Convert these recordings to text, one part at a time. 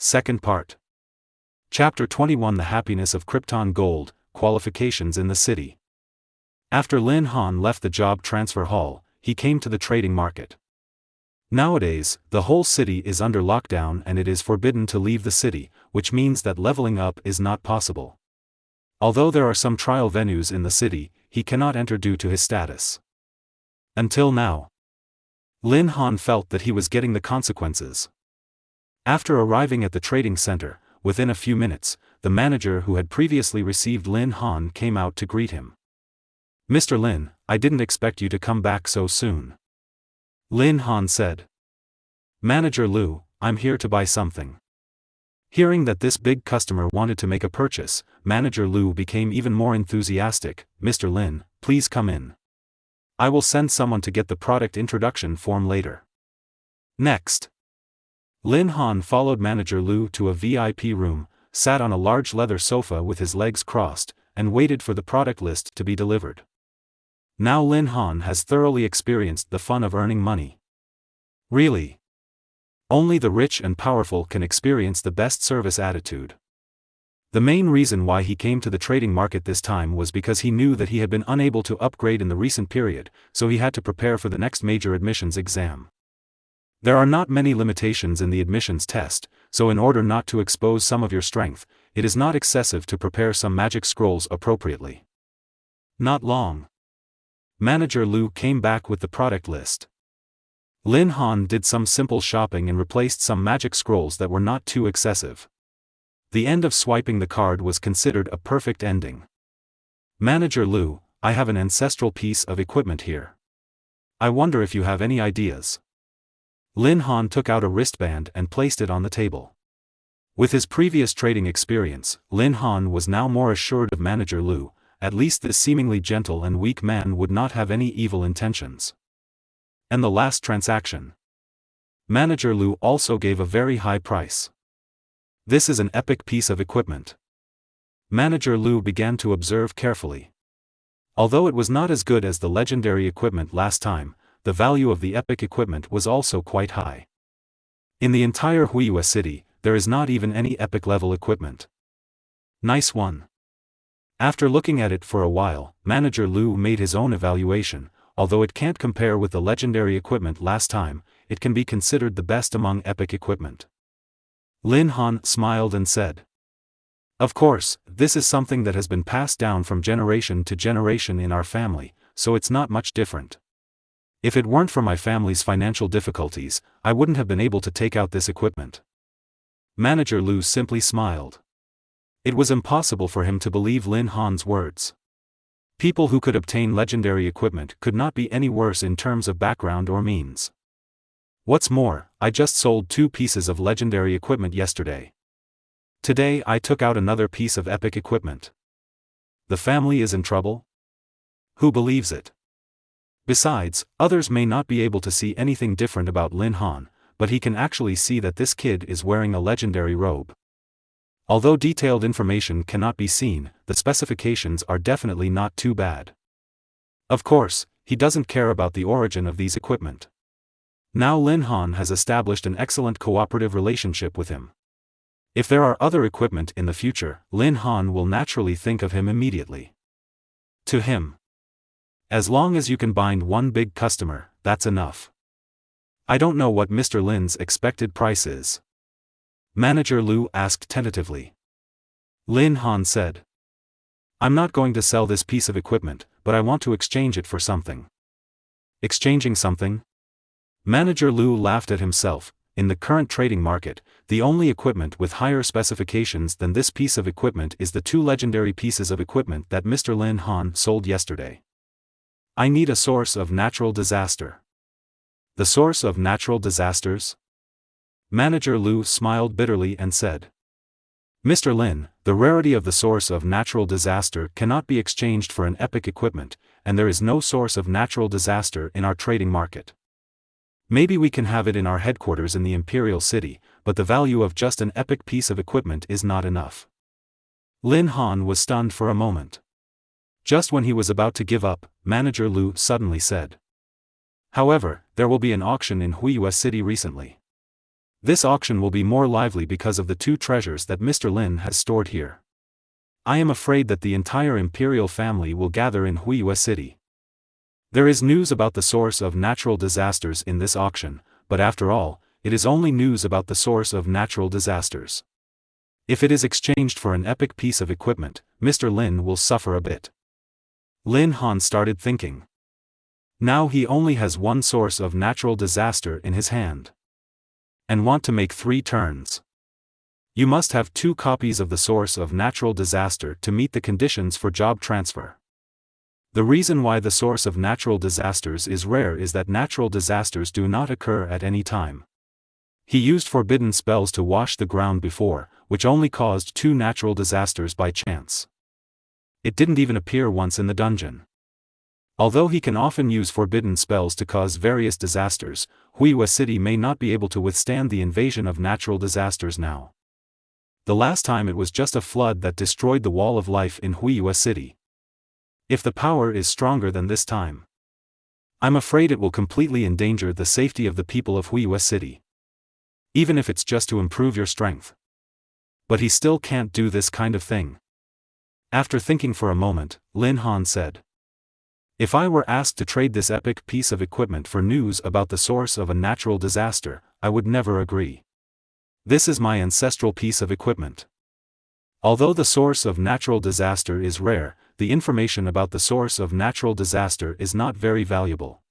Second part. Chapter 21 The Happiness of Krypton Gold, Qualifications in the City. After Lin Han left the job transfer hall, he came to the trading market. Nowadays, the whole city is under lockdown and it is forbidden to leave the city, which means that leveling up is not possible. Although there are some trial venues in the city, he cannot enter due to his status. Until now, Lin Han felt that he was getting the consequences. After arriving at the trading center, within a few minutes, the manager who had previously received Lin Han came out to greet him. "Mr. Lin, I didn't expect you to come back so soon," Lin Han said. "Manager Lu, I'm here to buy something." Hearing that this big customer wanted to make a purchase, Manager Lu became even more enthusiastic. "Mr. Lin, please come in. I will send someone to get the product introduction form later." Next, Lin Han followed Manager Lu to a VIP room, sat on a large leather sofa with his legs crossed, and waited for the product list to be delivered. Now Lin Han has thoroughly experienced the fun of earning money. Really, only the rich and powerful can experience the best service attitude. The main reason why he came to the trading market this time was because he knew that he had been unable to upgrade in the recent period, so he had to prepare for the next major admissions exam. There are not many limitations in the admissions test, so in order not to expose some of your strength, it is not excessive to prepare some magic scrolls appropriately. Not long, Manager Lu came back with the product list. Lin Han did some simple shopping and replaced some magic scrolls that were not too excessive. The end of swiping the card was considered a perfect ending. "Manager Lu, I have an ancestral piece of equipment here. I wonder if you have any ideas." Lin Han took out a wristband and placed it on the table. With his previous trading experience, Lin Han was now more assured of Manager Lu. At least this seemingly gentle and weak man would not have any evil intentions. And the last transaction, Manager Lu also gave a very high price. "This is an epic piece of equipment." Manager Lu began to observe carefully. Although it was not as good as the legendary equipment last time, the value of the epic equipment was also quite high. In the entire Huiyue city, there is not even any epic level equipment. "Nice one." After looking at it for a while, Manager Lu made his own evaluation. Although it can't compare with the legendary equipment last time, it can be considered the best among epic equipment. Lin Han smiled and said, "Of course, this is something that has been passed down from generation to generation in our family, so it's not much different. If it weren't for my family's financial difficulties, I wouldn't have been able to take out this equipment." Manager Lu simply smiled. It was impossible for him to believe Lin Han's words. People who could obtain legendary equipment could not be any worse in terms of background or means. "What's more, I just sold 2 pieces of legendary equipment yesterday. Today I took out another piece of epic equipment. The family is in trouble? Who believes it?" Besides, others may not be able to see anything different about Lin Han, but he can actually see that this kid is wearing a legendary robe. Although detailed information cannot be seen, the specifications are definitely not too bad. Of course, he doesn't care about the origin of these equipment. Now Lin Han has established an excellent cooperative relationship with him. If there are other equipment in the future, Lin Han will naturally think of him immediately. To him, as long as you can bind one big customer, that's enough. "I don't know what Mr. Lin's expected price is?" Manager Lu asked tentatively. Lin Han said, "I'm not going to sell this piece of equipment, but I want to exchange it for something." "Exchanging something?" Manager Lu laughed at himself. In the current trading market, the only equipment with higher specifications than this piece of equipment is the 2 legendary pieces of equipment that Mr. Lin Han sold yesterday. "I need a source of natural disaster." "The source of natural disasters?" Manager Lu smiled bitterly and said, "Mr. Lin, the rarity of the source of natural disaster cannot be exchanged for an epic equipment, and there is no source of natural disaster in our trading market. Maybe we can have it in our headquarters in the Imperial City, but the value of just an epic piece of equipment is not enough." Lin Han was stunned for a moment. Just when he was about to give up, Manager Lu suddenly said, "However, there will be an auction in Huiyue City recently. This auction will be more lively because of the two treasures that Mr. Lin has stored here. I am afraid that the entire imperial family will gather in Huiyue City. There is news about the source of natural disasters in this auction, but after all, it is only news about the source of natural disasters. If it is exchanged for an epic piece of equipment, Mr. Lin will suffer a bit. Lin Han started thinking. Now he only has one source of natural disaster in his hand. And want to make 3 turns. You must have 2 copies of the source of natural disaster to meet the conditions for job transfer. The reason why the source of natural disasters is rare is that natural disasters do not occur at any time. He used forbidden spells to wash the ground before, which only caused 2 natural disasters by chance. It didn't even appear once in the dungeon. Although he can often use forbidden spells to cause various disasters, Huiyue City may not be able to withstand the invasion of natural disasters now. The last time it was just a flood that destroyed the wall of life in Huiyue City. If the power is stronger than this time, I'm afraid it will completely endanger the safety of the people of Huiyue City. Even if it's just to improve your strength. But he still can't do this kind of thing. After thinking for a moment, Lin Han said, "If I were asked to trade this epic piece of equipment for news about the source of a natural disaster, I would never agree. This is my ancestral piece of equipment. Although the source of natural disaster is rare, the information about the source of natural disaster is not very valuable.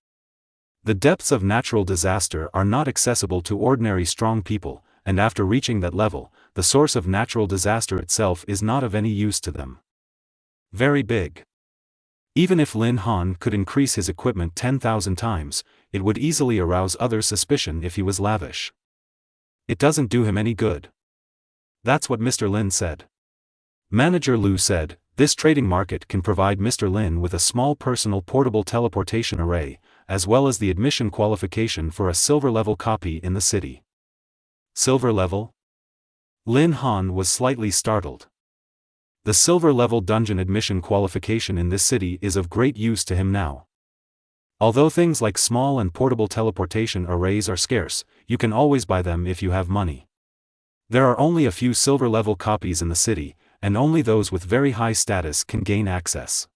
The depths of natural disaster are not accessible to ordinary strong people, and after reaching that level, the source of natural disaster itself is not of any use to them. Very big. Even if Lin Han could increase his equipment 10,000 times, it would easily arouse others' suspicion if he was lavish. It doesn't do him any good." That's what Mr. Lin said. Manager Lu said, "This trading market can provide Mr. Lin with a small personal portable teleportation array, as well as the admission qualification for a silver-level copy in the city." Silver level? Lin Han was slightly startled. The silver-level dungeon admission qualification in this city is of great use to him now. Although things like small and portable teleportation arrays are scarce, you can always buy them if you have money. There are only a few silver-level copies in the city, and only those with very high status can gain access.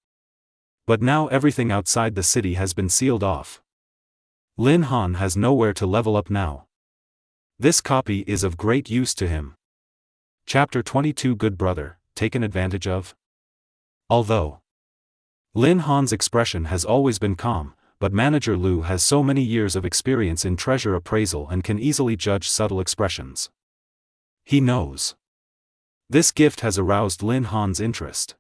But now everything outside the city has been sealed off. Lin Han has nowhere to level up now. This copy is of great use to him. Chapter 22 Good Brother, Taken Advantage of? Although Lin Han's expression has always been calm, but Manager Lu has so many years of experience in treasure appraisal and can easily judge subtle expressions. He knows. This gift has aroused Lin Han's interest.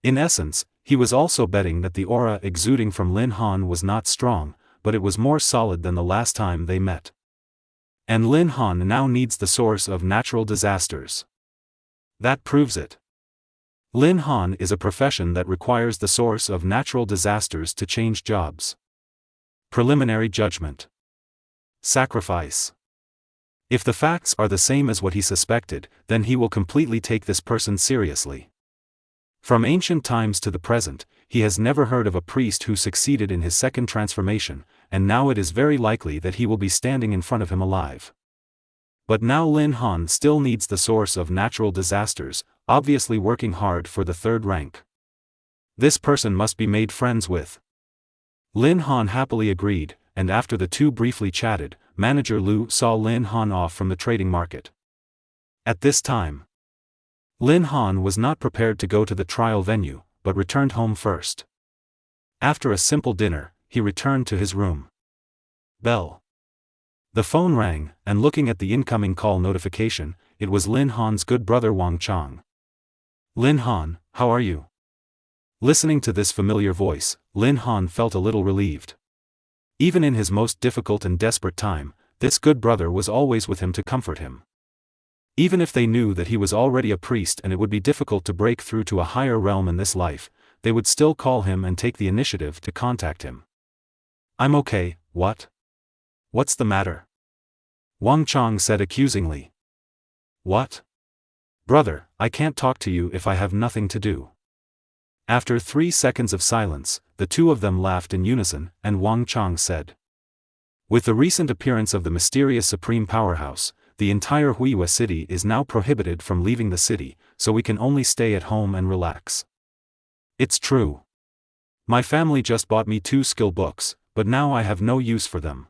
In essence, he was also betting that the aura exuding from Lin Han was not strong, but it was more solid than the last time they met. And Lin Han now needs the source of natural disasters. That proves it. Lin Han is a profession that requires the source of natural disasters to change jobs. Preliminary judgment. Sacrifice. If the facts are the same as what he suspected, then he will completely take this person seriously. From ancient times to the present, he has never heard of a priest who succeeded in his second transformation, and now it is very likely that he will be standing in front of him alive. But now Lin Han still needs the source of natural disasters, obviously working hard for the 3rd rank. This person must be made friends with. Lin Han happily agreed, and after the two briefly chatted, Manager Lu saw Lin Han off from the trading market. At this time, Lin Han was not prepared to go to the trial venue, but returned home first. After a simple dinner, he returned to his room. Bell. The phone rang, and looking at the incoming call notification, it was Lin Han's good brother Wang Chang. "Lin Han, how are you?" Listening to this familiar voice, Lin Han felt a little relieved. Even in his most difficult and desperate time, this good brother was always with him to comfort him. Even if they knew that he was already a priest and it would be difficult to break through to a higher realm in this life, they would still call him and take the initiative to contact him. "I'm okay, what? What's the matter?" Wang Chang said accusingly. "What? Brother, I can't talk to you if I have nothing to do." After 3 seconds of silence, the two of them laughed in unison, and Wang Chang said, With the recent appearance of the mysterious supreme powerhouse, the entire Huiwa city is now prohibited from leaving the city, so we can only stay at home and relax. It's true. My family just bought me 2 skill books, but now I have no use for them.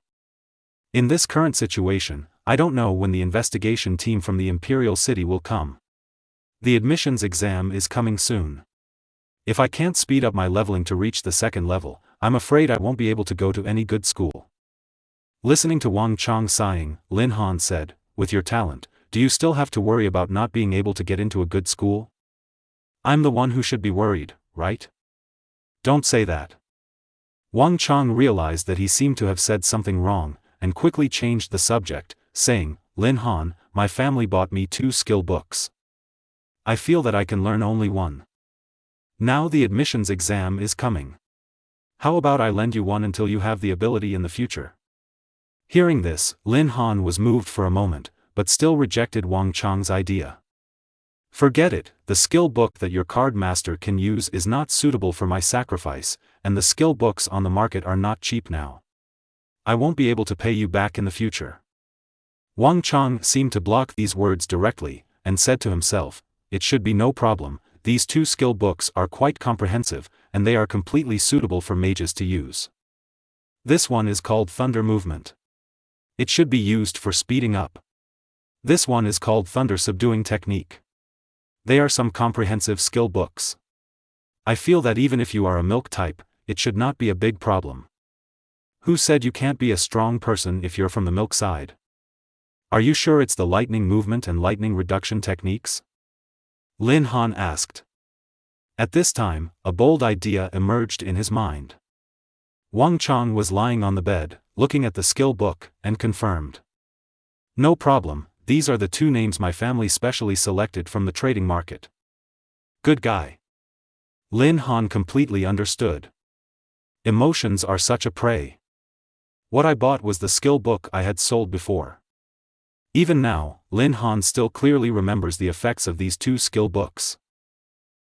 In this current situation, I don't know when the investigation team from the Imperial City will come. The admissions exam is coming soon. If I can't speed up my leveling to reach the 2nd level, I'm afraid I won't be able to go to any good school. Listening to Wang Chang sighing, Lin Han said, with your talent, do you still have to worry about not being able to get into a good school? I'm the one who should be worried, right? Don't say that. Wang Chang realized that he seemed to have said something wrong, and quickly changed the subject, saying, Lin Han, my family bought me 2 skill books. I feel that I can learn only one. Now the admissions exam is coming. How about I lend you one until you have the ability in the future? Hearing this, Lin Han was moved for a moment, but still rejected Wang Chang's idea. Forget it, the skill book that your card master can use is not suitable for my sacrifice, and the skill books on the market are not cheap now. I won't be able to pay you back in the future. Wang Chang seemed to block these words directly, and said to himself, it should be no problem, these 2 skill books are quite comprehensive, and they are completely suitable for mages to use. This one is called Thunder Movement. It should be used for speeding up. This one is called Thunder Subduing Technique. They are some comprehensive skill books. I feel that even if you are a milk type, it should not be a big problem. Who said you can't be a strong person if you're from the milk side? Are you sure it's the lightning movement and lightning reduction techniques? Lin Han asked. At this time, a bold idea emerged in his mind. Wang Chang was lying on the bed, looking at the skill book, and confirmed. No problem, these are the 2 names my family specially selected from the trading market. Good guy. Lin Han completely understood. Emotions are such a prey. What I bought was the skill book I had sold before. Even now, Lin Han still clearly remembers the effects of these 2 skill books.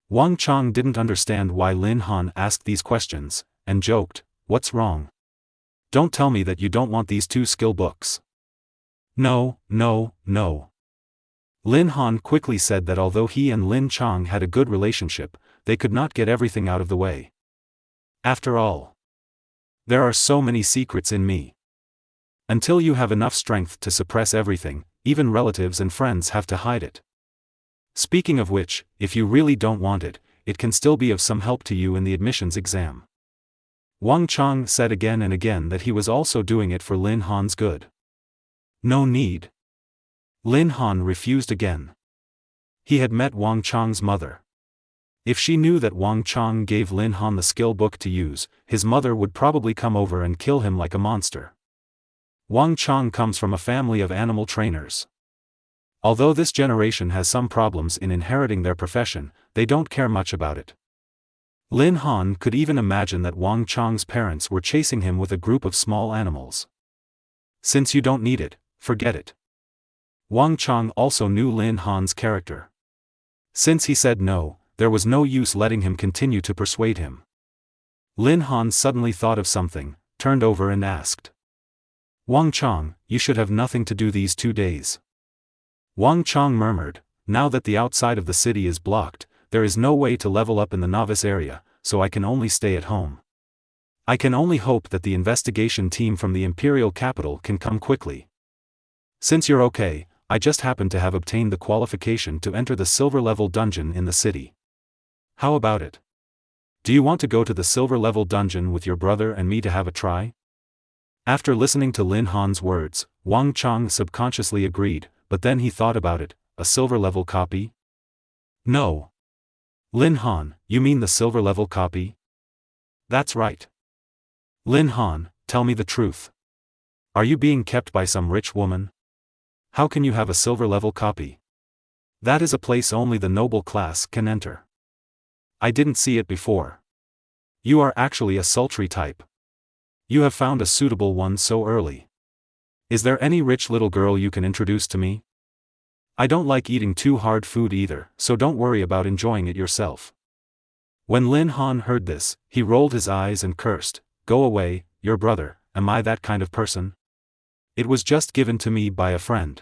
Wang Chang didn't understand why Lin Han asked these questions, and joked, what's wrong? Don't tell me that you don't want these 2 skill books. No. Lin Han quickly said that although he and Lin Chang had a good relationship, they could not get everything out of the way. After all, there are so many secrets in me. Until you have enough strength to suppress everything, even relatives and friends have to hide it. Speaking of which, if you really don't want it, it can still be of some help to you in the admissions exam. Wang Chang said again and again that he was also doing it for Lin Han's good. No need. Lin Han refused again. He had met Wang Chang's mother. If she knew that Wang Chang gave Lin Han the skill book to use, his mother would probably come over and kill him like a monster. Wang Chang comes from a family of animal trainers. Although this generation has some problems in inheriting their profession, they don't care much about it. Lin Han could even imagine that Wang Chang's parents were chasing him with a group of small animals. Since you don't need it, forget it. Wang Chang also knew Lin Han's character. Since he said no, there was no use letting him continue to persuade him. Lin Han suddenly thought of something, turned over and asked. Wang Chang, you should have nothing to do these 2 days. Wang Chang murmured, now that the outside of the city is blocked, there is no way to level up in the novice area, so I can only stay at home. I can only hope that the investigation team from the Imperial capital can come quickly. Since you're okay, I just happen to have obtained the qualification to enter the silver level dungeon in the city. How about it? Do you want to go to the silver level dungeon with your brother and me to have a try? After listening to Lin Han's words, Wang Chang subconsciously agreed, but then he thought about it, a silver level copy? No. Lin Han, you mean the silver level copy? That's right. Lin Han, tell me the truth. Are you being kept by some rich woman? How can you have a silver level copy? That is a place only the noble class can enter. I didn't see it before. You are actually a sultry type. You have found a suitable one so early. Is there any rich little girl you can introduce to me? I don't like eating too hard food either, so don't worry about enjoying it yourself. When Lin Han heard this, he rolled his eyes and cursed, go away, your brother, am I that kind of person? It was just given to me by a friend.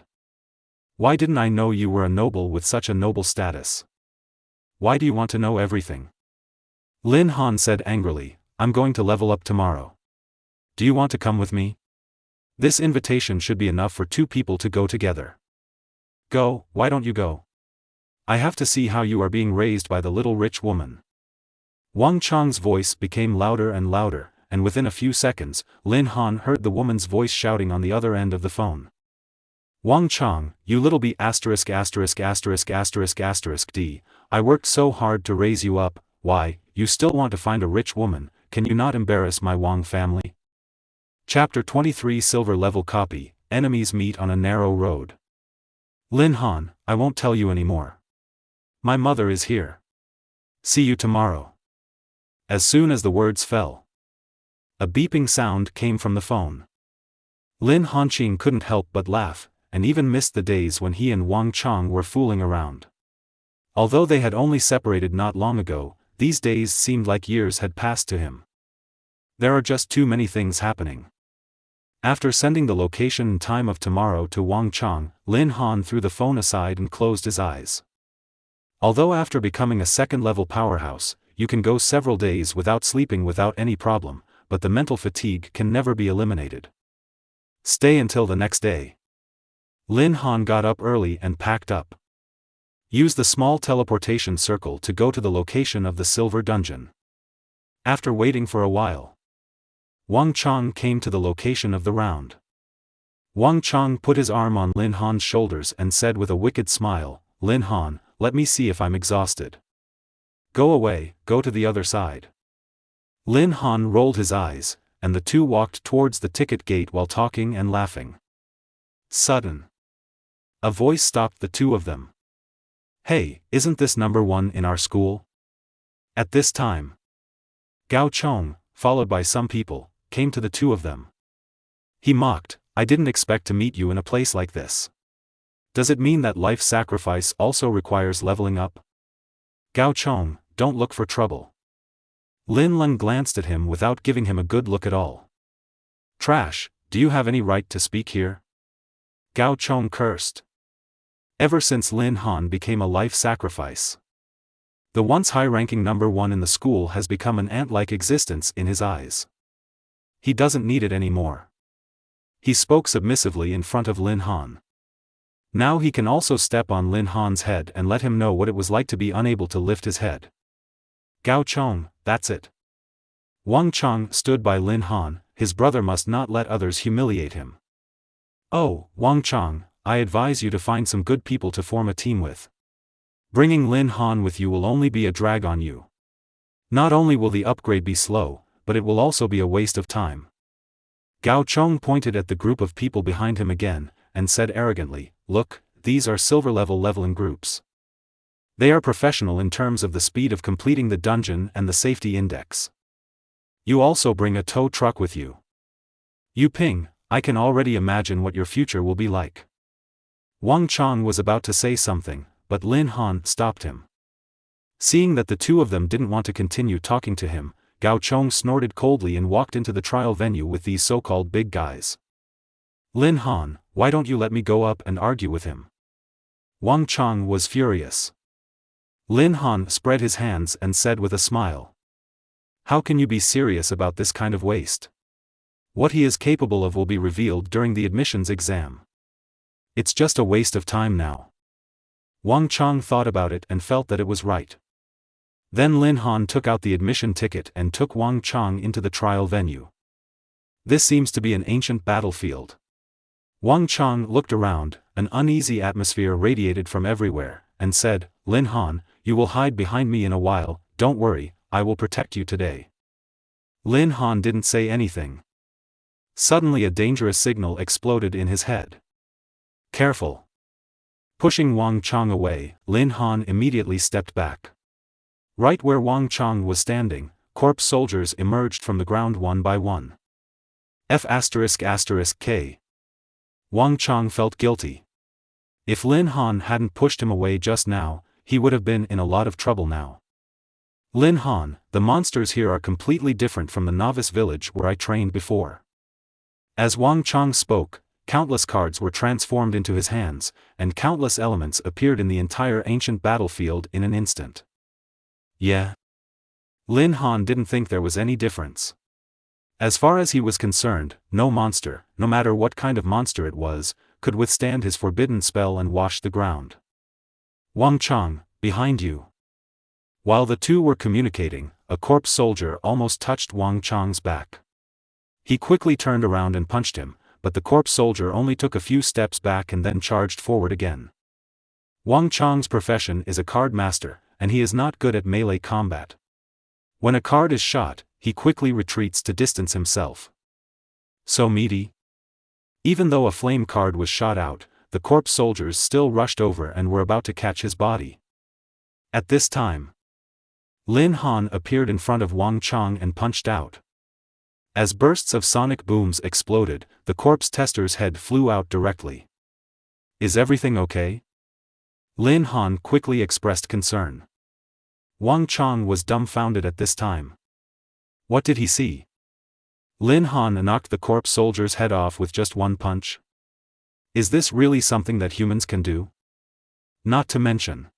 Why didn't I know you were a noble with such a noble status? Why do you want to know everything? Lin Han said angrily, I'm going to level up tomorrow. Do you want to come with me? This invitation should be enough for 2 people to go together. Go, why don't you go? I have to see how you are being raised by the little rich woman. Wang Chang's voice became louder and louder, and within a few seconds, Lin Han heard the woman's voice shouting on the other end of the phone. Wang Chang, you little b****************** d, I worked so hard to raise you up, why, you still want to find a rich woman, can you not embarrass my Wang family? Chapter 23 Silver Level Copy, Enemies Meet on a Narrow Road. Lin Han, I won't tell you anymore. My mother is here. See you tomorrow. As soon as the words fell, a beeping sound came from the phone. Lin Hanqing couldn't help but laugh, and even missed the days when he and Wang Chang were fooling around. Although they had only separated not long ago, these days seemed like years had passed to him. There are just too many things happening. After sending the location and time of tomorrow to Wang Chang, Lin Han threw the phone aside and closed his eyes. Although after becoming a second-level powerhouse, you can go several days without sleeping without any problem, but the mental fatigue can never be eliminated. Stay until the next day. Lin Han got up early and packed up. Use the small teleportation circle to go to the location of the silver dungeon. After waiting for a while, Wang Chang came to the location of the round. Wang Chang put his arm on Lin Han's shoulders and said with a wicked smile, Lin Han, let me see if I'm exhausted. Go away, go to the other side. Lin Han rolled his eyes, and the two walked towards the ticket gate while talking and laughing. Sudden, a voice stopped the two of them. Hey, isn't this number 1 in our school? At this time, Gao Chong, followed by some people, came to the two of them. He mocked, I didn't expect to meet you in a place like this. Does it mean that life sacrifice also requires leveling up? Gao Chong, don't look for trouble. Lin Leng glanced at him without giving him a good look at all. Trash, do you have any right to speak here? Gao Chong cursed. Ever since Lin Han became a life sacrifice, the once high-ranking number 1 in the school has become an ant-like existence in his eyes. He doesn't need it anymore. He spoke submissively in front of Lin Han. Now he can also step on Lin Han's head and let him know what it was like to be unable to lift his head. Gao Chong, that's it. Wang Chang stood by Lin Han, his brother must not let others humiliate him. Oh, Wang Chang, I advise you to find some good people to form a team with. Bringing Lin Han with you will only be a drag on you. Not only will the upgrade be slow, but it will also be a waste of time. Gao Chong pointed at the group of people behind him again, and said arrogantly, look, these are silver-level leveling groups. They are professional in terms of the speed of completing the dungeon and the safety index. You also bring a tow truck with you. Yu Ping, I can already imagine what your future will be like. Wang Chang was about to say something, but Lin Han stopped him. Seeing that the two of them didn't want to continue talking to him, Gao Chong snorted coldly and walked into the trial venue with these so-called big guys. Lin Han, why don't you let me go up and argue with him? Wang Chang was furious. Lin Han spread his hands and said with a smile. How can you be serious about this kind of waste? What he is capable of will be revealed during the admissions exam. It's just a waste of time now. Wang Chang thought about it and felt that it was right. Then Lin Han took out the admission ticket and took Wang Chang into the trial venue. This seems to be an ancient battlefield. Wang Chang looked around, an uneasy atmosphere radiated from everywhere, and said, Lin Han, you will hide behind me in a while, don't worry, I will protect you today. Lin Han didn't say anything. Suddenly a dangerous signal exploded in his head. Careful. Pushing Wang Chang away, Lin Han immediately stepped back. Right where Wang Chang was standing, corpse soldiers emerged from the ground one by one. F***K. Wang Chang felt guilty. If Lin Han hadn't pushed him away just now, he would have been in a lot of trouble now. Lin Han, the monsters here are completely different from the novice village where I trained before. As Wang Chang spoke, countless cards were transformed into his hands, and countless elements appeared in the entire ancient battlefield in an instant. Yeah. Lin Han didn't think there was any difference. As far as he was concerned, no monster, no matter what kind of monster it was, could withstand his forbidden spell and wash the ground. Wang Chang, behind you. While the two were communicating, a corpse soldier almost touched Wang Chang's back. He quickly turned around and punched him, but the corpse soldier only took a few steps back and then charged forward again. Wang Chang's profession is a card master, and he is not good at melee combat. When a card is shot, he quickly retreats to distance himself. So meaty? Even though a flame card was shot out, the corpse soldiers still rushed over and were about to catch his body. At this time, Lin Han appeared in front of Wang Chang and punched out. As bursts of sonic booms exploded, the corpse tester's head flew out directly. Is everything okay? Lin Han quickly expressed concern. Wang Chang was dumbfounded at this time. What did he see? Lin Han knocked the corpse soldier's head off with just one punch? Is this really something that humans can do? Not to mention,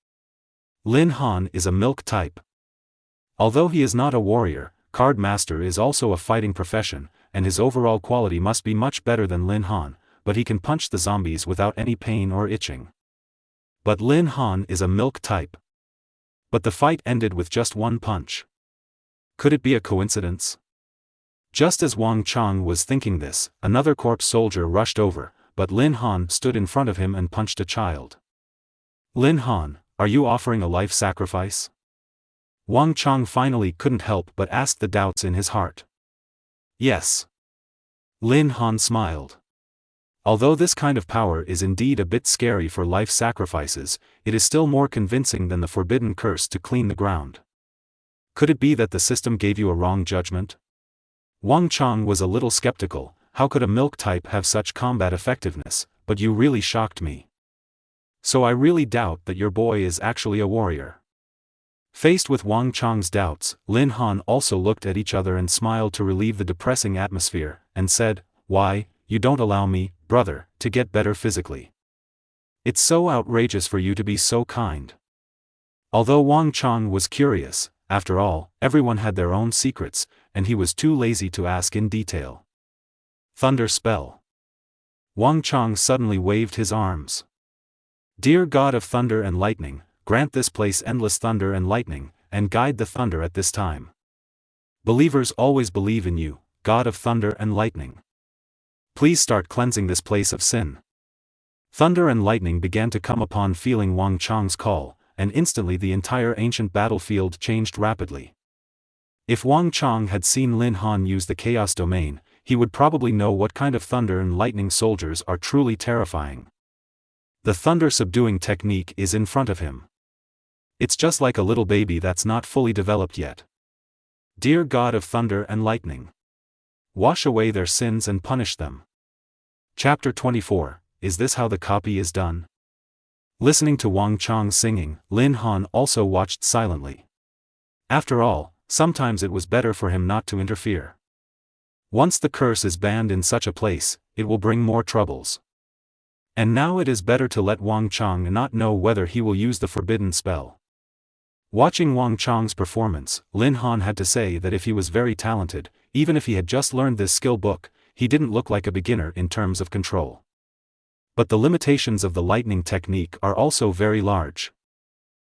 Lin Han is a milk type. Although he is not a warrior, card master is also a fighting profession, and his overall quality must be much better than Lin Han, but he can punch the zombies without any pain or itching. But Lin Han is a milk type. But the fight ended with just one punch. Could it be a coincidence? Just as Wang Chang was thinking this, another corpse soldier rushed over, but Lin Han stood in front of him and punched a child. Lin Han, are you offering a life sacrifice? Wang Chang finally couldn't help but ask the doubts in his heart. Yes. Lin Han smiled. Although this kind of power is indeed a bit scary for life sacrifices, it is still more convincing than the forbidden curse to clean the ground. Could it be that the system gave you a wrong judgment? Wang Chang was a little skeptical. How could a milk type have such combat effectiveness? But you really shocked me. So I really doubt that your boy is actually a warrior. Faced with Wang Chang's doubts, Lin Han also looked at each other and smiled to relieve the depressing atmosphere, and said, "Why, you don't allow me, brother, to get better physically. It's so outrageous for you to be so kind." Although Wang Chang was curious, after all, everyone had their own secrets, and he was too lazy to ask in detail. Thunder spell. Wang Chang suddenly waved his arms. Dear God of thunder and lightning, grant this place endless thunder and lightning, and guide the thunder at this time. Believers always believe in you, God of thunder and lightning. Please start cleansing this place of sin. Thunder and lightning began to come upon feeling Wang Chang's call, and instantly the entire ancient battlefield changed rapidly. If Wang Chang had seen Lin Han use the Chaos Domain, he would probably know what kind of thunder and lightning soldiers are truly terrifying. The thunder subduing technique is in front of him. It's just like a little baby that's not fully developed yet. Dear God of thunder and lightning, wash away their sins and punish them. Chapter 24, Is this how the copy is done? Listening to Wang Chang singing, Lin Han also watched silently. After all, sometimes it was better for him not to interfere. Once the curse is banned in such a place, it will bring more troubles. And now it is better to let Wang Chang not know whether he will use the forbidden spell. Watching Wang Chang's performance, Lin Han had to say that if he was very talented, even if he had just learned this skill book, he didn't look like a beginner in terms of control. But the limitations of the lightning technique are also very large.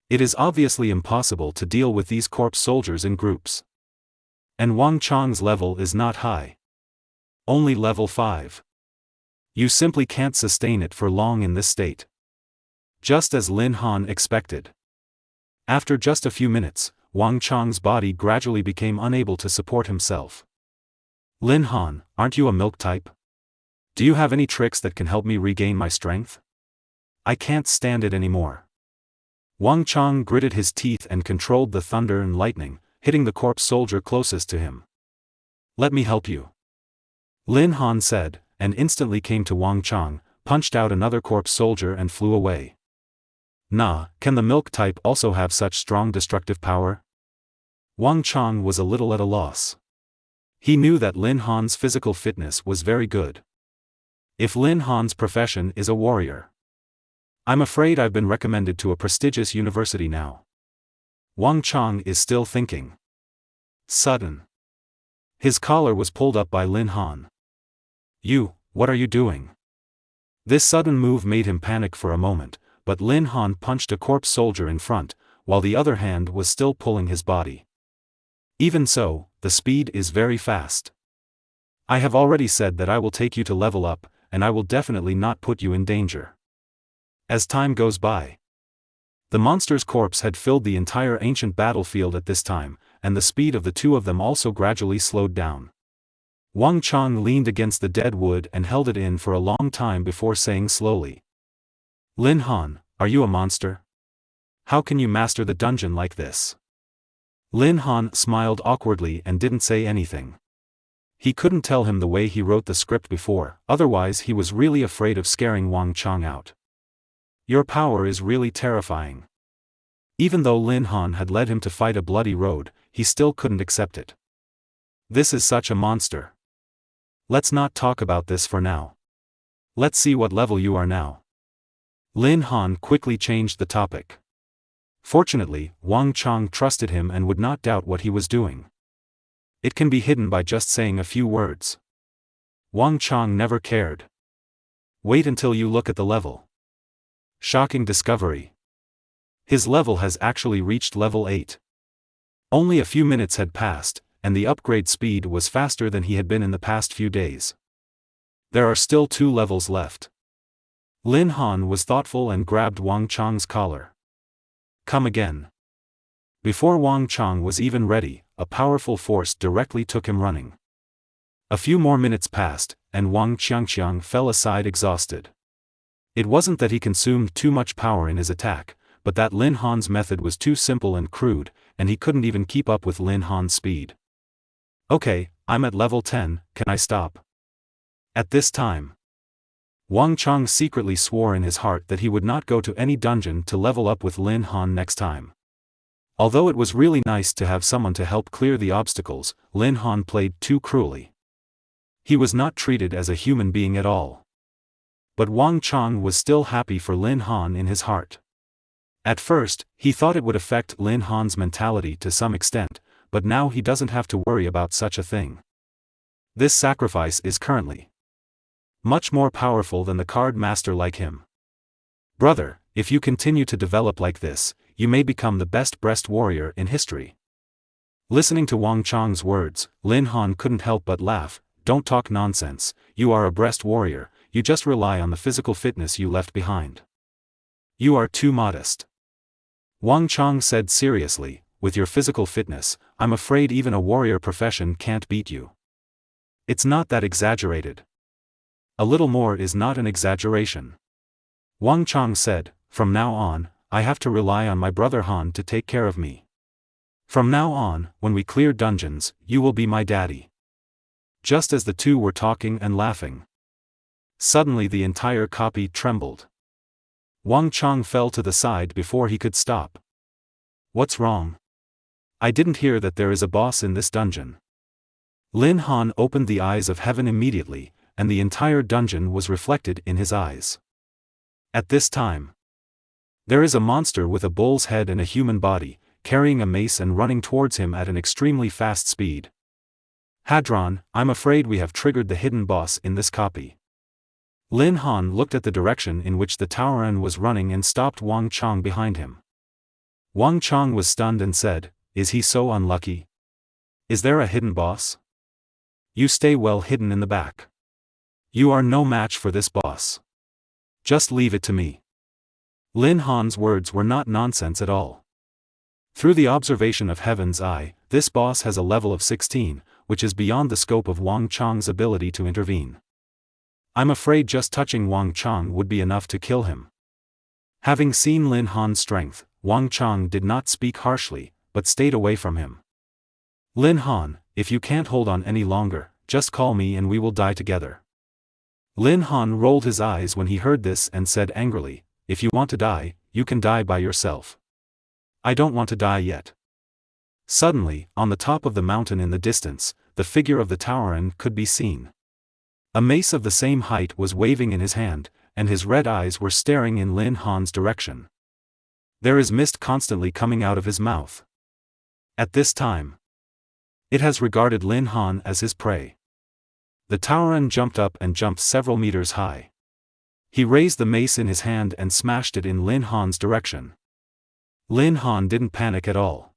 It is obviously impossible to deal with these corpse soldiers in groups. And Wang Chang's level is not high. Only level 5. You simply can't sustain it for long in this state. Just as Lin Han expected. After just a few minutes, Wang Chang's body gradually became unable to support himself. Lin Han, aren't you a milk type? Do you have any tricks that can help me regain my strength? I can't stand it anymore. Wang Chang gritted his teeth and controlled the thunder and lightning, hitting the corpse soldier closest to him. Let me help you. Lin Han said, and instantly came to Wang Chang, punched out another corpse soldier and flew away. Nah, can the milk type also have such strong destructive power? Wang Chang was a little at a loss. He knew that Lin Han's physical fitness was very good. If Lin Han's profession is a warrior. I'm afraid I've been recommended to a prestigious university now. Wang Chang is still thinking. Sudden. His collar was pulled up by Lin Han. What are you doing? This sudden move made him panic for a moment, but Lin Han punched a corpse soldier in front, while the other hand was still pulling his body. Even so, the speed is very fast. I have already said that I will take you to level up, and I will definitely not put you in danger. As time goes by. The monster's corpse had filled the entire ancient battlefield at this time, and the speed of the two of them also gradually slowed down. Wang Chang leaned against the dead wood and held it in for a long time before saying slowly. Lin Han, are you a monster? How can you master the dungeon like this? Lin Han smiled awkwardly and didn't say anything. He couldn't tell him the way he wrote the script before, otherwise he was really afraid of scaring Wang Chang out. Your power is really terrifying. Even though Lin Han had led him to fight a bloody road, he still couldn't accept it. This is such a monster. Let's not talk about this for now. Let's see what level you are now. Lin Han quickly changed the topic. Fortunately, Wang Chang trusted him and would not doubt what he was doing. It can be hidden by just saying a few words. Wang Chang never cared. Wait until you look at the level. Shocking discovery. His level has actually reached level 8. Only a few minutes had passed, and the upgrade speed was faster than he had been in the past few days. There are still 2 levels left. Lin Han was thoughtful and grabbed Wang Chang's collar. Come again. Before Wang Chang was even ready, a powerful force directly took him running. A few more minutes passed, and Wang Qiangqiang fell aside exhausted. It wasn't that he consumed too much power in his attack, but that Lin Han's method was too simple and crude, and he couldn't even keep up with Lin Han's speed. Okay, I'm at level 10, can I stop? At this time, Wang Chang secretly swore in his heart that he would not go to any dungeon to level up with Lin Han next time. Although it was really nice to have someone to help clear the obstacles, Lin Han played too cruelly. He was not treated as a human being at all. But Wang Chang was still happy for Lin Han in his heart. At first, he thought it would affect Lin Han's mentality to some extent, but now he doesn't have to worry about such a thing. This sacrifice is currently much more powerful than the card master like him. Brother, if you continue to develop like this, you may become the best breast warrior in history. Listening to Wang Chang's words, Lin Han couldn't help but laugh. Don't talk nonsense, you are a breast warrior, you just rely on the physical fitness you left behind. You are too modest. Wang Chang said seriously, with your physical fitness, I'm afraid even a warrior profession can't beat you. It's not that exaggerated. A little more is not an exaggeration. Wang Chang said, from now on, I have to rely on my brother Han to take care of me. From now on, when we clear dungeons, you will be my daddy. Just as the two were talking and laughing, suddenly the entire copy trembled. Wang Chang fell to the side before he could stop. What's wrong? I didn't hear that there is a boss in this dungeon. Lin Han opened the eyes of heaven immediately, and the entire dungeon was reflected in his eyes. At this time, there is a monster with a bull's head and a human body, carrying a mace and running towards him at an extremely fast speed. Hadron, I'm afraid we have triggered the hidden boss in this copy. Lin Han looked at the direction in which the Taoran was running and stopped Wang Chang behind him. Wang Chang was stunned and said, is he so unlucky? Is there a hidden boss? You stay well hidden in the back. You are no match for this boss. Just leave it to me. Lin Han's words were not nonsense at all. Through the observation of Heaven's Eye, this boss has a level of 16, which is beyond the scope of Wang Chang's ability to intervene. I'm afraid just touching Wang Chang would be enough to kill him. Having seen Lin Han's strength, Wang Chang did not speak harshly, but stayed away from him. Lin Han, if you can't hold on any longer, just call me and we will die together. Lin Han rolled his eyes when he heard this and said angrily, if you want to die, you can die by yourself. I don't want to die yet. Suddenly, on the top of the mountain in the distance, the figure of the Taoran could be seen. A mace of the same height was waving in his hand, and his red eyes were staring in Lin Han's direction. There is mist constantly coming out of his mouth. At this time, it has regarded Lin Han as his prey. The Tauren jumped up and jumped several meters high. He raised the mace in his hand and smashed it in Lin Han's direction. Lin Han didn't panic at all.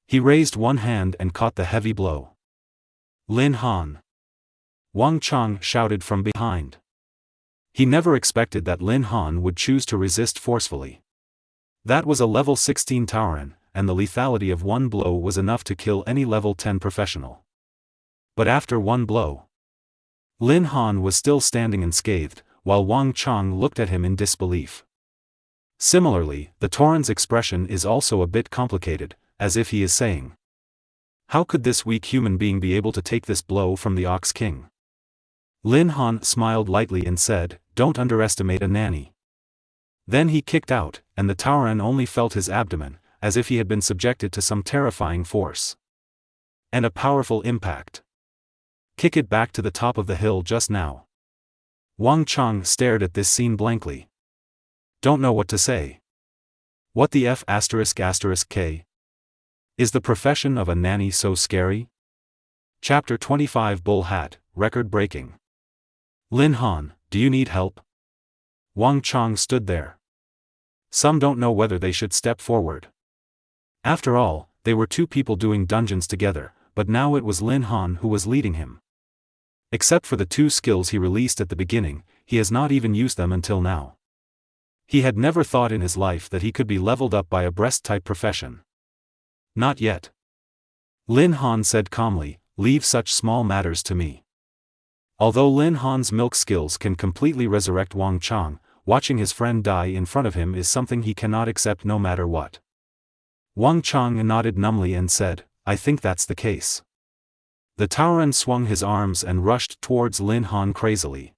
He raised one hand and caught the heavy blow. Lin Han! Wang Chang shouted from behind. He never expected that Lin Han would choose to resist forcefully. That was a level 16 Tauren, and the lethality of one blow was enough to kill any level 10 professional. But after one blow, Lin Han was still standing unscathed, while Wang Chang looked at him in disbelief. Similarly, the Tauren's expression is also a bit complicated, as if he is saying, "How could this weak human being be able to take this blow from the Ox King?" Lin Han smiled lightly and said, "Don't underestimate a nanny." Then he kicked out, and the Tauren only felt his abdomen, as if he had been subjected to some terrifying force. And a powerful impact. Kick it back to the top of the hill just now. Wang Chang stared at this scene blankly. Don't know what to say. What the F*** K? Is the profession of a nanny so scary? Chapter 25 Bull Hat, Record Breaking. Lin Han, do you need help? Wang Chang stood there. Some don't know whether they should step forward. After all, they were two people doing dungeons together, but now it was Lin Han who was leading him. Except for the two skills he released at the beginning, he has not even used them until now. He had never thought in his life that he could be leveled up by a breast-type profession. Not yet. Lin Han said calmly, "Leave such small matters to me." Although Lin Han's milk skills can completely resurrect Wang Chang, watching his friend die in front of him is something he cannot accept no matter what. Wang Chang nodded numbly and said, "I think that's the case." The Tauren swung his arms and rushed towards Lin Han crazily.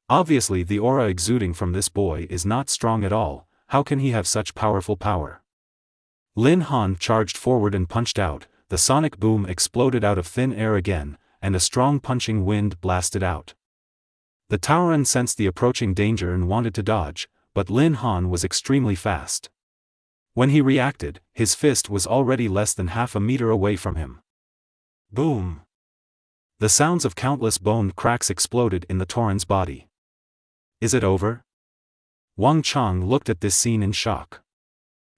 Obviously the aura exuding from this boy is not strong at all. How can he have such powerful power? Lin Han charged forward and punched out, the sonic boom exploded out of thin air again, and a strong punching wind blasted out. The Tauren sensed the approaching danger and wanted to dodge, but Lin Han was extremely fast. When he reacted, his fist was already less than half a meter away from him. Boom! The sounds of countless bone cracks exploded in the Tauren's body. Is it over? Wang Chang looked at this scene in shock.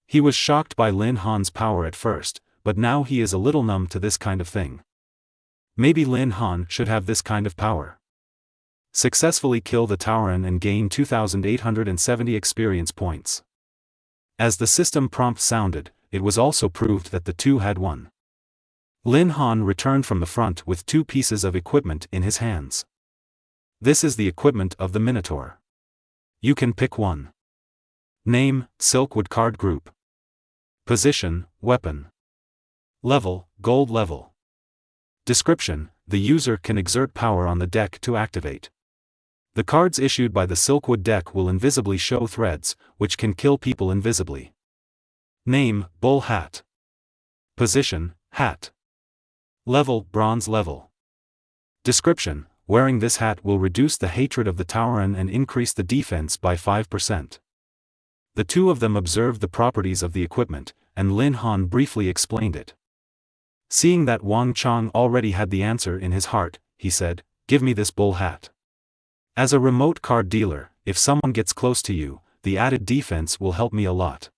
He was shocked by Lin Han's power at first, but now he is a little numb to this kind of thing. Maybe Lin Han should have this kind of power. Successfully kill the Tauren and gain 2,870 experience points. As the system prompt sounded, it was also proved that the two had won. Lin Han returned from the front with two pieces of equipment in his hands. This is the equipment of the Minotaur. You can pick one. Name, Silkwood Card Group. Position, Weapon. Level, Gold level. Description, the user can exert power on the deck to activate. The cards issued by the Silkwood deck will invisibly show threads, which can kill people invisibly. Name, Bull Hat. Position, Hat. Level, Bronze level. Description, wearing this hat will reduce the hatred of the Tauren and increase the defense by 5%. The two of them observed the properties of the equipment, and Lin Han briefly explained it. Seeing that Wang Chang already had the answer in his heart, he said, "Give me this bull hat. As a remote card dealer, if someone gets close to you, the added defense will help me a lot."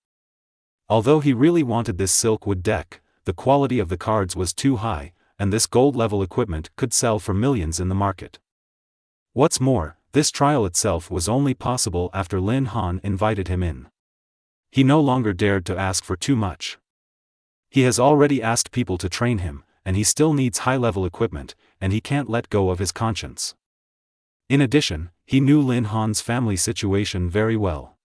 Although he really wanted this Silkwood deck, the quality of the cards was too high, and this gold-level equipment could sell for millions in the market. What's more, this trial itself was only possible after Lin Han invited him in. He no longer dared to ask for too much. He has already asked people to train him, and he still needs high-level equipment, and he can't let go of his conscience. In addition, he knew Lin Han's family situation very well.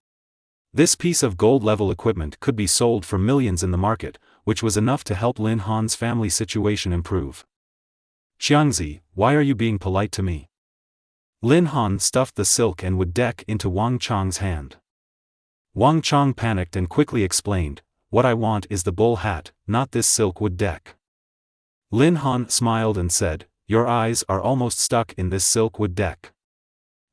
This piece of gold-level equipment could be sold for millions in the market, which was enough to help Lin Han's family situation improve. "Xiangzi, why are you being polite to me?" Lin Han stuffed the silk and wood deck into Wang Chang's hand. Wang Chang panicked and quickly explained, "What I want is the bull hat, not this silk wood deck." Lin Han smiled and said, Your eyes are almost stuck in this silkwood deck.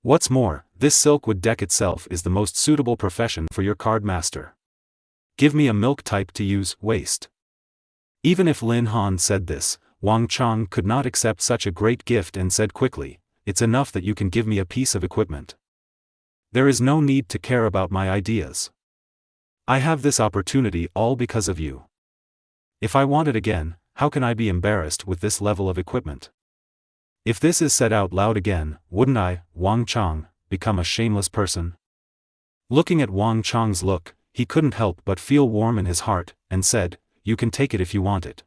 What's more, this silkwood deck itself is the most suitable profession for your card master. Give me a milk type to use, waste. Even if Lin Han said this, Wang Chang could not accept such a great gift and said quickly, "It's enough that you can give me a piece of equipment. There is no need to care about my ideas. I have this opportunity all because of you. If I want it again, how can I be embarrassed with this level of equipment? If this is said out loud again, wouldn't I, Wang Chang, become a shameless person?" Looking at Wang Chang's look, he couldn't help but feel warm in his heart, and said, "You can take it if you want it.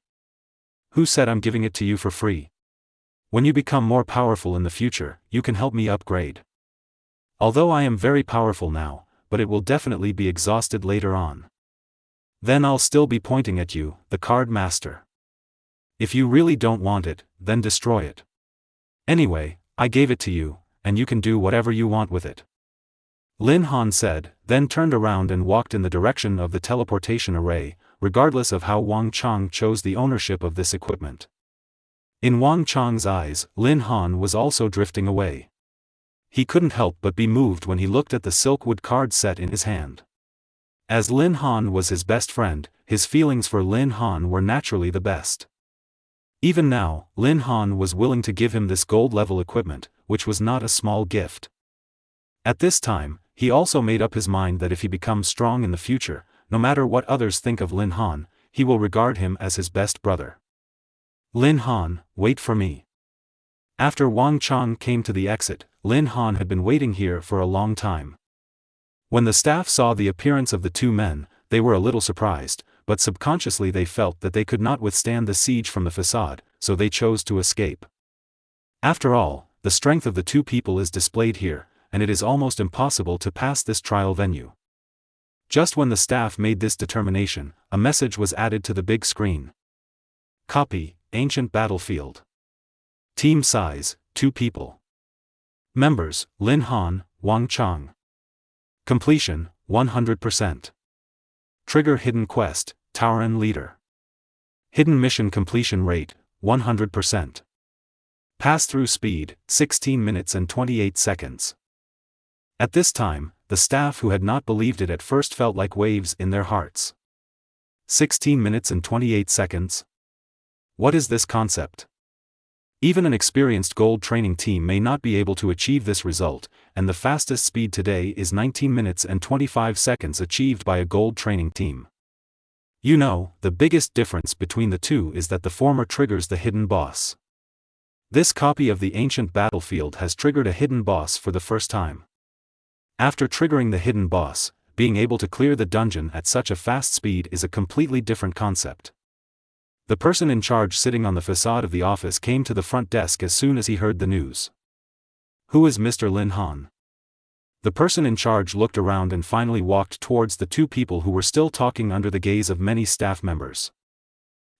Who said I'm giving it to you for free? When you become more powerful in the future, you can help me upgrade. Although I am very powerful now, but it will definitely be exhausted later on. Then I'll still be pointing at you, the card master. If you really don't want it, then destroy it. Anyway, I gave it to you, and you can do whatever you want with it." Lin Han said, then turned around and walked in the direction of the teleportation array, regardless of how Wang Chang chose the ownership of this equipment. In Wang Chang's eyes, Lin Han was also drifting away. He couldn't help but be moved when he looked at the silkwood card set in his hand. As Lin Han was his best friend, his feelings for Lin Han were naturally the best. Even now, Lin Han was willing to give him this gold-level equipment, which was not a small gift. At this time, he also made up his mind that if he becomes strong in the future, no matter what others think of Lin Han, he will regard him as his best brother. "Lin Han, wait for me." After Wang Chang came to the exit, Lin Han had been waiting here for a long time. When the staff saw the appearance of the two men, they were a little surprised, but subconsciously they felt that they could not withstand the siege from the facade, so they chose to escape. After all, the strength of the two people is displayed here, and it is almost impossible to pass this trial venue. Just when the staff made this determination, a message was added to the big screen. Copy, Ancient Battlefield. Team size, 2 people. Members, Lin Han, Wang Chang. Completion, 100%. Trigger Hidden Quest, Taoran Leader. Hidden Mission Completion Rate, 100%. Pass-through speed, 16 minutes and 28 seconds. At this time, the staff who had not believed it at first felt like waves in their hearts. 16 minutes and 28 seconds? What is this concept? Even an experienced gold training team may not be able to achieve this result, and the fastest speed today is 19 minutes and 25 seconds achieved by a gold training team. You know, the biggest difference between the two is that the former triggers the hidden boss. This copy of the Ancient Battlefield has triggered a hidden boss for the first time. After triggering the hidden boss, being able to clear the dungeon at such a fast speed is a completely different concept. The person in charge sitting on the facade of the office came to the front desk as soon as he heard the news. "Who is Mr. Lin Han?" The person in charge looked around and finally walked towards the two people who were still talking under the gaze of many staff members.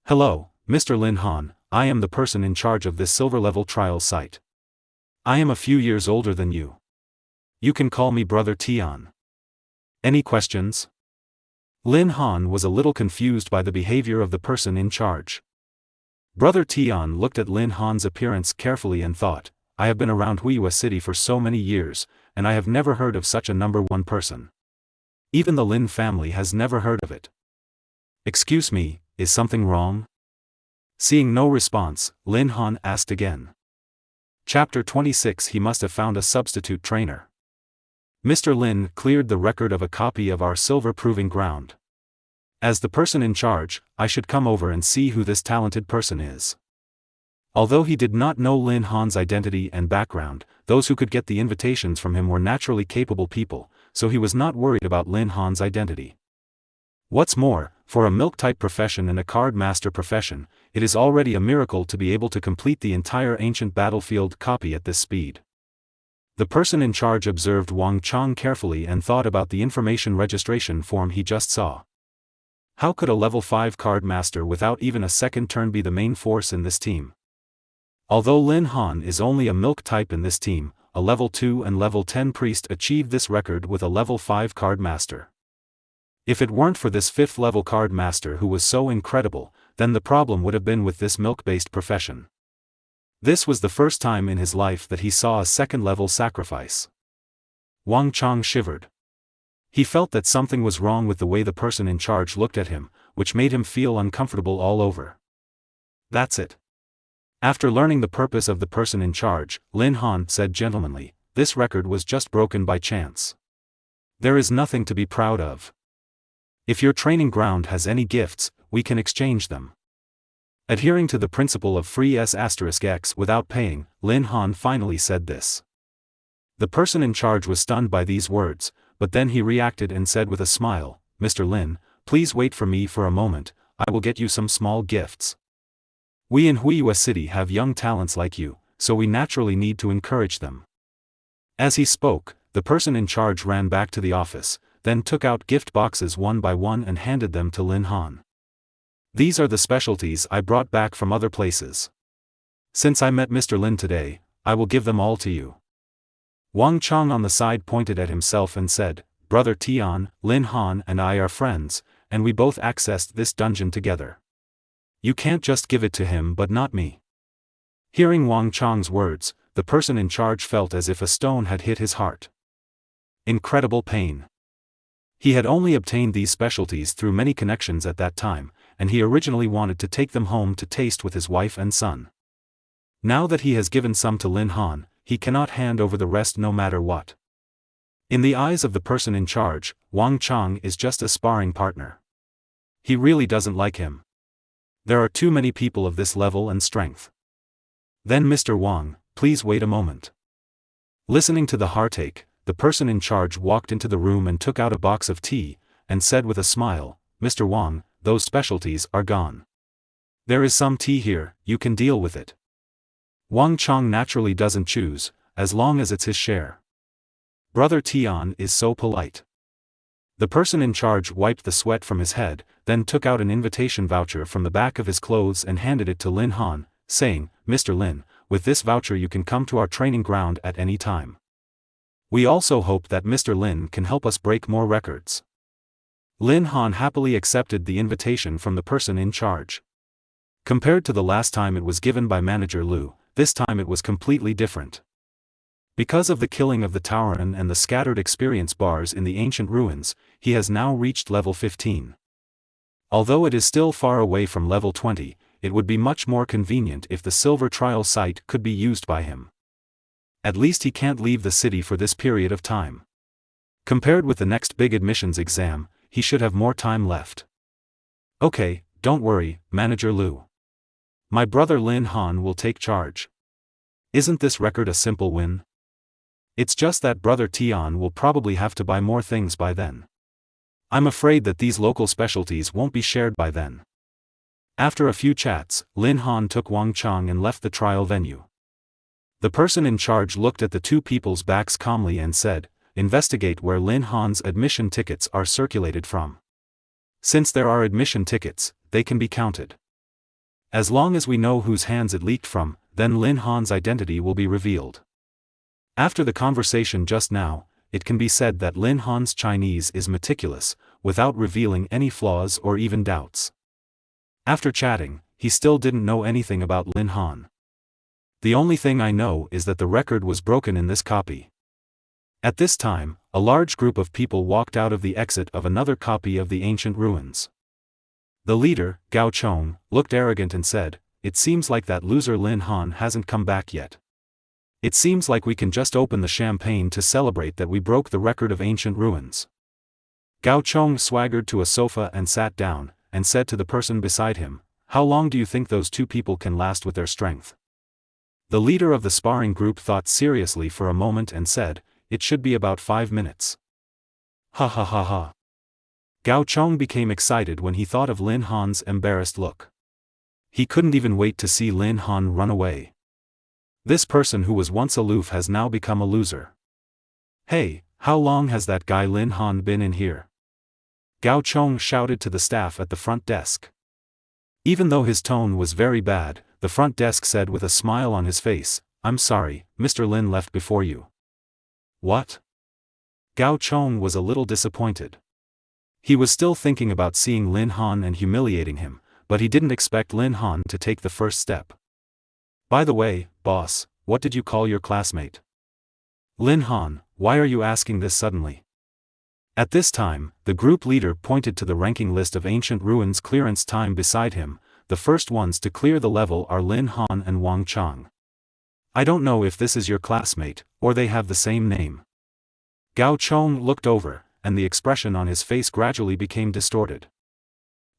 "Hello, Mr. Lin Han, I am the person in charge of this silver-level trial site. I am a few years older than you. You can call me Brother Tian. Any questions?" Lin Han was a little confused by the behavior of the person in charge. Brother Tian looked at Lin Han's appearance carefully and thought, "I have been around Huiyue City for so many years, and I have never heard of such a number one person. Even the Lin family has never heard of it. Excuse me, is something wrong?" Seeing no response, Lin Han asked again. Chapter 26. He must have found a substitute trainer. Mr. Lin cleared the record of a copy of our silver proving ground. As the person in charge, I should come over and see who this talented person is. Although he did not know Lin Han's identity and background, those who could get the invitations from him were naturally capable people, so he was not worried about Lin Han's identity. What's more, for a milk-type profession and a card master profession, it is already a miracle to be able to complete the entire Ancient Battlefield copy at this speed. The person in charge observed Wang Chang carefully and thought about the information registration form he just saw. How could a level 5 card master without even a second turn be the main force in this team? Although Lin Han is only a milk type in this team, a level 2 and level 10 priest achieved this record with a level 5 card master. If it weren't for this 5th level card master who was so incredible, then the problem would have been with this milk-based profession. This was the first time in his life that he saw a second-level sacrifice. Wang Chang shivered. He felt that something was wrong with the way the person in charge looked at him, which made him feel uncomfortable all over. That's it. After learning the purpose of the person in charge, Lin Han said gentlemanly, "This record was just broken by chance. There is nothing to be proud of. If your training ground has any gifts, we can exchange them." Adhering to the principle of free S**x without paying, Lin Han finally said this. The person in charge was stunned by these words, but then he reacted and said with a smile, "Mr. Lin, please wait for me for a moment, I will get you some small gifts. We in Huiyue City have young talents like you, so we naturally need to encourage them." As he spoke, the person in charge ran back to the office, then took out gift boxes one by one and handed them to Lin Han. "These are the specialties I brought back from other places. Since I met Mr. Lin today, I will give them all to you." Wang Chang on the side pointed at himself and said, "Brother Tian, Lin Han and I are friends, and we both accessed this dungeon together. You can't just give it to him but not me." Hearing Wang Chang's words, the person in charge felt as if a stone had hit his heart. Incredible pain. He had only obtained these specialties through many connections at that time, and he originally wanted to take them home to taste with his wife and son. Now that he has given some to Lin Han, he cannot hand over the rest no matter what. In the eyes of the person in charge, Wang Chang is just a sparring partner. He really doesn't like him. There are too many people of this level and strength. Then Mr. Wang, please wait a moment. Listening to the heartache, the person in charge walked into the room and took out a box of tea, and said with a smile, "Mr. Wang, those specialties are gone. There is some tea here, you can deal with it." Wang Chang naturally doesn't choose, as long as it's his share. Brother Tian is so polite. The person in charge wiped the sweat from his head, then took out an invitation voucher from the back of his clothes and handed it to Lin Han, saying, "Mr. Lin, with this voucher you can come to our training ground at any time. We also hope that Mr. Lin can help us break more records." Lin Han happily accepted the invitation from the person in charge. Compared to the last time it was given by Manager Lu, this time it was completely different. Because of the killing of the Tauran and the scattered experience bars in the ancient ruins, he has now reached level 15. Although it is still far away from level 20, it would be much more convenient if the silver trial site could be used by him. At least he can't leave the city for this period of time. Compared with the next big admissions exam, he should have more time left. "Okay, don't worry, Manager Lu. My brother Lin Han will take charge. Isn't this record a simple win? It's just that Brother Tian will probably have to buy more things by then. I'm afraid that these local specialties won't be shared by then." After a few chats, Lin Han took Wang Chang and left the trial venue. The person in charge looked at the two people's backs calmly and said, "Investigate where Lin Han's admission tickets are circulated from. Since there are admission tickets, they can be counted. As long as we know whose hands it leaked from, then Lin Han's identity will be revealed." After the conversation just now, it can be said that Lin Han's Chinese is meticulous, without revealing any flaws or even doubts. After chatting, he still didn't know anything about Lin Han. "The only thing I know is that the record was broken in this copy." At this time, a large group of people walked out of the exit of another copy of the ancient ruins. The leader, Gao Chong, looked arrogant and said, "It seems like that loser Lin Han hasn't come back yet. It seems like we can just open the champagne to celebrate that we broke the record of ancient ruins." Gao Chong swaggered to a sofa and sat down, and said to the person beside him, "How long do you think those two people can last with their strength?" The leader of the sparring group thought seriously for a moment and said, "It should be about 5 minutes. Ha ha ha ha." Gao Chong became excited when he thought of Lin Han's embarrassed look. He couldn't even wait to see Lin Han run away. This person who was once aloof has now become a loser. "Hey, how long has that guy Lin Han been in here?" Gao Chong shouted to the staff at the front desk. Even though his tone was very bad, the front desk said with a smile on his face, "I'm sorry, Mr. Lin left before you." "What?" Gao Chong was a little disappointed. He was still thinking about seeing Lin Han and humiliating him, but he didn't expect Lin Han to take the first step. By the way, boss, what did you call your classmate? Lin Han, why are you asking this suddenly? At this time, the group leader pointed to the ranking list of ancient ruins clearance time beside him. The first ones to clear the level are Lin Han and Wang Chang. I don't know if this is your classmate, or they have the same name. Gao Chong looked over, and the expression on his face gradually became distorted.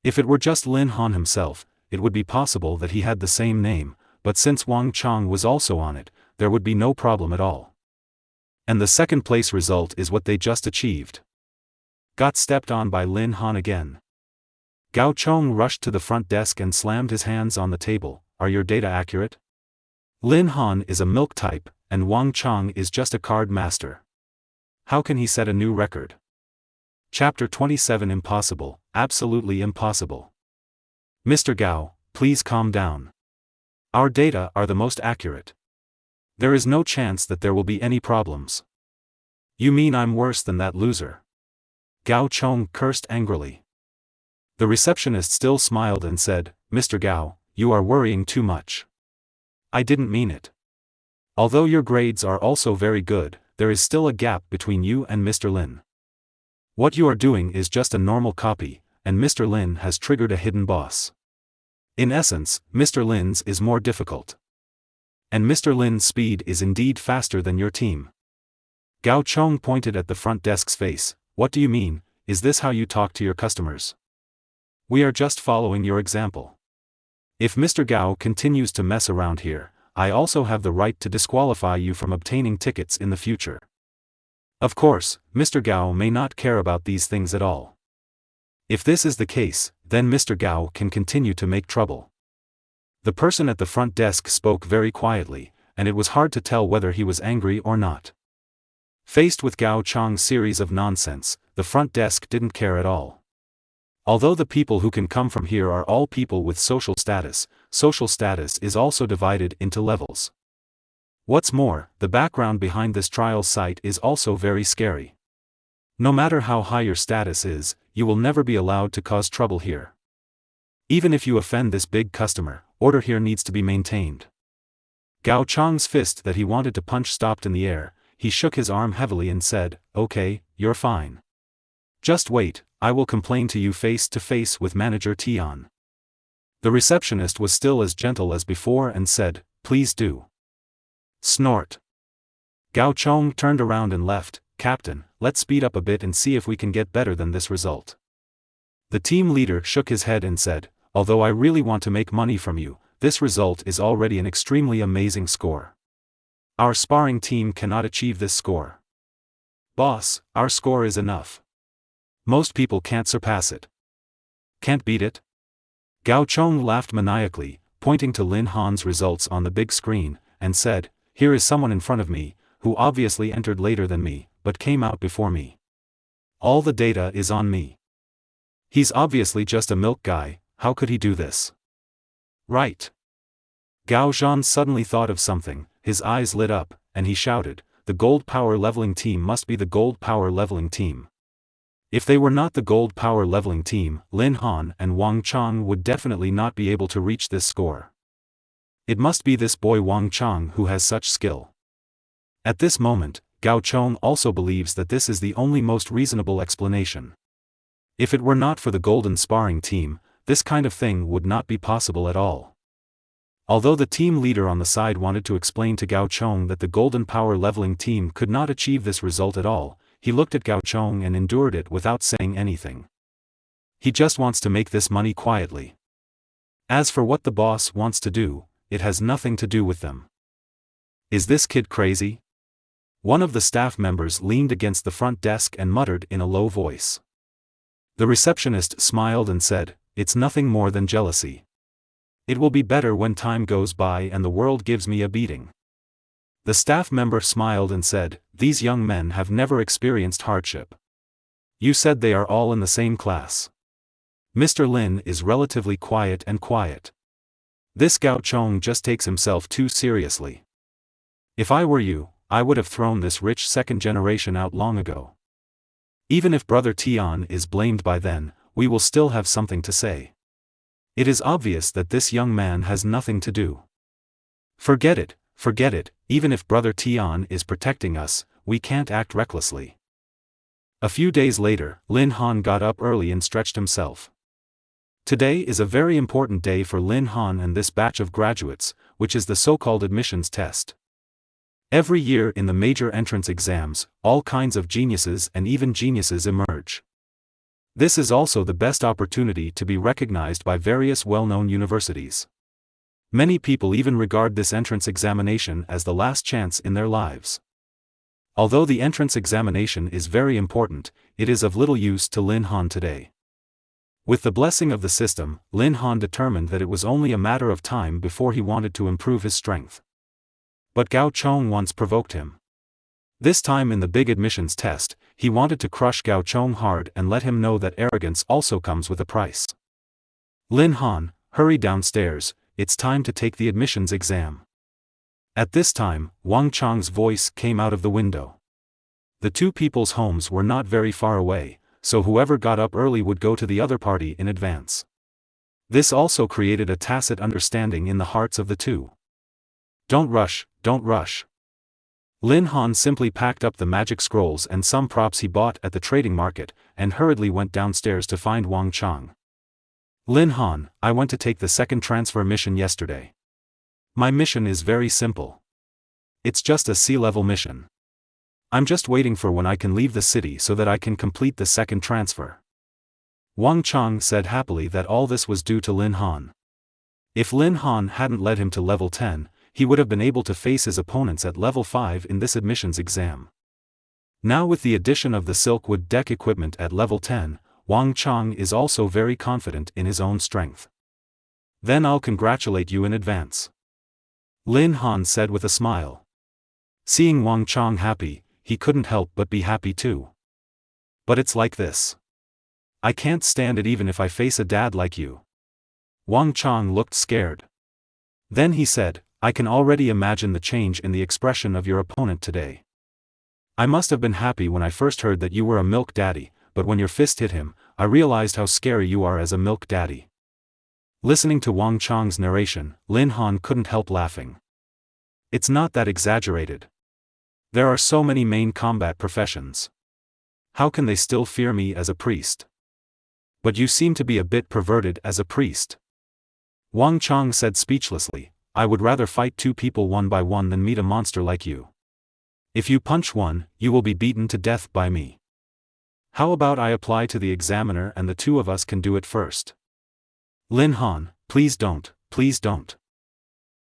If it were just Lin Han himself, it would be possible that he had the same name, but since Wang Chang was also on it, there would be no problem at all. And the second place result is what they just achieved. Got stepped on by Lin Han again. Gao Chong rushed to the front desk and slammed his hands on the table. Are your data accurate? Lin Han is a milk type, and Wang Chang is just a card master. How can he set a new record? Chapter 27 Impossible, absolutely impossible. Mr. Gao, please calm down. Our data are the most accurate. There is no chance that there will be any problems. You mean I'm worse than that loser? Gao Chong cursed angrily. The receptionist still smiled and said, Mr. Gao, you are worrying too much. I didn't mean it. Although your grades are also very good, there is still a gap between you and Mr. Lin. What you are doing is just a normal copy, and Mr. Lin has triggered a hidden boss. In essence, Mr. Lin's is more difficult. And Mr. Lin's speed is indeed faster than your team. Gao Chong pointed at the front desk's face. What do you mean? Is this how you talk to your customers? We are just following your example. If Mr. Gao continues to mess around here, I also have the right to disqualify you from obtaining tickets in the future. Of course, Mr. Gao may not care about these things at all. If this is the case, then Mr. Gao can continue to make trouble. The person at the front desk spoke very quietly, and it was hard to tell whether he was angry or not. Faced with Gao Chong's series of nonsense, the front desk didn't care at all. Although the people who can come from here are all people with social status is also divided into levels. What's more, the background behind this trial site is also very scary. No matter how high your status is, you will never be allowed to cause trouble here. Even if you offend this big customer, order here needs to be maintained. Gao Chong's fist that he wanted to punch stopped in the air. He shook his arm heavily and said, Okay, you're fine. Just wait, I will complain to you face to face with Manager Tian. The receptionist was still as gentle as before and said, Please do. Snort. Gao Chong turned around and left. Captain, let's speed up a bit and see if we can get better than this result. The team leader shook his head and said, Although I really want to make money from you, this result is already an extremely amazing score. Our sparring team cannot achieve this score. Boss, our score is enough. Most people can't surpass it. Can't beat it? Gao Chong laughed maniacally, pointing to Lin Han's results on the big screen, and said, Here is someone in front of me, who obviously entered later than me, but came out before me. All the data is on me. He's obviously just a milk guy, how could he do this? Right. Gao Zhan suddenly thought of something, his eyes lit up, and he shouted, The gold power leveling team must be the gold power leveling team. If they were not the gold power leveling team, Lin Han and Wang Chang would definitely not be able to reach this score. It must be this boy Wang Chang who has such skill. At this moment, Gao Chong also believes that this is the only most reasonable explanation. If it were not for the golden sparring team, this kind of thing would not be possible at all. Although the team leader on the side wanted to explain to Gao Chong that the golden power leveling team could not achieve this result at all, he looked at Gao Chong and endured it without saying anything. He just wants to make this money quietly. As for what the boss wants to do, it has nothing to do with them. Is this kid crazy? One of the staff members leaned against the front desk and muttered in a low voice. The receptionist smiled and said, It's nothing more than jealousy. It will be better when time goes by and the world gives me a beating. The staff member smiled and said, These young men have never experienced hardship. You said they are all in the same class. Mr. Lin is relatively quiet and quiet. This Gao Chong just takes himself too seriously. If I were you, I would have thrown this rich second generation out long ago. Even if Brother Tian is blamed by then, we will still have something to say. It is obvious that this young man has nothing to do. Forget it, even if Brother Tian is protecting us, we can't act recklessly. A few days later, Lin Han got up early and stretched himself. Today is a very important day for Lin Han and this batch of graduates, which is the so-called admissions test. Every year in the major entrance exams, all kinds of geniuses and even geniuses emerge. This is also the best opportunity to be recognized by various well-known universities. Many people even regard this entrance examination as the last chance in their lives. Although the entrance examination is very important, it is of little use to Lin Han today. With the blessing of the system, Lin Han determined that it was only a matter of time before he wanted to improve his strength. But Gao Chong once provoked him. This time in the big admissions test, he wanted to crush Gao Chong hard and let him know that arrogance also comes with a price. Lin Han, hurry downstairs, it's time to take the admissions exam. At this time, Wang Chang's voice came out of the window. The two people's homes were not very far away, so whoever got up early would go to the other party in advance. This also created a tacit understanding in the hearts of the two. Don't rush, don't rush. Lin Han simply packed up the magic scrolls and some props he bought at the trading market, and hurriedly went downstairs to find Wang Chang. Lin Han, I went to take the second transfer mission yesterday. My mission is very simple. It's just a sea-level mission. I'm just waiting for when I can leave the city so that I can complete the second transfer. Wang Chang said happily that all this was due to Lin Han. If Lin Han hadn't led him to level 10, he would have been able to face his opponents at level 5 in this admissions exam. Now with the addition of the Silkwood deck equipment at level 10, Wang Chang is also very confident in his own strength. Then I'll congratulate you in advance. Lin Han said with a smile. Seeing Wang Chang happy, he couldn't help but be happy too. But it's like this. I can't stand it even if I face a dad like you. Wang Chang looked scared. Then he said, I can already imagine the change in the expression of your opponent today. I must have been happy when I first heard that you were a milk daddy, but when your fist hit him, I realized how scary you are as a milk daddy. Listening to Wang Chang's narration, Lin Han couldn't help laughing. It's not that exaggerated. There are so many main combat professions. How can they still fear me as a priest? But you seem to be a bit perverted as a priest. Wang Chang said speechlessly, I would rather fight two people one by one than meet a monster like you. If you punch one, you will be beaten to death by me. How about I apply to the examiner and the two of us can do it first? Lin Han, please don't, please don't.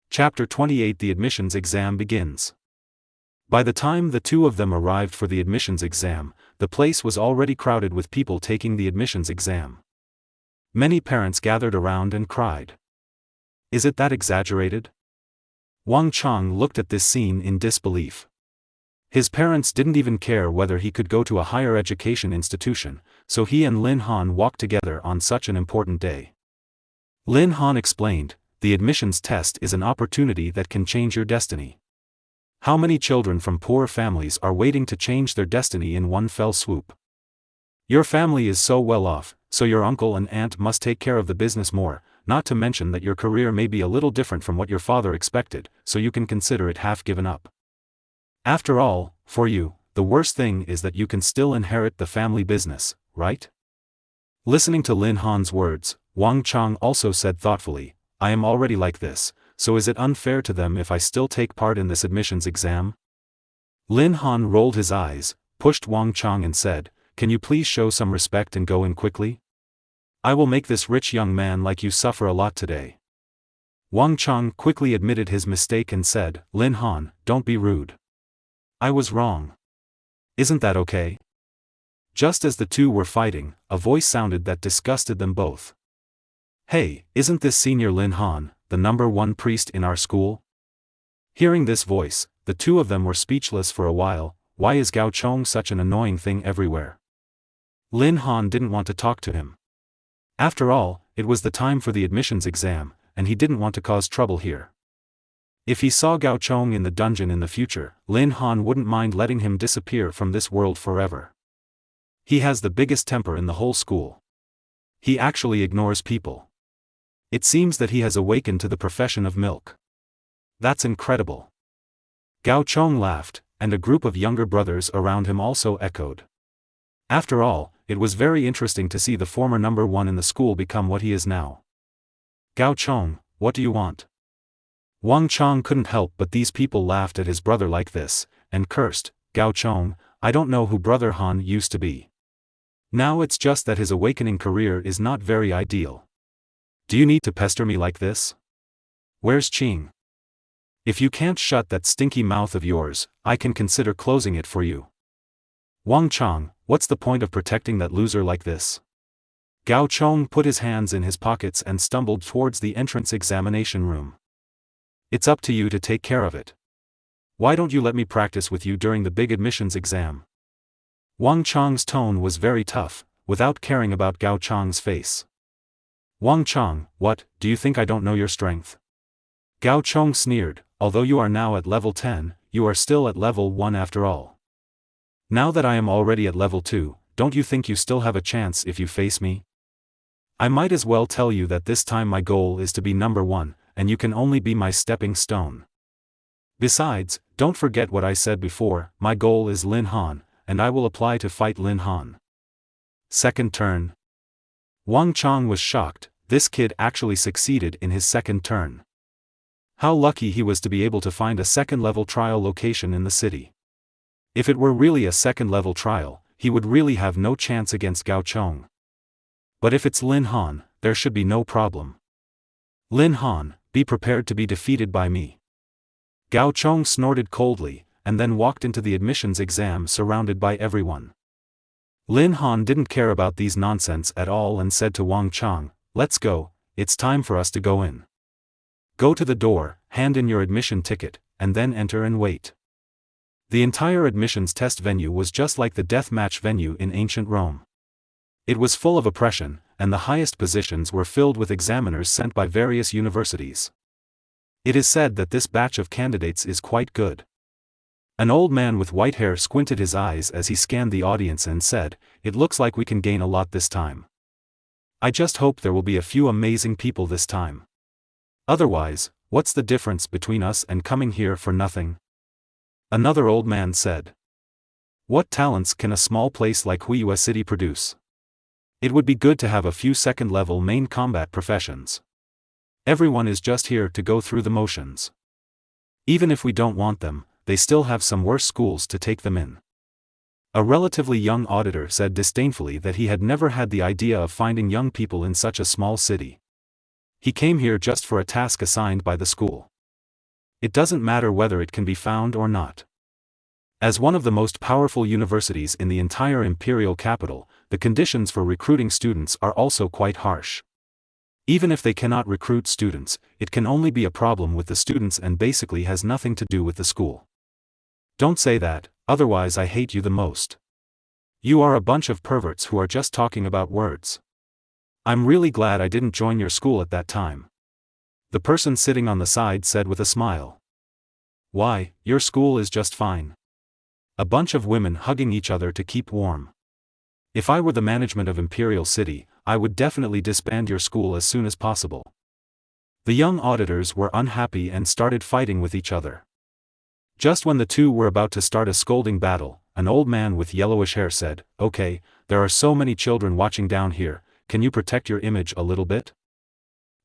Chapter 28 The admissions exam begins. By the time the two of them arrived for the admissions exam, the place was already crowded with people taking the admissions exam. Many parents gathered around and cried. Is it that exaggerated? Wang Chang looked at this scene in disbelief. His parents didn't even care whether he could go to a higher education institution, so he and Lin Han walked together on such an important day. Lin Han explained, the admissions test is an opportunity that can change your destiny. How many children from poor families are waiting to change their destiny in one fell swoop? Your family is so well off, so your uncle and aunt must take care of the business more, not to mention that your career may be a little different from what your father expected, so you can consider it half given up. After all, for you, the worst thing is that you can still inherit the family business, right? Listening to Lin Han's words, Wang Chang also said thoughtfully, I am already like this, so is it unfair to them if I still take part in this admissions exam? Lin Han rolled his eyes, pushed Wang Chang and said, can you please show some respect and go in quickly? I will make this rich young man like you suffer a lot today. Wang Chang quickly admitted his mistake and said, Lin Han, don't be rude. I was wrong. Isn't that okay? Just as the two were fighting, a voice sounded that disgusted them both. Hey, isn't this Senior Lin Han, the #1 priest in our school? Hearing this voice, the two of them were speechless for a while. Why is Gao Chong such an annoying thing everywhere? Lin Han didn't want to talk to him. After all, it was the time for the admissions exam, and he didn't want to cause trouble here. If he saw Gao Chong in the dungeon in the future, Lin Han wouldn't mind letting him disappear from this world forever. He has the biggest temper in the whole school. He actually ignores people. It seems that he has awakened to the profession of milk. That's incredible. Gao Chong laughed, and a group of younger brothers around him also echoed. After all, it was very interesting to see the former number one in the school become what he is now. Gao Chong, what do you want? Wang Chong couldn't help but these people laughed at his brother like this, and cursed, Gao Chong, I don't know who Brother Han used to be. Now it's just that his awakening career is not very ideal. Do you need to pester me like this? Where's Qing? If you can't shut that stinky mouth of yours, I can consider closing it for you. Wang Chong, what's the point of protecting that loser like this? Gao Chong put his hands in his pockets and stumbled towards the entrance examination room. It's up to you to take care of it. Why don't you let me practice with you during the big admissions exam? Wang Chong's tone was very tough, without caring about Gao Chong's face. Wang Chong, what, do you think I don't know your strength? Gao Chong sneered, although you are now at level 10, you are still at level 1 after all. Now that I am already at level 2, don't you think you still have a chance if you face me? I might as well tell you that this time my goal is to be number 1, and you can only be my stepping stone. Besides, don't forget what I said before, my goal is Lin Han, and I will apply to fight Lin Han. Second turn. Wang Chong was shocked, this kid actually succeeded in his second turn. How lucky he was to be able to find a second-level trial location in the city. If it were really a second-level trial, he would really have no chance against Gao Chong. But if it's Lin Han, there should be no problem. Lin Han, be prepared to be defeated by me. Gao Chong snorted coldly, and then walked into the admissions exam surrounded by everyone. Lin Han didn't care about these nonsense at all and said to Wang Chong, let's go, it's time for us to go in. Go to the door, hand in your admission ticket, and then enter and wait. The entire admissions test venue was just like the death match venue in ancient Rome. It was full of oppression, and the highest positions were filled with examiners sent by various universities. It is said that this batch of candidates is quite good. An old man with white hair squinted his eyes as he scanned the audience and said, it looks like we can gain a lot this time. I just hope there will be a few amazing people this time. Otherwise, what's the difference between us and coming here for nothing? Another old man said. What talents can a small place like Huiyue City produce? It would be good to have a few second-level main combat professions. Everyone is just here to go through the motions. Even if we don't want them, they still have some worse schools to take them in. A relatively young auditor said disdainfully that he had never had the idea of finding young people in such a small city. He came here just for a task assigned by the school. It doesn't matter whether it can be found or not. As one of the most powerful universities in the entire imperial capital, the conditions for recruiting students are also quite harsh. Even if they cannot recruit students, it can only be a problem with the students and basically has nothing to do with the school. Don't say that, otherwise I hate you the most. You are a bunch of perverts who are just talking about words. I'm really glad I didn't join your school at that time. The person sitting on the side said with a smile. Why, your school is just fine. A bunch of women hugging each other to keep warm. If I were the management of Imperial City, I would definitely disband your school as soon as possible. The young auditors were unhappy and started fighting with each other. Just when the two were about to start a scolding battle, an old man with yellowish hair said, okay, there are so many children watching down here, can you protect your image a little bit?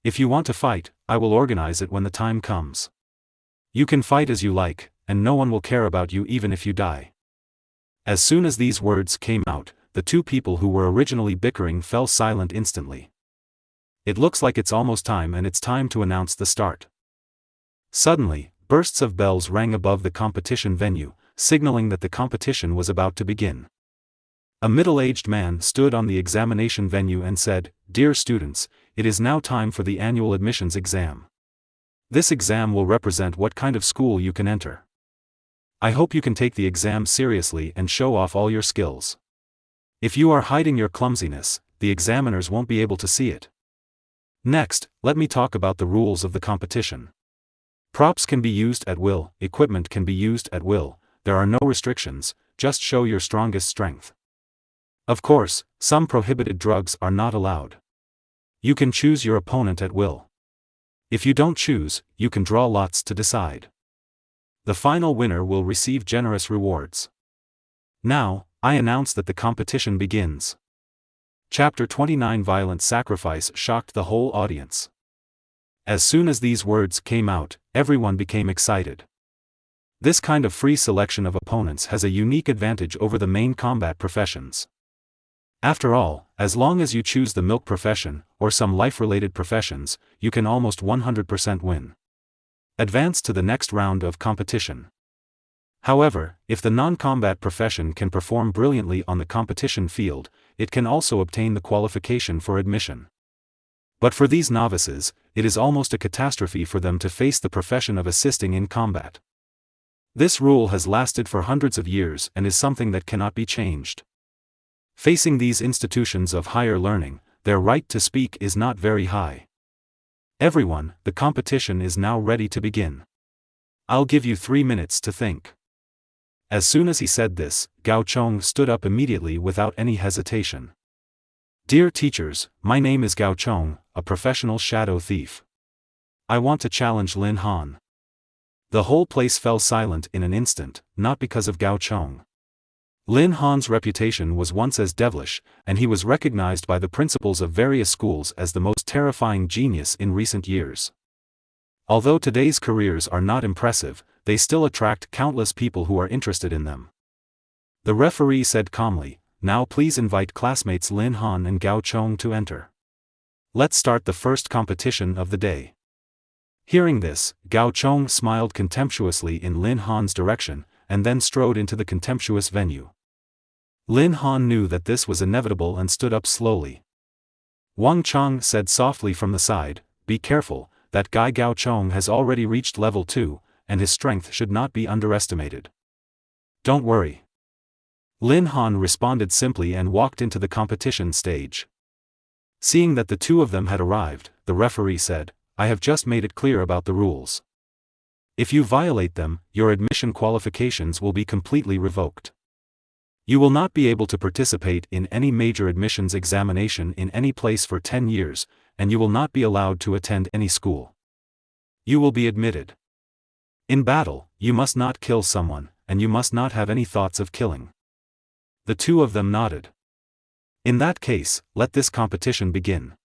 If you want to fight, I will organize it when the time comes. You can fight as you like, and no one will care about you even if you die. As soon as these words came out, the two people who were originally bickering fell silent instantly. It looks like it's almost time and it's time to announce the start. Suddenly, bursts of bells rang above the competition venue, signaling that the competition was about to begin. A middle-aged man stood on the examination venue and said, Dear students, it is now time for the annual admissions exam. This exam will represent what kind of school you can enter. I hope you can take the exam seriously and show off all your skills. If you are hiding your clumsiness, the examiners won't be able to see it. Next, let me talk about the rules of the competition. Props can be used at will, equipment can be used at will, there are no restrictions, just show your strongest strength. Of course, some prohibited drugs are not allowed. You can choose your opponent at will. If you don't choose, you can draw lots to decide. The final winner will receive generous rewards. Now, I announce that the competition begins. Chapter 29 Violent Sacrifice shocked the whole audience. As soon as these words came out, everyone became excited. This kind of free selection of opponents has a unique advantage over the main combat professions. After all, as long as you choose the milk profession, or some life-related professions, you can almost 100% win. Advance to the next round of competition. However, if the non-combat profession can perform brilliantly on the competition field, it can also obtain the qualification for admission. But for these novices, it is almost a catastrophe for them to face the profession of assisting in combat. This rule has lasted for hundreds of years and is something that cannot be changed. Facing these institutions of higher learning, their right to speak is not very high. Everyone, the competition is now ready to begin. I'll give you 3 minutes to think. As soon as he said this, Gao Chong stood up immediately without any hesitation. Dear teachers, my name is Gao Chong, a professional shadow thief. I want to challenge Lin Han. The whole place fell silent in an instant, not because of Gao Chong. Lin Han's reputation was once as devilish, and he was recognized by the principals of various schools as the most terrifying genius in recent years. Although today's careers are not impressive, they still attract countless people who are interested in them. The referee said calmly, "Now please invite classmates Lin Han and Gao Chong to enter. Let's start the first competition of the day." Hearing this, Gao Chong smiled contemptuously in Lin Han's direction, and then strode into the contemptuous venue. Lin Han knew that this was inevitable and stood up slowly. Wang Chang said softly from the side, "Be careful, that guy Gao Chong has already reached level 2, and his strength should not be underestimated." "Don't worry." Lin Han responded simply and walked into the competition stage. Seeing that the two of them had arrived, the referee said, "I have just made it clear about the rules. If you violate them, your admission qualifications will be completely revoked. You will not be able to participate in any major admissions examination in any place for 10 years, and you will not be allowed to attend any school. You will be admitted. In battle, you must not kill someone, and you must not have any thoughts of killing." The two of them nodded. "In that case, let this competition begin."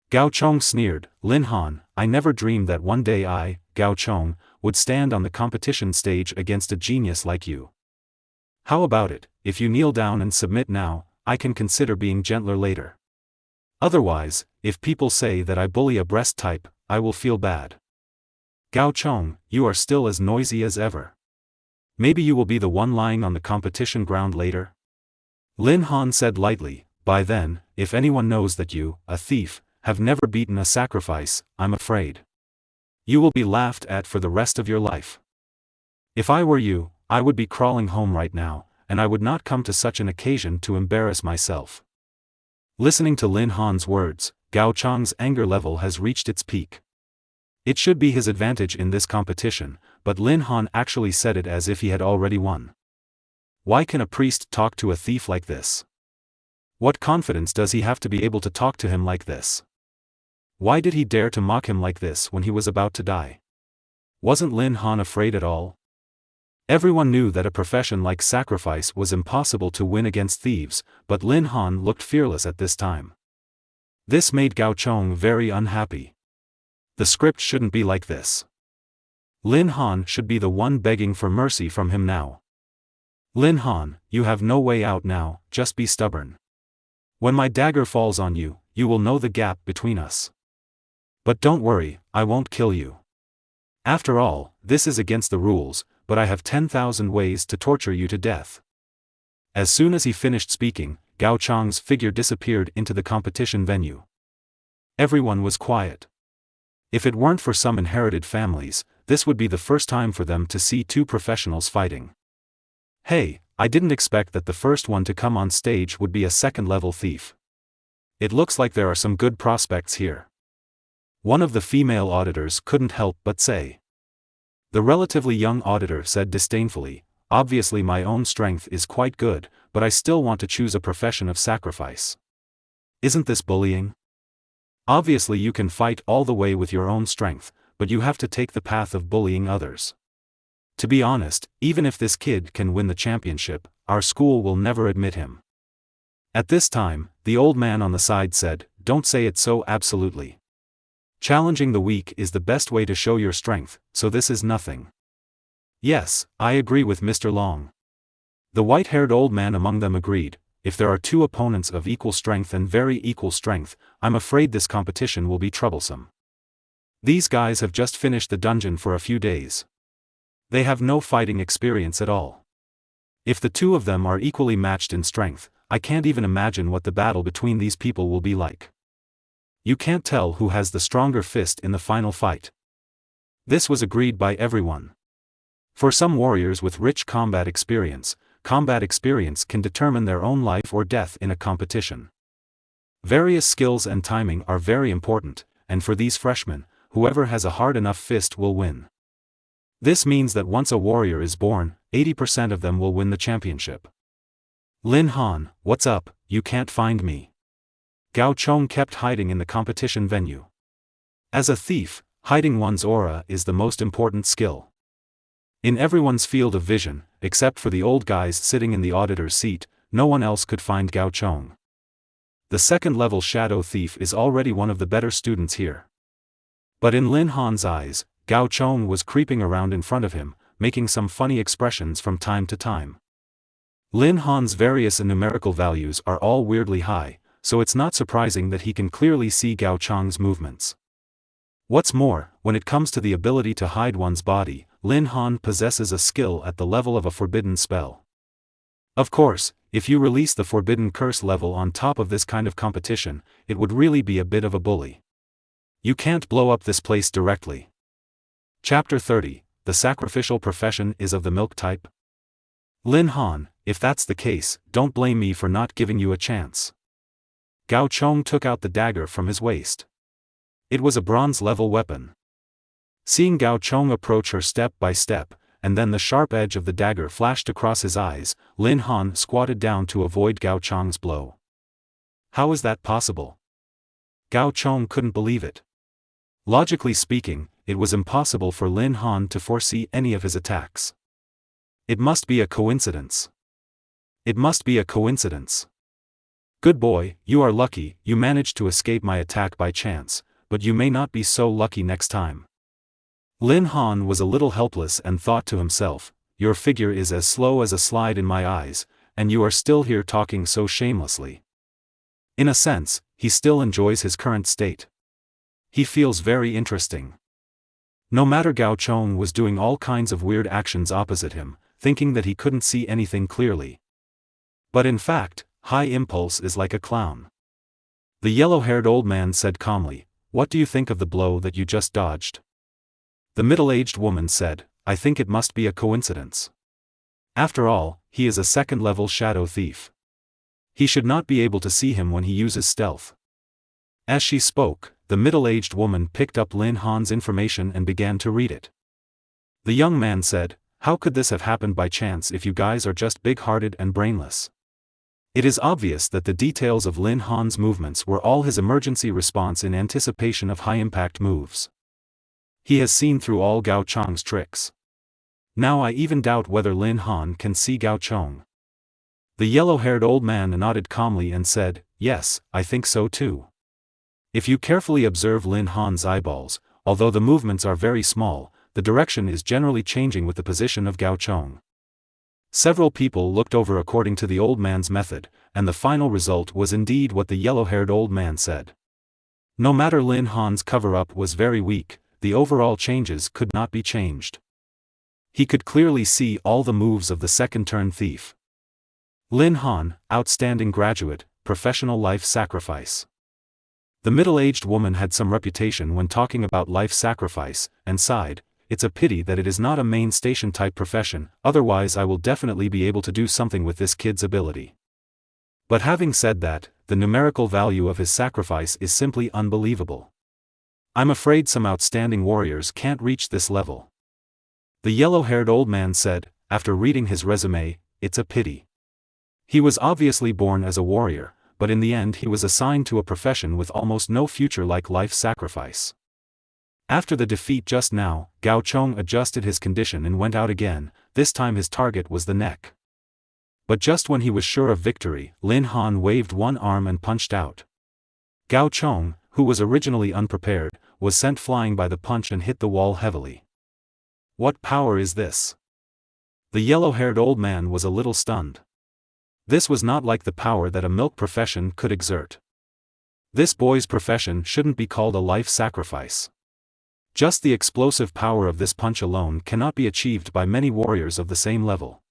Gao Chong sneered, "Lin Han, I never dreamed that one day I, Gao Chong, would stand on the competition stage against a genius like you. How about it, if you kneel down and submit now, I can consider being gentler later. Otherwise, if people say that I bully a breast type, I will feel bad. Gao Chong, you are still as noisy as ever. Maybe you will be the one lying on the competition ground later?" Lin Han said lightly, "By then, if anyone knows that you, a thief, have never beaten a sacrifice, I'm afraid you will be laughed at for the rest of your life. If I were you, I would be crawling home right now, and I would not come to such an occasion to embarrass myself." Listening to Lin Han's words, Gao Chong's anger level has reached its peak. It should be his advantage in this competition, but Lin Han actually said it as if he had already won. Why can a priest talk to a thief like this? What confidence does he have to be able to talk to him like this? Why did he dare to mock him like this when he was about to die? Wasn't Lin Han afraid at all? Everyone knew that a profession like sacrifice was impossible to win against thieves, but Lin Han looked fearless at this time. This made Gao Chong very unhappy. The script shouldn't be like this. Lin Han should be the one begging for mercy from him now. "Lin Han, you have no way out now, just be stubborn. When my dagger falls on you, you will know the gap between us. But don't worry, I won't kill you. After all, this is against the rules, but I have 10,000 ways to torture you to death." As soon as he finished speaking, Gao Chong's figure disappeared into the competition venue. Everyone was quiet. If it weren't for some inherited families, this would be the first time for them to see two professionals fighting. "Hey, I didn't expect that the first one to come on stage would be a second-level thief. It looks like there are some good prospects here." One of the female auditors couldn't help but say. The relatively young auditor said disdainfully, "Obviously my own strength is quite good, but I still want to choose a profession of sacrifice. Isn't this bullying?" Obviously you can fight all the way with your own strength, but you have to take the path of bullying others. To be honest, even if this kid can win the championship, our school will never admit him. At this time, the old man on the side said, "Don't say it so absolutely. Challenging the weak is the best way to show your strength, so this is nothing." "Yes, I agree with Mr. Long." The white-haired old man among them agreed, "If there are two opponents of equal strength and very equal strength, I'm afraid this competition will be troublesome. These guys have just finished the dungeon for a few days. They have no fighting experience at all. If the two of them are equally matched in strength, I can't even imagine what the battle between these people will be like. You can't tell who has the stronger fist in the final fight." This was agreed by everyone. For some warriors with rich combat experience can determine their own life or death in a competition. Various skills and timing are very important, and for these freshmen, whoever has a hard enough fist will win. This means that once a warrior is born, 80% of them will win the championship. "Lin Han, what's up? You can't find me." Gao Chong kept hiding in the competition venue. As a thief, hiding one's aura is the most important skill. In everyone's field of vision, except for the old guys sitting in the auditor's seat, no one else could find Gao Chong. The second-level shadow thief is already one of the better students here. But in Lin Han's eyes, Gao Chong was creeping around in front of him, making some funny expressions from time to time. Lin Han's various numerical values are all weirdly high, so it's not surprising that he can clearly see Gao Chong's movements. What's more, when it comes to the ability to hide one's body, Lin Han possesses a skill at the level of a forbidden spell. Of course, if you release the forbidden curse level on top of this kind of competition, it would really be a bit of a bully. You can't blow up this place directly. Chapter 30, The Sacrificial Profession is of the Milk Type? Lin Han, if that's the case, don't blame me for not giving you a chance. Gao Chong took out the dagger from his waist. It was a bronze-level weapon. Seeing Gao Chong approach her step by step, and then the sharp edge of the dagger flashed across his eyes, Lin Han squatted down to avoid Gao Chong's blow. How is that possible? Gao Chong couldn't believe it. Logically speaking, it was impossible for Lin Han to foresee any of his attacks. It must be a coincidence. It must be a coincidence. Good boy, you are lucky, you managed to escape my attack by chance, but you may not be so lucky next time. Lin Han was a little helpless and thought to himself, your figure is as slow as a slide in my eyes, and you are still here talking so shamelessly. In a sense, he still enjoys his current state. He feels very interesting. No matter Gao Chong was doing all kinds of weird actions opposite him, thinking that he couldn't see anything clearly. But in fact, high impulse is like a clown. The yellow-haired old man said calmly, "What do you think of the blow that you just dodged?" The middle-aged woman said, "I think it must be a coincidence. After all, he is a second-level shadow thief. He should not be able to see him when he uses stealth." As she spoke, the middle-aged woman picked up Lin Han's information and began to read it. The young man said, "How could this have happened by chance if you guys are just big-hearted and brainless?" It is obvious that the details of Lin Han's movements were all his emergency response in anticipation of high-impact moves. He has seen through all Gao Chong's tricks. Now I even doubt whether Lin Han can see Gao Chong. The yellow-haired old man nodded calmly and said, "Yes, I think so too. If you carefully observe Lin Han's eyeballs, although the movements are very small, the direction is generally changing with the position of Gao Chong." Several people looked over according to the old man's method, and the final result was indeed what the yellow-haired old man said. No matter Lin Han's cover-up was very weak, the overall changes could not be changed. He could clearly see all the moves of the second-turn thief. Lin Han, outstanding graduate, professional life sacrifice. The middle-aged woman had some reputation when talking about life sacrifice, and sighed, "It's a pity that it is not a main station type profession, otherwise I will definitely be able to do something with this kid's ability." But having said that, the numerical value of his sacrifice is simply unbelievable. I'm afraid some outstanding warriors can't reach this level. The yellow-haired old man said, after reading his resume, "It's a pity. He was obviously born as a warrior, but in the end he was assigned to a profession with almost no future, like life sacrifice. After the defeat just now, Gao Chong adjusted his condition and went out again. This time his target was the neck. But just when he was sure of victory, Lin Han waved one arm and punched out. Gao Chong, who was originally unprepared, was sent flying by the punch and hit the wall heavily. What power is this? The yellow-haired old man was a little stunned. This was not like the power that a milk profession could exert. This boy's profession shouldn't be called a life sacrifice. Just the explosive power of this punch alone cannot be achieved by many warriors of the same level.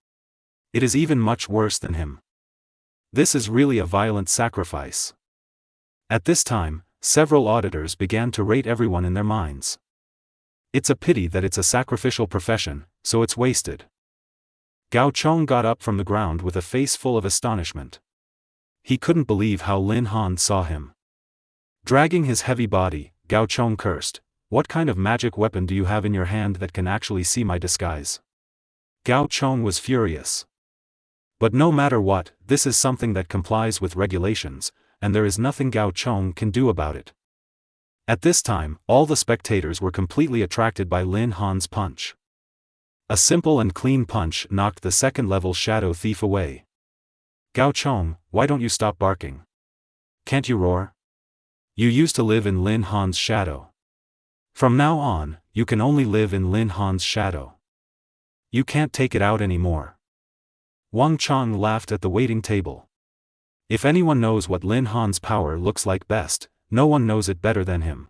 It is even much worse than him. This is really a violent sacrifice. At this time, several auditors began to rate everyone in their minds. It's a pity that it's a sacrificial profession, so it's wasted. Gao Chong got up from the ground with a face full of astonishment. He couldn't believe how Lin Han saw him. Dragging his heavy body, Gao Chong cursed, "What kind of magic weapon do you have in your hand that can actually see my disguise?" Gao Chong was furious. But no matter what, this is something that complies with regulations, and there is nothing Gao Chong can do about it. At this time, all the spectators were completely attracted by Lin Han's punch. A simple and clean punch knocked the second-level shadow thief away. "Gao Chong, why don't you stop barking? Can't you roar? You used to live in Lin Han's shadow. From now on, you can only live in Lin Han's shadow. You can't take it out anymore." Wang Chang laughed at the waiting table. If anyone knows what Lin Han's power looks like best, no one knows it better than him.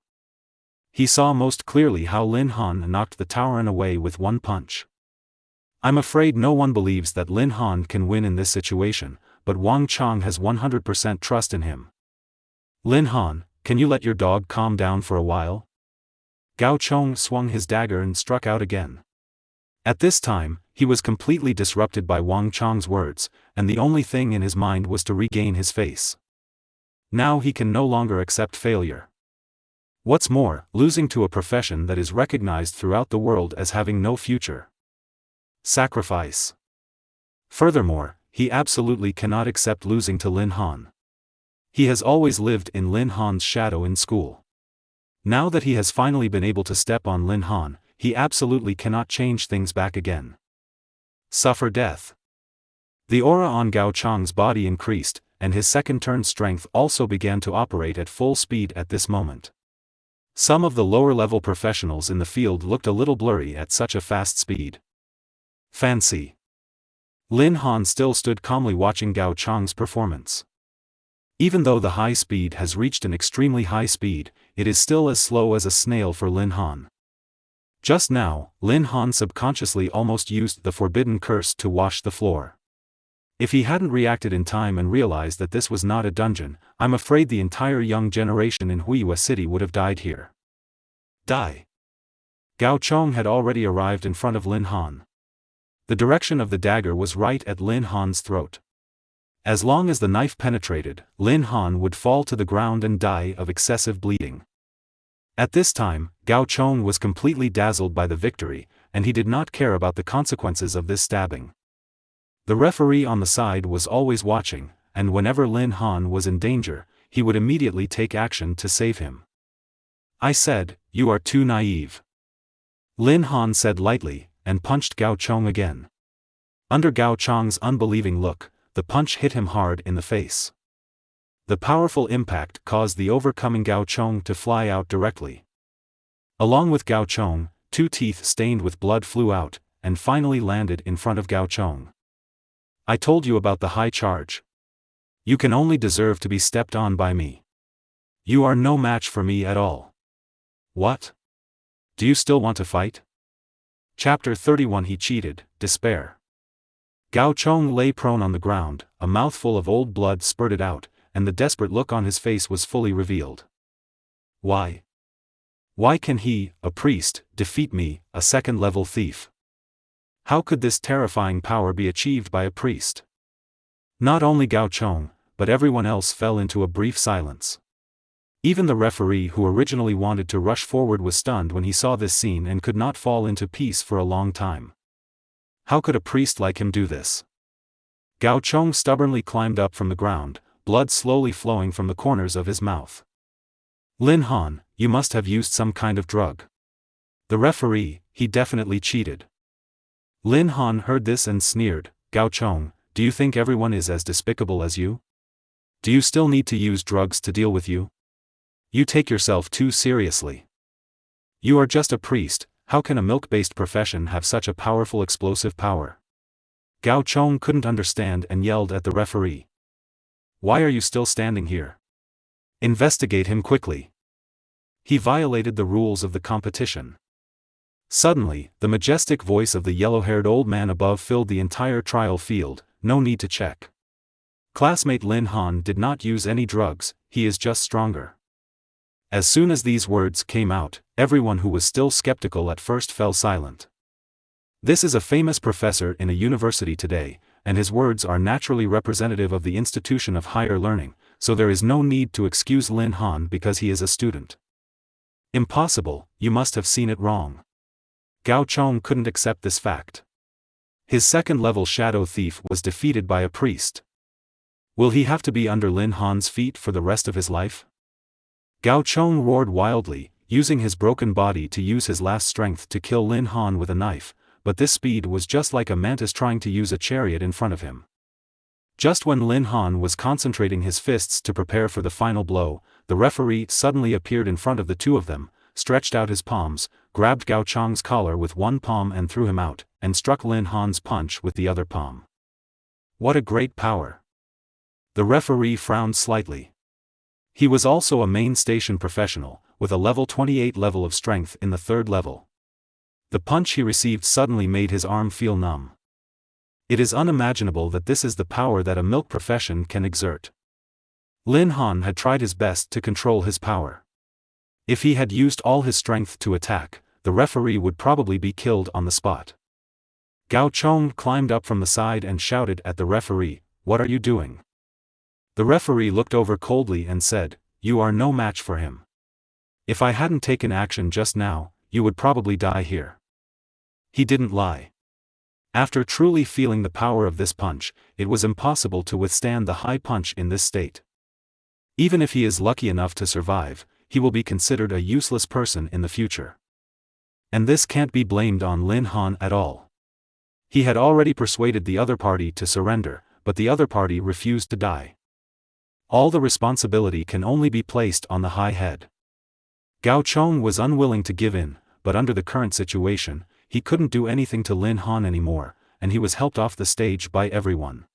He saw most clearly how Lin Han knocked the Taoran away with one punch. I'm afraid no one believes that Lin Han can win in this situation, but Wang Chang has 100% trust in him. "Lin Han, can you let your dog calm down for a while?" Gao Chong swung his dagger and struck out again. At this time, he was completely disrupted by Wang Chang's words, and the only thing in his mind was to regain his face. Now he can no longer accept failure. What's more, losing to a profession that is recognized throughout the world as having no future. Sacrifice. Furthermore, he absolutely cannot accept losing to Lin Han. He has always lived in Lin Han's shadow in school. Now that he has finally been able to step on Lin Han, he absolutely cannot change things back again. Suffer death. The aura on Gao Chang's body increased, and his second-turn strength also began to operate at full speed at this moment. Some of the lower-level professionals in the field looked a little blurry at such a fast speed. Fancy. Lin Han still stood calmly watching Gao Chang's performance. Even though the high speed has reached an extremely high speed, it is still as slow as a snail for Lin Han. Just now, Lin Han subconsciously almost used the forbidden curse to wash the floor. If he hadn't reacted in time and realized that this was not a dungeon, I'm afraid the entire young generation in Huiyue City would have died here. Die. Gao Chong had already arrived in front of Lin Han. The direction of the dagger was right at Lin Han's throat. As long as the knife penetrated, Lin Han would fall to the ground and die of excessive bleeding. At this time, Gao Chong was completely dazzled by the victory, and he did not care about the consequences of this stabbing. The referee on the side was always watching, and whenever Lin Han was in danger, he would immediately take action to save him. "I said, you are too naive," Lin Han said lightly, and punched Gao Chong again. Under Gao Chong's unbelieving look, the punch hit him hard in the face. The powerful impact caused the overcoming Gao Chong to fly out directly. Along with Gao Chong, two teeth stained with blood flew out, and finally landed in front of Gao Chong. "I told you about the high charge. You can only deserve to be stepped on by me. You are no match for me at all. What? Do you still want to fight?" Chapter 31. He cheated, despair. Gao Chong lay prone on the ground, a mouthful of old blood spurted out, and the desperate look on his face was fully revealed. Why? Why can he, a priest, defeat me, a second-level thief? How could this terrifying power be achieved by a priest? Not only Gao Chong, but everyone else fell into a brief silence. Even the referee who originally wanted to rush forward was stunned when he saw this scene and could not fall into peace for a long time. How could a priest like him do this? Gao Chong stubbornly climbed up from the ground, blood slowly flowing from the corners of his mouth. Lin Han, you must have used some kind of drug. The referee, he definitely cheated. Lin Han heard this and sneered, Gao Chong, do you think everyone is as despicable as you? Do you still need to use drugs to deal with you? You take yourself too seriously. You are just a priest, how can a milk-based profession have such a powerful explosive power? Gao Chong couldn't understand and yelled at the referee. Why are you still standing here? Investigate him quickly. He violated the rules of the competition. Suddenly, the majestic voice of the yellow-haired old man above filled the entire trial field, no need to check. Classmate Lin Han did not use any drugs, he is just stronger. As soon as these words came out, everyone who was still skeptical at first fell silent. This is a famous professor in a university today, and his words are naturally representative of the institution of higher learning, so there is no need to excuse Lin Han because he is a student. Impossible, you must have seen it wrong. Gao Chong couldn't accept this fact. His second-level shadow thief was defeated by a priest. Will he have to be under Lin Han's feet for the rest of his life? Gao Chong roared wildly, using his broken body to use his last strength to kill Lin Han with a knife, but this speed was just like a mantis trying to use a chariot in front of him. Just when Lin Han was concentrating his fists to prepare for the final blow, the referee suddenly appeared in front of the two of them, stretched out his palms, grabbed Gao Chong's collar with one palm and threw him out, and struck Lin Han's punch with the other palm. What a great power! The referee frowned slightly. He was also a main station professional, with a level 28 level of strength in the third level. The punch he received suddenly made his arm feel numb. It is unimaginable that this is the power that a milk profession can exert. Lin Han had tried his best to control his power. If he had used all his strength to attack, the referee would probably be killed on the spot. Gao Chong climbed up from the side and shouted at the referee, "What are you doing?" The referee looked over coldly and said, "You are no match for him. If I hadn't taken action just now, you would probably die here." He didn't lie. After truly feeling the power of this punch, it was impossible to withstand the high punch in this state. Even if he is lucky enough to survive, he will be considered a useless person in the future. And this can't be blamed on Lin Han at all. He had already persuaded the other party to surrender, but the other party refused to die. All the responsibility can only be placed on the high head. Gao Chong was unwilling to give in, but under the current situation, he couldn't do anything to Lin Han anymore, and he was helped off the stage by everyone.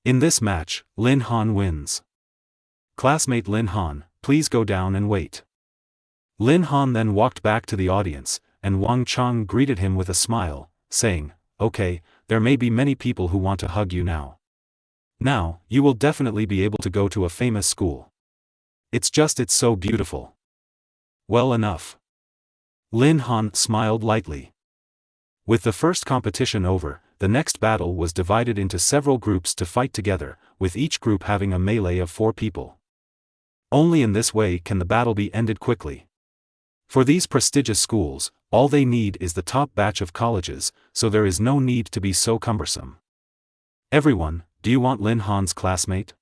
In this match, Lin Han wins. Classmate Lin Han, please go down and wait. Lin Han then walked back to the audience, and Wang Chang greeted him with a smile, saying, "Okay, there may be many people who want to hug you now. Now, you will definitely be able to go to a famous school. It's so beautiful." Well enough. Lin Han smiled lightly. With the first competition over, the next battle was divided into several groups to fight together, with each group having a melee of 4 people. Only in this way can the battle be ended quickly. For these prestigious schools, all they need is the top batch of colleges, so there is no need to be so cumbersome. "Everyone, do you want Lin Han's classmate?"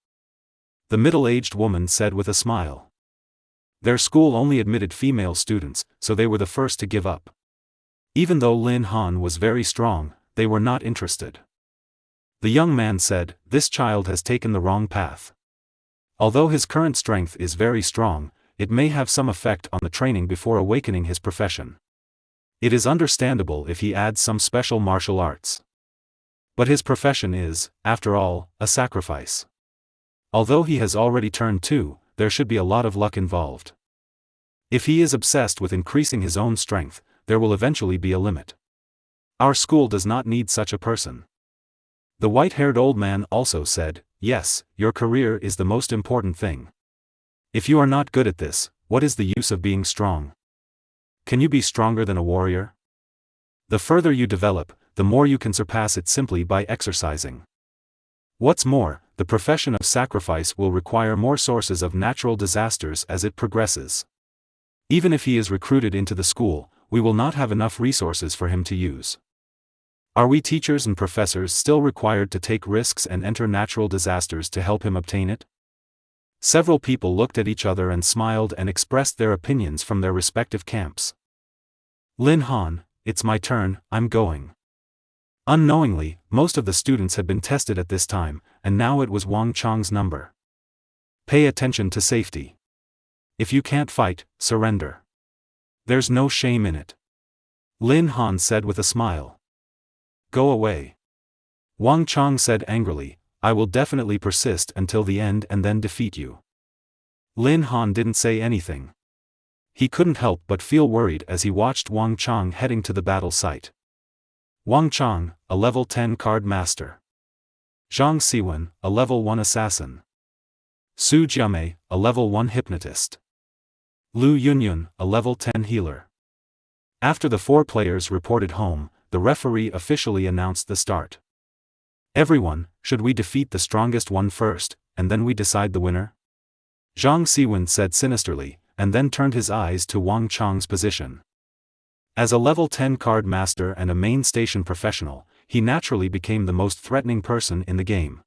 The middle-aged woman said with a smile. Their school only admitted female students, so they were the first to give up. Even though Lin Han was very strong, they were not interested. The young man said, "This child has taken the wrong path. Although his current strength is very strong, it may have some effect on the training before awakening his profession. It is understandable if he adds some special martial arts. But his profession is, after all, a sacrifice. Although he has already turned 2, there should be a lot of luck involved. If he is obsessed with increasing his own strength, there will eventually be a limit. Our school does not need such a person." The white-haired old man also said, "Yes, your career is the most important thing. If you are not good at this, what is the use of being strong? Can you be stronger than a warrior? The further you develop, the more you can surpass it simply by exercising. What's more, the profession of sacrifice will require more sources of natural disasters as it progresses. Even if he is recruited into the school, we will not have enough resources for him to use. Are we teachers and professors still required to take risks and enter natural disasters to help him obtain it? Several people looked at each other and smiled and expressed their opinions from their respective camps. Lin Han, it's my turn, I'm going. Unknowingly, most of the students had been tested at this time, and now it was Wang Chang's number. Pay attention to safety. If you can't fight, surrender. There's no shame in it. Lin Han said with a smile. Go away. Wang Chang said angrily, I will definitely persist until the end and then defeat you. Lin Han didn't say anything. He couldn't help but feel worried as he watched Wang Chang heading to the battle site. Wang Chang, a level 10 card master. Zhang Siwen, a level 1 assassin. Su Jiamei, a level 1 hypnotist. Lu Yunyun, a level 10 healer. After the 4 players reported home, the referee officially announced the start. Everyone, should we defeat the strongest one first, and then we decide the winner? Zhang Siwen said sinisterly, and then turned his eyes to Wang Chang's position. As a level 10 card master and a main station professional, he naturally became the most threatening person in the game.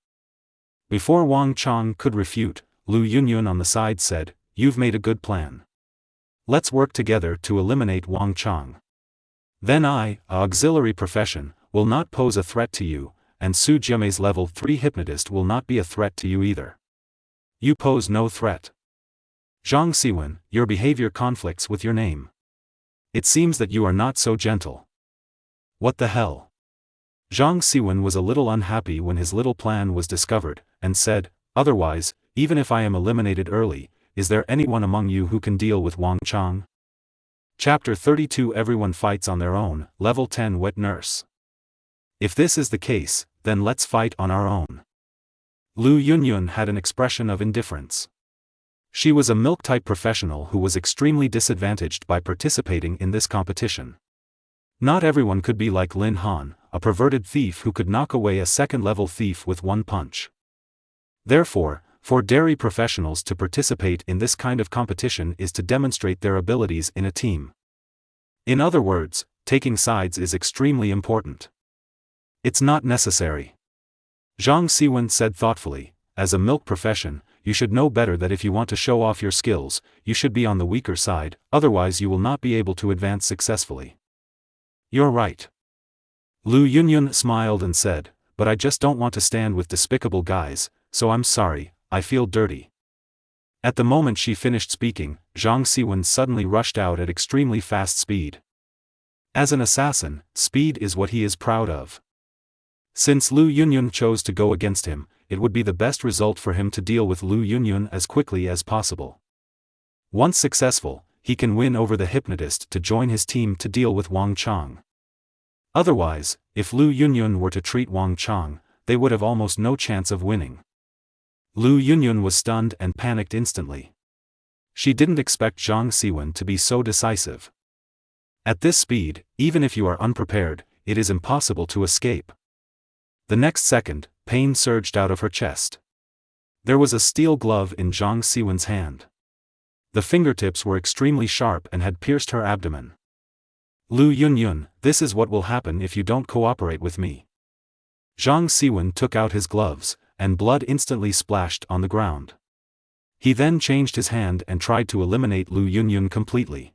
Before Wang Chang could refute, Lu Yunyun on the side said, You've made a good plan. Let's work together to eliminate Wang Chang. Then I, a auxiliary profession, will not pose a threat to you, and Su Jiamei's level 3 hypnotist will not be a threat to you either. You pose no threat. Zhang Siwen, your behavior conflicts with your name. It seems that you are not so gentle. What the hell? Zhang Siwen was a little unhappy when his little plan was discovered, and said, Otherwise, even if I am eliminated early, is there anyone among you who can deal with Wang Chang? Chapter 32 Everyone fights on their own, Level 10 Wet Nurse. If this is the case, then let's fight on our own. Lu Yunyun had an expression of indifference. She was a milk-type professional who was extremely disadvantaged by participating in this competition. Not everyone could be like Lin Han, a perverted thief who could knock away a second-level thief with one punch. Therefore, for dairy professionals to participate in this kind of competition is to demonstrate their abilities in a team. In other words, taking sides is extremely important. It's not necessary. Zhang Siwen said thoughtfully, as a milk profession, you should know better that if you want to show off your skills, you should be on the weaker side, otherwise you will not be able to advance successfully. You're right. Lu Yunyun smiled and said, but I just don't want to stand with despicable guys, so I'm sorry, I feel dirty. At the moment she finished speaking, Zhang Siwen suddenly rushed out at extremely fast speed. As an assassin, speed is what he is proud of. Since Lu Yunyun chose to go against him, it would be the best result for him to deal with Lu Yunyun as quickly as possible. Once successful, he can win over the hypnotist to join his team to deal with Wang Chang. Otherwise, if Lu Yunyun were to treat Wang Chang, they would have almost no chance of winning. Lu Yunyun was stunned and panicked instantly. She didn't expect Zhang Siwen to be so decisive. At this speed, even if you are unprepared, it is impossible to escape. The next second, pain surged out of her chest. There was a steel glove in Zhang Siwen's hand. The fingertips were extremely sharp and had pierced her abdomen. Lu Yunyun, this is what will happen if you don't cooperate with me. Zhang Siwen took out his gloves, and blood instantly splashed on the ground. He then changed his hand and tried to eliminate Lu Yunyun completely.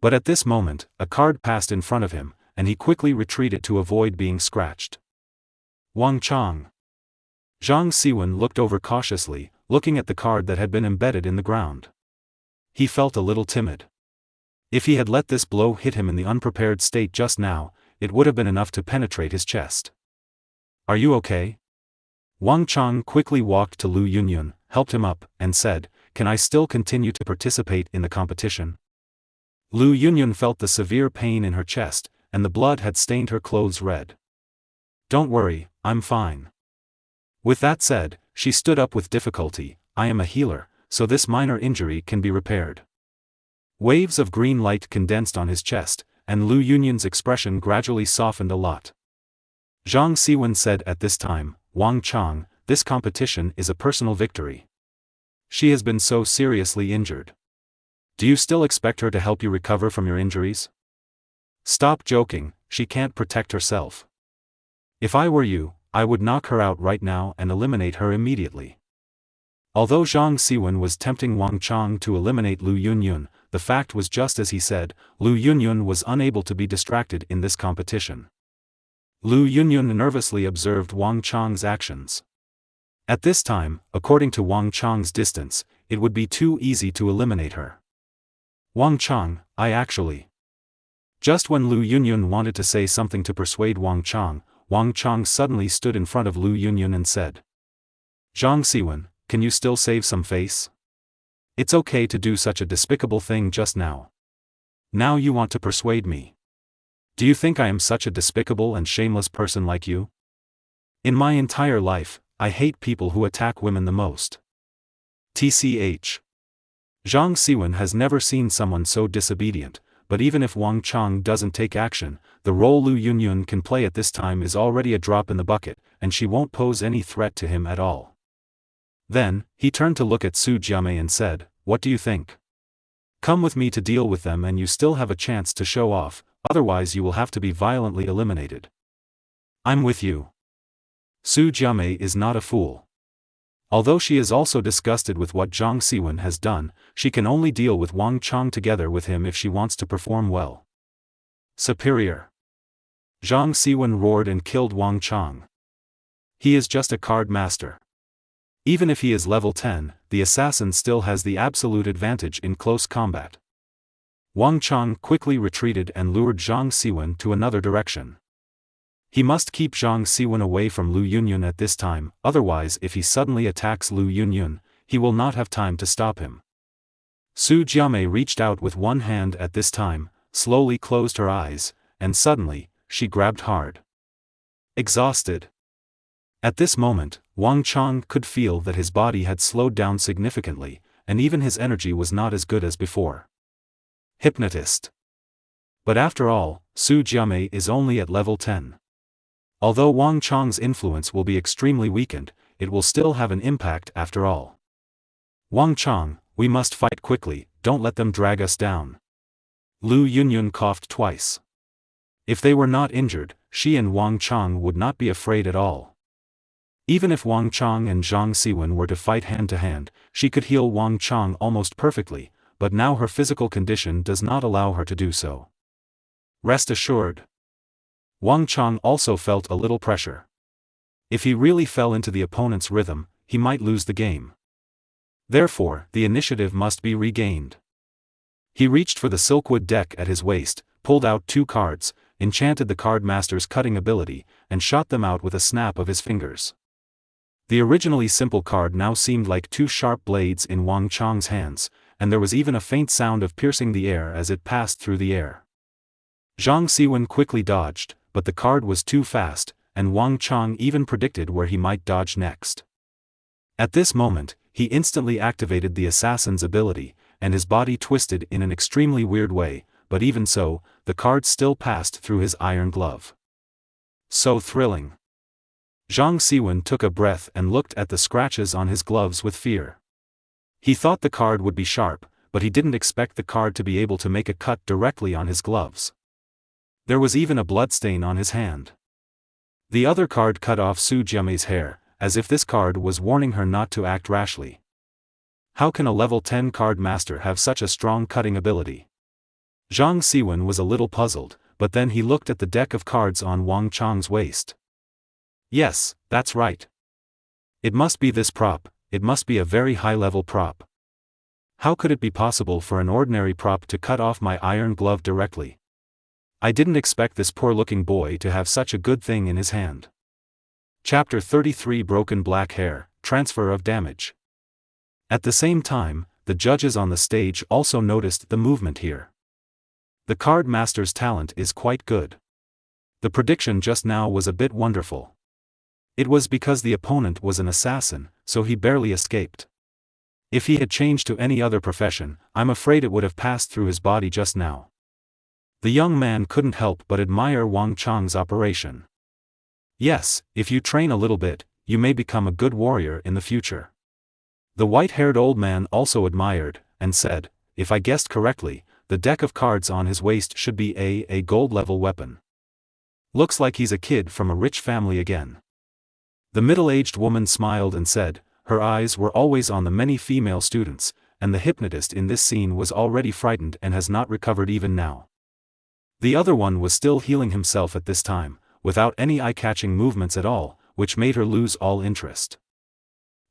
But at this moment, a card passed in front of him, and he quickly retreated to avoid being scratched. Wang Chang. Zhang Siwen looked over cautiously, looking at the card that had been embedded in the ground. He felt a little timid. If he had let this blow hit him in the unprepared state just now, it would have been enough to penetrate his chest. Are you okay? Wang Chang quickly walked to Lu Yunyun, helped him up, and said, Can I still continue to participate in the competition? Lu Yunyun felt the severe pain in her chest, and the blood had stained her clothes red. Don't worry, I'm fine. With that said, she stood up with difficulty. I am a healer, so this minor injury can be repaired. Waves of green light condensed on his chest, and Lu Yunyun's expression gradually softened a lot. Zhang Siwen said at this time, Wang Chang, this competition is a personal victory. She has been so seriously injured. Do you still expect her to help you recover from your injuries? Stop joking, she can't protect herself. If I were you, I would knock her out right now and eliminate her immediately. Although Zhang Siwen was tempting Wang Chang to eliminate Lu Yunyun, the fact was just as he said, Lu Yunyun was unable to be distracted in this competition. Lu Yunyun nervously observed Wang Chang's actions. At this time, according to Wang Chang's distance, it would be too easy to eliminate her. Wang Chang, I actually. Just when Lu Yunyun wanted to say something to persuade Wang Chang suddenly stood in front of Lu Yunyun and said, Zhang Siwen, can you still save some face? It's okay to do such a despicable thing just now. Now you want to persuade me. Do you think I am such a despicable and shameless person like you? In my entire life, I hate people who attack women the most. TCH. Zhang Siwen has never seen someone so disobedient, but even if Wang Chang doesn't take action, the role Lu Yunyun can play at this time is already a drop in the bucket, and she won't pose any threat to him at all. Then, he turned to look at Su Jiamei and said, what do you think? Come with me to deal with them and you still have a chance to show off, otherwise you will have to be violently eliminated. I'm with you. Su Jiamei is not a fool. Although she is also disgusted with what Zhang Siwen has done, she can only deal with Wang Chang together with him if she wants to perform well. Superior. Zhang Siwen roared and killed Wang Chang. He is just a card master. Even if he is level 10, the assassin still has the absolute advantage in close combat. Wang Chang quickly retreated and lured Zhang Siwen to another direction. He must keep Zhang Siwen away from Lu Yunyun at this time, otherwise if he suddenly attacks Lu Yunyun, he will not have time to stop him. Su Jiamei reached out with one hand at this time, slowly closed her eyes, and suddenly, she grabbed hard. Exhausted. At this moment, Wang Chang could feel that his body had slowed down significantly, and even his energy was not as good as before. Hypnotist. But after all, Su Jiamei is only at level 10. Although Wang Chang's influence will be extremely weakened, it will still have an impact after all. Wang Chang, we must fight quickly, don't let them drag us down. Lu Yunyun coughed twice. If they were not injured, she and Wang Chang would not be afraid at all. Even if Wang Chang and Zhang Siwen were to fight hand-to-hand, she could heal Wang Chang almost perfectly, but now her physical condition does not allow her to do so. Rest assured. Wang Chang also felt a little pressure. If he really fell into the opponent's rhythm, he might lose the game. Therefore, the initiative must be regained. He reached for the silkwood deck at his waist, pulled out 2 cards, enchanted the card master's cutting ability, and shot them out with a snap of his fingers. The originally simple card now seemed like 2 sharp blades in Wang Chang's hands, and there was even a faint sound of piercing the air as it passed through the air. Zhang Siwen quickly dodged, but the card was too fast, and Wang Chang even predicted where he might dodge next. At this moment, he instantly activated the assassin's ability, and his body twisted in an extremely weird way, but even so, the card still passed through his iron glove. So thrilling. Zhang Siwen took a breath and looked at the scratches on his gloves with fear. He thought the card would be sharp, but he didn't expect the card to be able to make a cut directly on his gloves. There was even a bloodstain on his hand. The other card cut off Su Jiamei's hair, as if this card was warning her not to act rashly. How can a level 10 card master have such a strong cutting ability? Zhang Siwen was a little puzzled, but then he looked at the deck of cards on Wang Chang's waist. Yes, that's right. It must be this prop, it must be a very high-level prop. How could it be possible for an ordinary prop to cut off my iron glove directly? I didn't expect this poor-looking boy to have such a good thing in his hand. Chapter 33 Broken Black Hair, Transfer of Damage. At the same time, the judges on the stage also noticed the movement here. The card master's talent is quite good. The prediction just now was a bit wonderful. It was because the opponent was an assassin, so he barely escaped. If he had changed to any other profession, I'm afraid it would have passed through his body just now. The young man couldn't help but admire Wang Chang's operation. Yes, if you train a little bit, you may become a good warrior in the future. The white-haired old man also admired, and said, if I guessed correctly, the deck of cards on his waist should be a gold-level weapon. Looks like he's a kid from a rich family again. The middle-aged woman smiled and said, her eyes were always on the many female students, and the hypnotist in this scene was already frightened and has not recovered even now. The other one was still healing himself at this time, without any eye-catching movements at all, which made her lose all interest.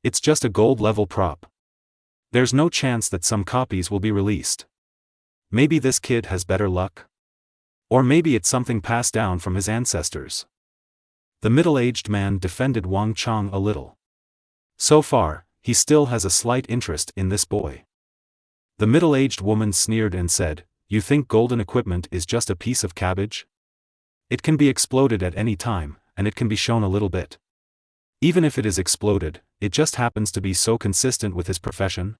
It's just a gold-level prop. There's no chance that some copies will be released. Maybe this kid has better luck? Or maybe it's something passed down from his ancestors. The middle-aged man defended Wang Chang a little. So far, he still has a slight interest in this boy. The middle-aged woman sneered and said, "You think golden equipment is just a piece of cabbage? It can be exploded at any time, and it can be shown a little bit. Even if it is exploded, it just happens to be so consistent with his profession.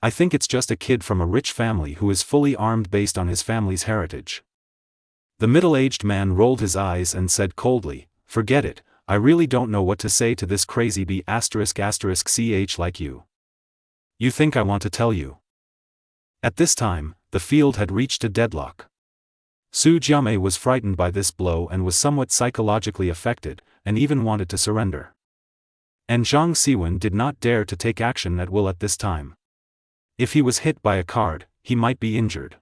I think it's just a kid from a rich family who is fully armed based on his family's heritage." The middle-aged man rolled his eyes and said coldly, "Forget it, I really don't know what to say to this crazy B***ch like you. You think I want to tell you?" At this time, the field had reached a deadlock. Su Jiamei was frightened by this blow and was somewhat psychologically affected, and even wanted to surrender. And Zhang Siwen did not dare to take action at will at this time. If he was hit by a card, he might be injured.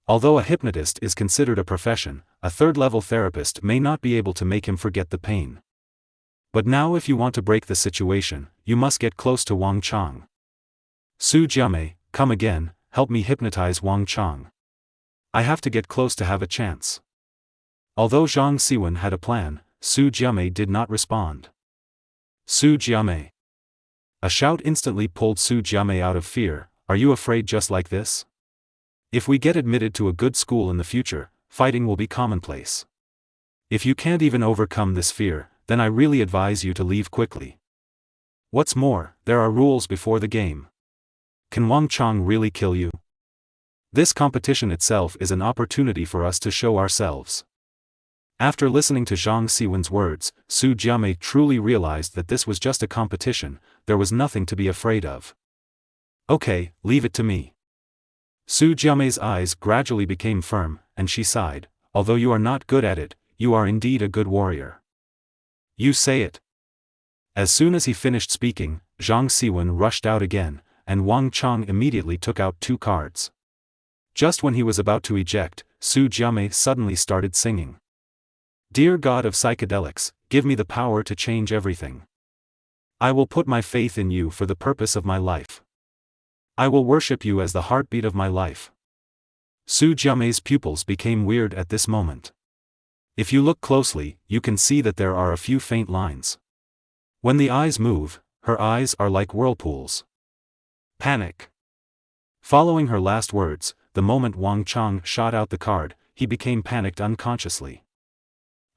Although a hypnotist is considered a profession, a third-level therapist may not be able to make him forget the pain. But now if you want to break the situation, you must get close to Wang Chang. Su Jiamei, come again, help me hypnotize Wang Chang. I have to get close to have a chance. Although Zhang Siwen had a plan, Su Jiamei did not respond. Su Jiamei. A shout instantly pulled Su Jiamei out of fear. Are you afraid just like this? If we get admitted to a good school in the future, fighting will be commonplace. If you can't even overcome this fear, then I really advise you to leave quickly. What's more, there are rules before the game. Can Wang Chang really kill you? This competition itself is an opportunity for us to show ourselves. After listening to Zhang Siwen's words, Su Jiamei truly realized that this was just a competition, there was nothing to be afraid of. Okay, leave it to me. Su Jiamei's eyes gradually became firm, and she sighed, although you are not good at it, you are indeed a good warrior. You say it. As soon as he finished speaking, Zhang Siwen rushed out again, and Wang Chang immediately took out 2 cards. Just when he was about to eject, Su Jiamei suddenly started singing. Dear God of psychedelics, give me the power to change everything. I will put my faith in you for the purpose of my life. I will worship you as the heartbeat of my life. Su Jiamei's pupils became weird at this moment. If you look closely, you can see that there are a few faint lines. When the eyes move, her eyes are like whirlpools. Panic. Following her last words, the moment Wang Chang shot out the card, he became panicked unconsciously.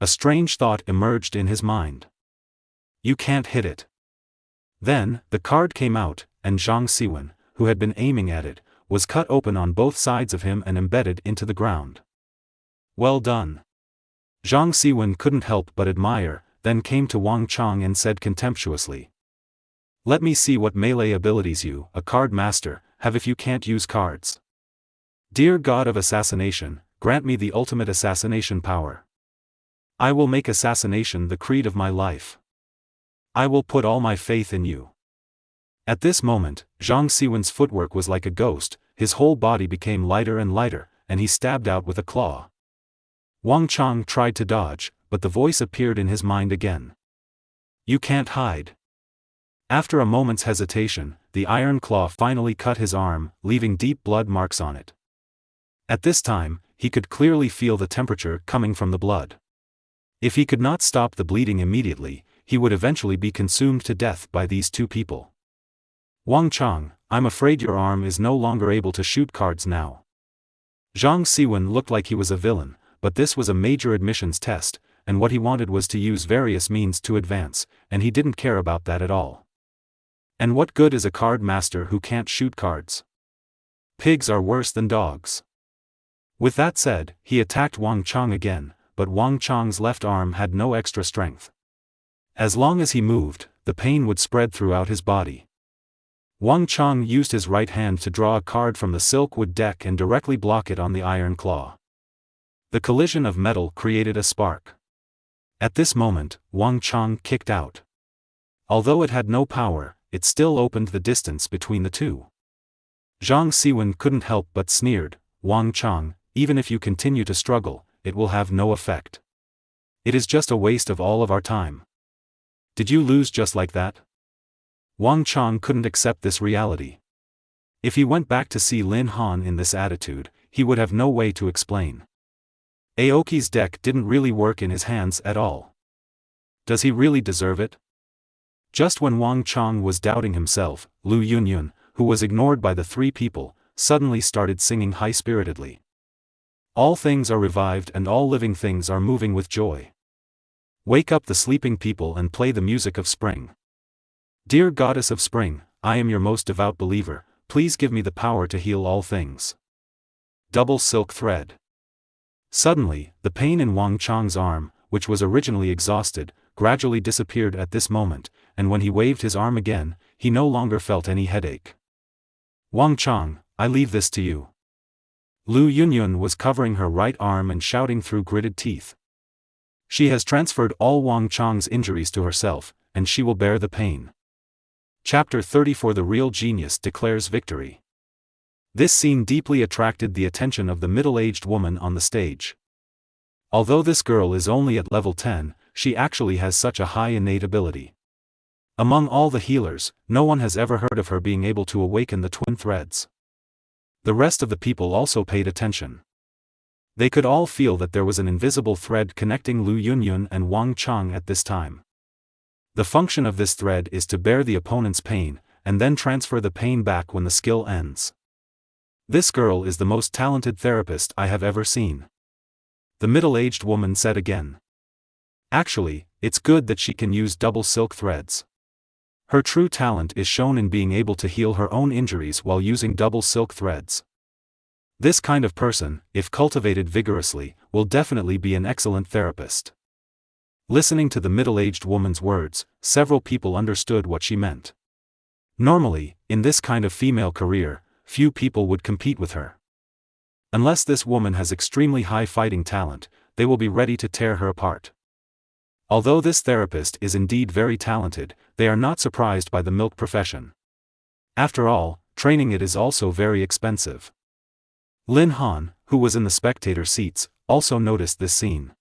A strange thought emerged in his mind. You can't hit it. Then, the card came out, and Zhang Siwen, who had been aiming at it, was cut open on both sides of him and embedded into the ground. Well done. Zhang Siwen couldn't help but admire, then came to Wang Chang and said contemptuously. Let me see what melee abilities you, a card master, have if you can't use cards. Dear God of assassination, grant me the ultimate assassination power. I will make assassination the creed of my life. I will put all my faith in you. At this moment, Zhang Siwen's footwork was like a ghost, his whole body became lighter and lighter, and he stabbed out with a claw. Wang Chang tried to dodge, but the voice appeared in his mind again. You can't hide. After a moment's hesitation, the iron claw finally cut his arm, leaving deep blood marks on it. At this time, he could clearly feel the temperature coming from the blood. If he could not stop the bleeding immediately, he would eventually be consumed to death by these 2 people. Wang Chang, I'm afraid your arm is no longer able to shoot cards now. Zhang Siwen looked like he was a villain, but this was a major admissions test, and what he wanted was to use various means to advance, and he didn't care about that at all. And what good is a card master who can't shoot cards? Pigs are worse than dogs. With that said, he attacked Wang Chang again, but Wang Chang's left arm had no extra strength. As long as he moved, the pain would spread throughout his body. Wang Chang used his right hand to draw a card from the silk wood deck and directly block it on the iron claw. The collision of metal created a spark. At this moment, Wang Chang kicked out. Although it had no power, it still opened the distance between the two. Zhang Siwen couldn't help but sneered, "Wang Chang, even if you continue to struggle, it will have no effect. It is just a waste of all of our time. Did you lose just like that?" Wang Chang couldn't accept this reality. If he went back to see Lin Han in this attitude, he would have no way to explain. Aoki's deck didn't really work in his hands at all. Does he really deserve it? Just when Wang Chang was doubting himself, Lu Yunyun, who was ignored by the three people, suddenly started singing high-spiritedly. "All things are revived and all living things are moving with joy. Wake up the sleeping people and play the music of spring. Dear goddess of spring, I am your most devout believer, please give me the power to heal all things." Double silk thread. Suddenly, the pain in Wang Chang's arm, which was originally exhausted, gradually disappeared at this moment, and when he waved his arm again, he no longer felt any headache. "Wang Chang, I leave this to you." Lu Yunyun was covering her right arm and shouting through gritted teeth. She has transferred all Wang Chang's injuries to herself, and she will bear the pain. Chapter 34 The Real Genius Declares Victory. This scene deeply attracted the attention of the middle-aged woman on the stage. Although this girl is only at level 10, she actually has such a high innate ability. Among all the healers, no one has ever heard of her being able to awaken the twin threads. The rest of the people also paid attention. They could all feel that there was an invisible thread connecting Lu Yunyun and Wang Chang at this time. The function of this thread is to bear the opponent's pain, and then transfer the pain back when the skill ends. This girl is the most talented therapist I have ever seen. The middle-aged woman said again. Actually, it's good that she can use double silk threads. Her true talent is shown in being able to heal her own injuries while using double silk threads. This kind of person, if cultivated vigorously, will definitely be an excellent therapist. Listening to the middle-aged woman's words, several people understood what she meant. Normally, in this kind of female career, few people would compete with her. Unless this woman has extremely high fighting talent, they will be ready to tear her apart. Although this therapist is indeed very talented, they are not surprised by the milk profession. After all, training it is also very expensive. Lin Han, who was in the spectator seats, also noticed this scene.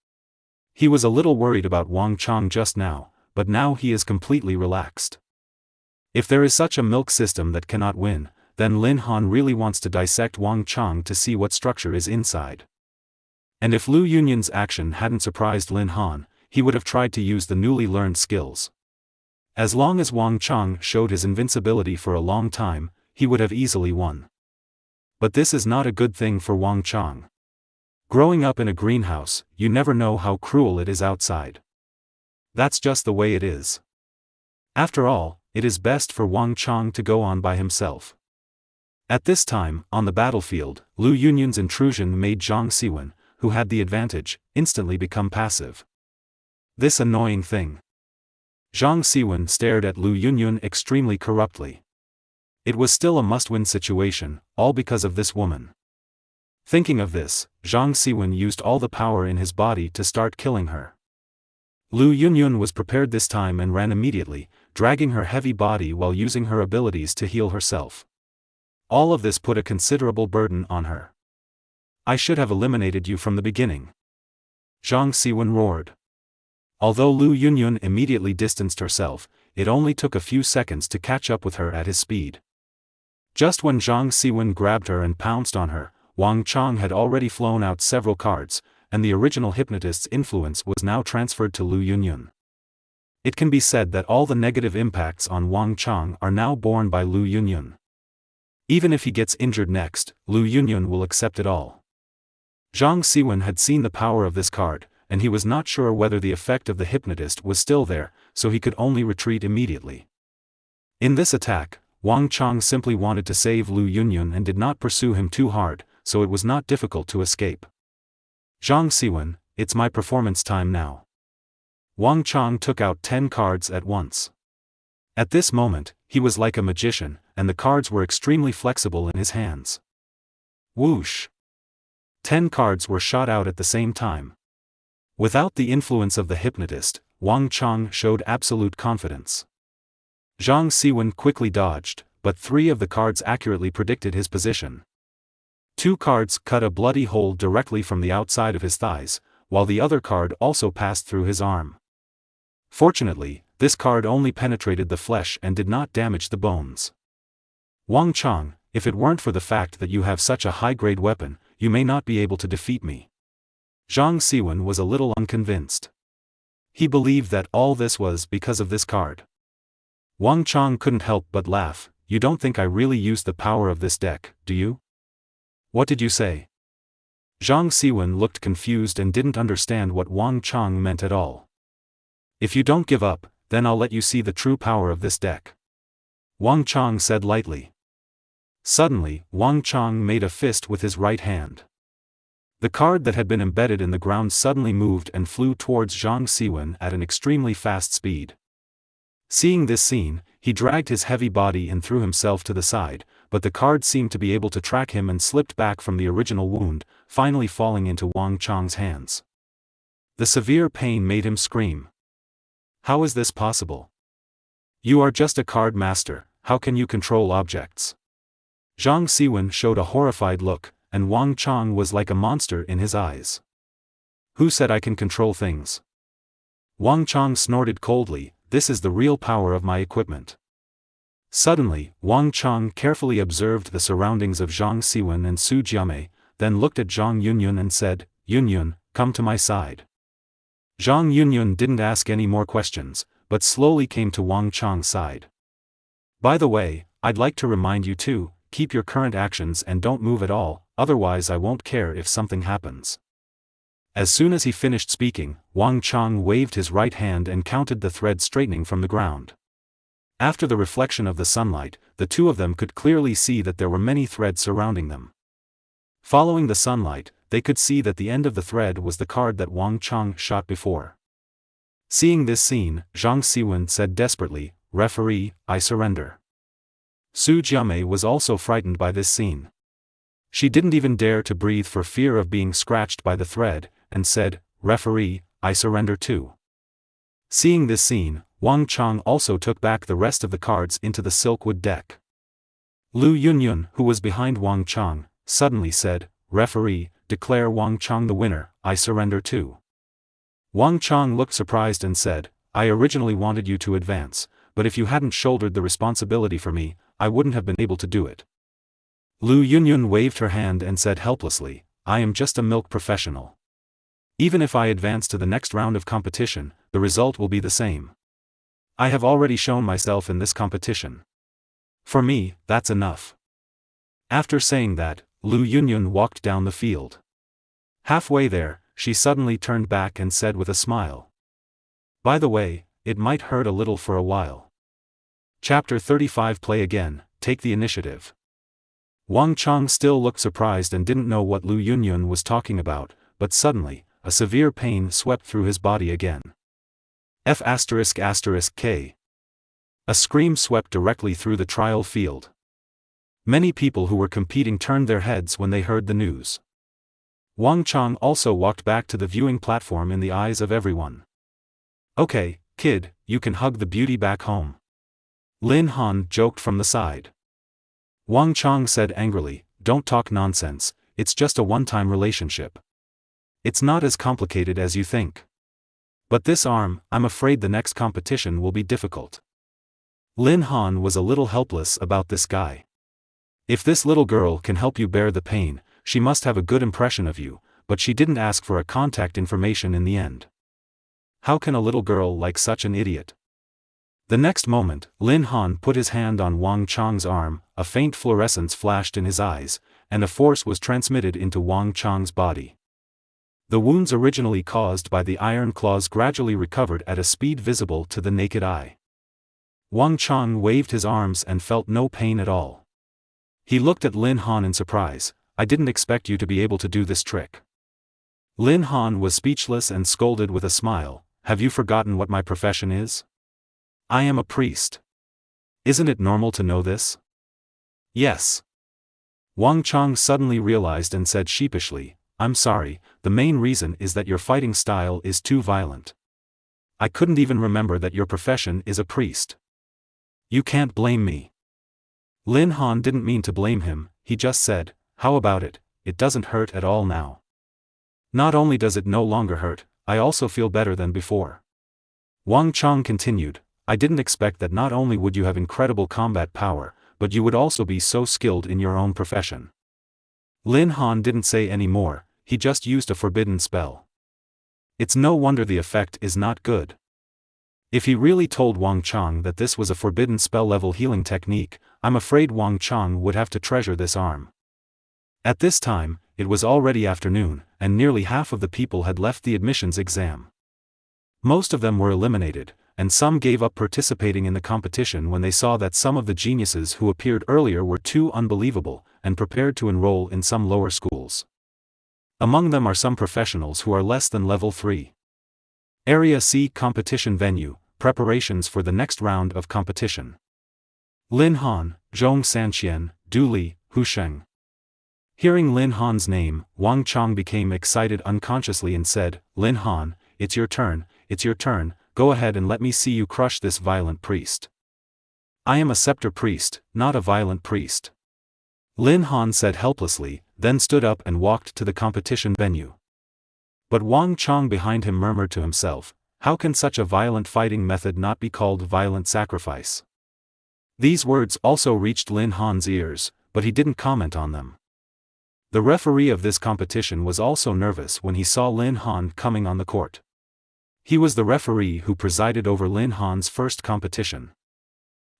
He was a little worried about Wang Chang just now, but now he is completely relaxed. If there is such a milk system that cannot win, then Lin Han really wants to dissect Wang Chang to see what structure is inside. And if Lu Yunyun's action hadn't surprised Lin Han, he would have tried to use the newly learned skills. As long as Wang Chang showed his invincibility for a long time, he would have easily won. But this is not a good thing for Wang Chang. Growing up in a greenhouse, you never know how cruel it is outside. That's just the way it is. After all, it is best for Wang Chang to go on by himself. At this time, on the battlefield, Lu Yunyun's intrusion made Zhang Siwen, who had the advantage, instantly become passive. This annoying thing. Zhang Siwen stared at Lu Yunyun extremely corruptly. It was still a must-win situation, all because of this woman. Thinking of this, Zhang Siwen used all the power in his body to start killing her. Lu Yunyun was prepared this time and ran immediately, dragging her heavy body while using her abilities to heal herself. All of this put a considerable burden on her. "I should have eliminated you from the beginning," Zhang Siwen roared. Although Lu Yunyun immediately distanced herself, it only took a few seconds to catch up with her at his speed. Just when Zhang Siwen grabbed her and pounced on her, Wang Chang had already flown out several cards, and the original hypnotist's influence was now transferred to Lu Yunyun. It can be said that all the negative impacts on Wang Chang are now borne by Lu Yunyun. Even if he gets injured next, Lu Yunyun will accept it all. Zhang Siwen had seen the power of this card, and he was not sure whether the effect of the hypnotist was still there, so he could only retreat immediately. In this attack, Wang Chang simply wanted to save Lu Yunyun and did not pursue him too hard, so it was not difficult to escape. "Zhang Siwen, it's my performance time now." Wang Chang took out 10 cards at once. At this moment, he was like a magician, and the cards were extremely flexible in his hands. Whoosh! 10 cards were shot out at the same time. Without the influence of the hypnotist, Wang Chang showed absolute confidence. Zhang Siwen quickly dodged, but 3 of the cards accurately predicted his position. 2 cards cut a bloody hole directly from the outside of his thighs, while the other card also passed through his arm. Fortunately, this card only penetrated the flesh and did not damage the bones. Wang Chang, if it weren't for the fact that you have such a high-grade weapon, you may not be able to defeat me. Zhang Siwen was a little unconvinced. He believed that all this was because of this card. Wang Chang couldn't help but laugh. You don't think I really used the power of this deck, do you? What did you say? Zhang Siwen looked confused and didn't understand what Wang Chang meant at all. If you don't give up, then I'll let you see the true power of this deck. Wang Chang said lightly. Suddenly, Wang Chang made a fist with his right hand. The card that had been embedded in the ground suddenly moved and flew towards Zhang Siwen at an extremely fast speed. Seeing this scene, he dragged his heavy body and threw himself to the side, but the card seemed to be able to track him and slipped back from the original wound, finally falling into Wang Chang's hands. The severe pain made him scream. How is this possible? You are just a card master, how can you control objects? Zhang Siwen showed a horrified look, and Wang Chang was like a monster in his eyes. Who said I can control things? Wang Chang snorted coldly, this is the real power of my equipment. Suddenly, Wang Chang carefully observed the surroundings of Zhang Siwen and Su Jiamei, then looked at Zhang Yunyun and said, Yunyun, come to my side. Zhang Yunyun didn't ask any more questions, but slowly came to Wang Chang's side. By the way, I'd like to remind you too, keep your current actions and don't move at all, otherwise I won't care if something happens. As soon as he finished speaking, Wang Chang waved his right hand and counted the thread straightening from the ground. After the reflection of the sunlight, the 2 of them could clearly see that there were many threads surrounding them. Following the sunlight, they could see that the end of the thread was the card that Wang Chang shot before. Seeing this scene, Zhang Siwen said desperately, Referee, I surrender. Su Jiamei was also frightened by this scene. She didn't even dare to breathe for fear of being scratched by the thread, and said, Referee, I surrender too. Seeing this scene, Wang Chang also took back the rest of the cards into the silkwood deck. Lu Yunyun, who was behind Wang Chang, suddenly said, Referee, declare Wang Chang the winner, I surrender too. Wang Chang looked surprised and said, I originally wanted you to advance, but if you hadn't shouldered the responsibility for me, I wouldn't have been able to do it. Lu Yunyun waved her hand and said helplessly, I am just a milk professional. Even if I advance to the next round of competition, the result will be the same. I have already shown myself in this competition. For me, that's enough. After saying that, Lu Yunyun walked down the field. Halfway there, she suddenly turned back and said with a smile. By the way, it might hurt a little for a while. Chapter 35 Play again, take the initiative. Wang Chang still looked surprised and didn't know what Lu Yunyun was talking about, but suddenly, a severe pain swept through his body again. F***K. A scream swept directly through the trial field. Many people who were competing turned their heads when they heard the news. Wang Chang also walked back to the viewing platform in the eyes of everyone. Okay, kid, you can hug the beauty back home. Lin Han joked from the side. Wang Chang said angrily, don't talk nonsense, it's just a one-time relationship. It's not as complicated as you think. But this arm, I'm afraid the next competition will be difficult. Lin Han was a little helpless about this guy. If this little girl can help you bear the pain, she must have a good impression of you, but she didn't ask for a contact information in the end. How can a little girl like such an idiot? The next moment, Lin Han put his hand on Wang Chang's arm, a faint fluorescence flashed in his eyes, and a force was transmitted into Wang Chang's body. The wounds originally caused by the iron claws gradually recovered at a speed visible to the naked eye. Wang Chang waved his arms and felt no pain at all. He looked at Lin Han in surprise. I didn't expect you to be able to do this trick. Lin Han was speechless and scolded with a smile, have you forgotten what my profession is? I am a priest. Isn't it normal to know this? Yes. Wang Chang suddenly realized and said sheepishly, I'm sorry, the main reason is that your fighting style is too violent. I couldn't even remember that your profession is a priest. You can't blame me. Lin Han didn't mean to blame him, he just said, how about it, it doesn't hurt at all now. Not only does it no longer hurt, I also feel better than before. Wang Chang continued, I didn't expect that not only would you have incredible combat power, but you would also be so skilled in your own profession. Lin Han didn't say any more, he just used a forbidden spell. It's no wonder the effect is not good. If he really told Wang Chang that this was a forbidden spell-level healing technique, I'm afraid Wang Chang would have to treasure this arm. At this time, it was already afternoon, and nearly half of the people had left the admissions exam. Most of them were eliminated, and some gave up participating in the competition when they saw that some of the geniuses who appeared earlier were too unbelievable, and prepared to enroll in some lower schools. Among them are some professionals who are less than level 3. Area C competition venue, preparations for the next round of competition. Lin Han, Zhong Sanqian, Du Li, Hu Sheng. Hearing Lin Han's name, Wang Chang became excited unconsciously and said, Lin Han, it's your turn, go ahead and let me see you crush this violent priest. I am a scepter priest, not a violent priest. Lin Han said helplessly, then stood up and walked to the competition venue. But Wang Chang behind him murmured to himself, how can such a violent fighting method not be called violent sacrifice? These words also reached Lin Han's ears, but he didn't comment on them. The referee of this competition was also nervous when he saw Lin Han coming on the court. He was the referee who presided over Lin Han's first competition.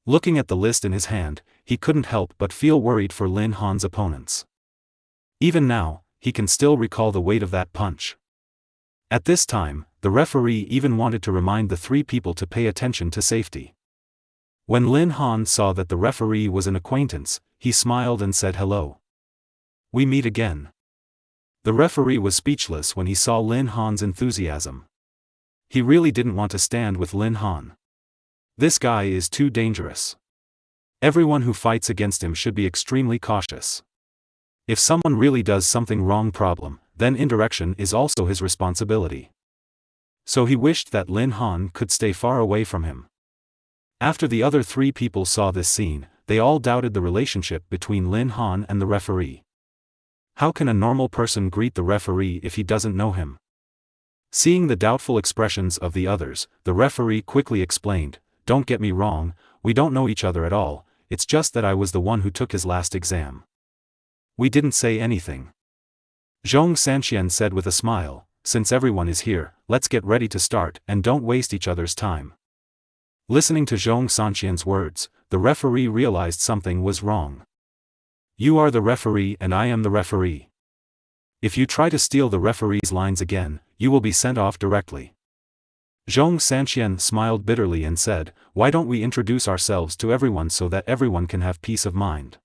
Looking at the list in his hand, he couldn't help but feel worried for Lin Han's opponents. Even now, he can still recall the weight of that punch. At this time, the referee even wanted to remind the 3 people to pay attention to safety. When Lin Han saw that the referee was an acquaintance, he smiled and said hello. We meet again. The referee was speechless when he saw Lin Han's enthusiasm. He really didn't want to stand with Lin Han. This guy is too dangerous. Everyone who fights against him should be extremely cautious. If someone really does something wrong then indirection is also his responsibility. So he wished that Lin Han could stay far away from him. After the other 3 people saw this scene, they all doubted the relationship between Lin Han and the referee. How can a normal person greet the referee if he doesn't know him? Seeing the doubtful expressions of the others, the referee quickly explained, don't get me wrong, we don't know each other at all, it's just that I was the one who took his last exam. We didn't say anything. Zhong Sanqian said with a smile, since everyone is here, let's get ready to start and don't waste each other's time. Listening to Zhong Sanqian's words, the referee realized something was wrong. You are the referee and I am the referee. If you try to steal the referee's lines again, you will be sent off directly. Zhong Sanqian smiled bitterly and said, why don't we introduce ourselves to everyone so that everyone can have peace of mind?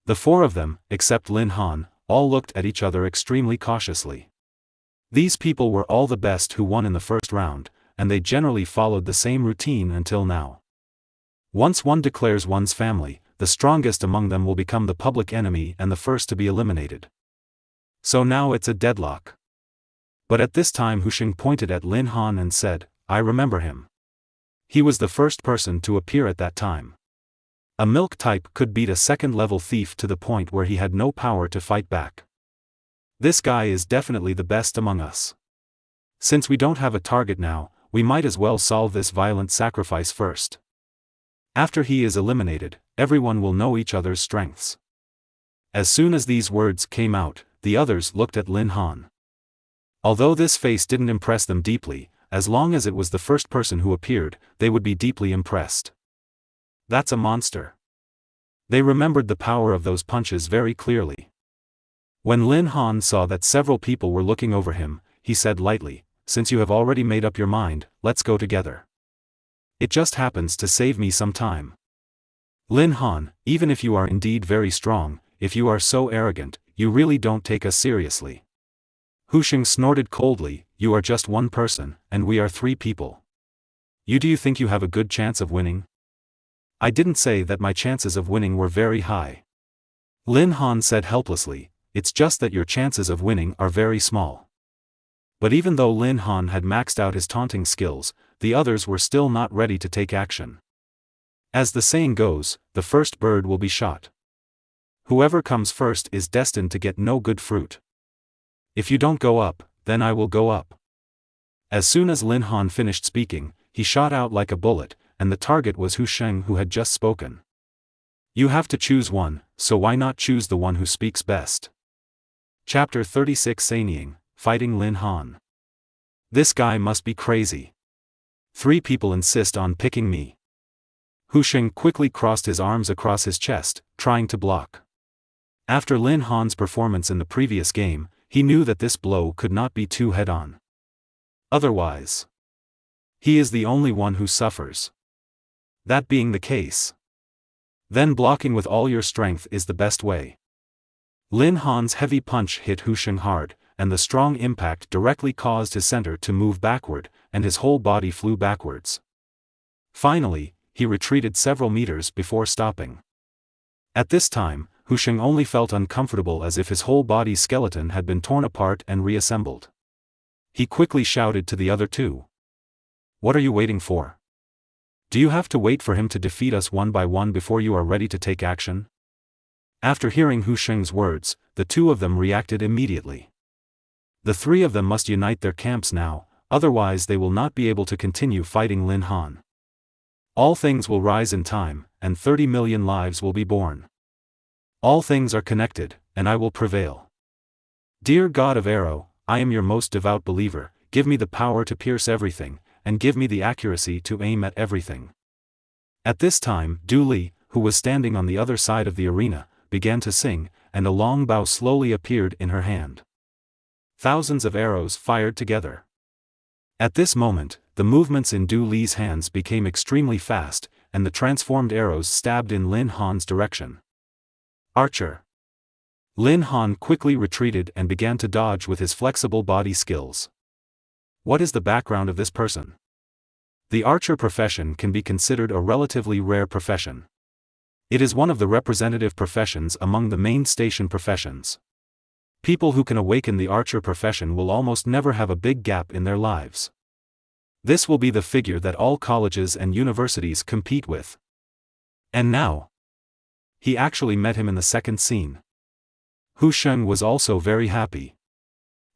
The 4 of them, except Lin Han, all looked at each other extremely cautiously. These people were all the best who won in the first round, and they generally followed the same routine until now. Once one declares one's family, the strongest among them will become the public enemy and the first to be eliminated. So now it's a deadlock. But at this time Hu Sheng pointed at Lin Han and said, I remember him. He was the first person to appear at that time. A milk type could beat a second-level thief to the point where he had no power to fight back. This guy is definitely the best among us. Since we don't have a target now, we might as well solve this violent sacrifice first. After he is eliminated, everyone will know each other's strengths. As soon as these words came out, the others looked at Lin Han. Although this face didn't impress them deeply, as long as it was the first person who appeared, they would be deeply impressed. That's a monster. They remembered the power of those punches very clearly. When Lin Han saw that several people were looking over him, he said lightly, since you have already made up your mind, let's go together. It just happens to save me some time. Lin Han, even if you are indeed very strong, if you are so arrogant, you really don't take us seriously. Hu Sheng snorted coldly, you are just one person, and we are 3 people. Do you think you have a good chance of winning? I didn't say that my chances of winning were very high. Lin Han said helplessly, it's just that your chances of winning are very small. But even though Lin Han had maxed out his taunting skills, the others were still not ready to take action. As the saying goes, the first bird will be shot. Whoever comes first is destined to get no good fruit. If you don't go up, then I will go up. As soon as Lin Han finished speaking, he shot out like a bullet, and the target was Hu Sheng, who had just spoken. You have to choose one, so why not choose the one who speaks best? Chapter 36 Sanying, Fighting Lin Han. This guy must be crazy. 3 people insist on picking me. Hu Sheng quickly crossed his arms across his chest, trying to block. After Lin Han's performance in the previous game, he knew that this blow could not be too head-on. Otherwise, he is the only one who suffers. That being the case, then blocking with all your strength is the best way. Lin Han's heavy punch hit Hu Sheng hard, and the strong impact directly caused his center to move backward, and his whole body flew backwards. Finally, he retreated several meters before stopping. At this time, Hu Sheng only felt uncomfortable, as if his whole body's skeleton had been torn apart and reassembled. He quickly shouted to the other 2. What are you waiting for? Do you have to wait for him to defeat us one by one before you are ready to take action? After hearing Hu Sheng's words, the 2 of them reacted immediately. The 3 of them must unite their camps now, otherwise they will not be able to continue fighting Lin Han. All things will rise in time, and 30 million lives will be born. All things are connected, and I will prevail. Dear God of Arrow, I am your most devout believer, give me the power to pierce everything, and give me the accuracy to aim at everything. At this time, Du Li, who was standing on the other side of the arena, began to sing, and a long bow slowly appeared in her hand. Thousands of arrows fired together. At this moment, the movements in Du Li's hands became extremely fast, and the transformed arrows stabbed in Lin Han's direction. Archer. Lin Han quickly retreated and began to dodge with his flexible body skills. What is the background of this person? The archer profession can be considered a relatively rare profession. It is one of the representative professions among the main station professions. People who can awaken the archer profession will almost never have a big gap in their lives. This will be the figure that all colleges and universities compete with. And now, he actually met him in the second scene. Hu Sheng was also very happy.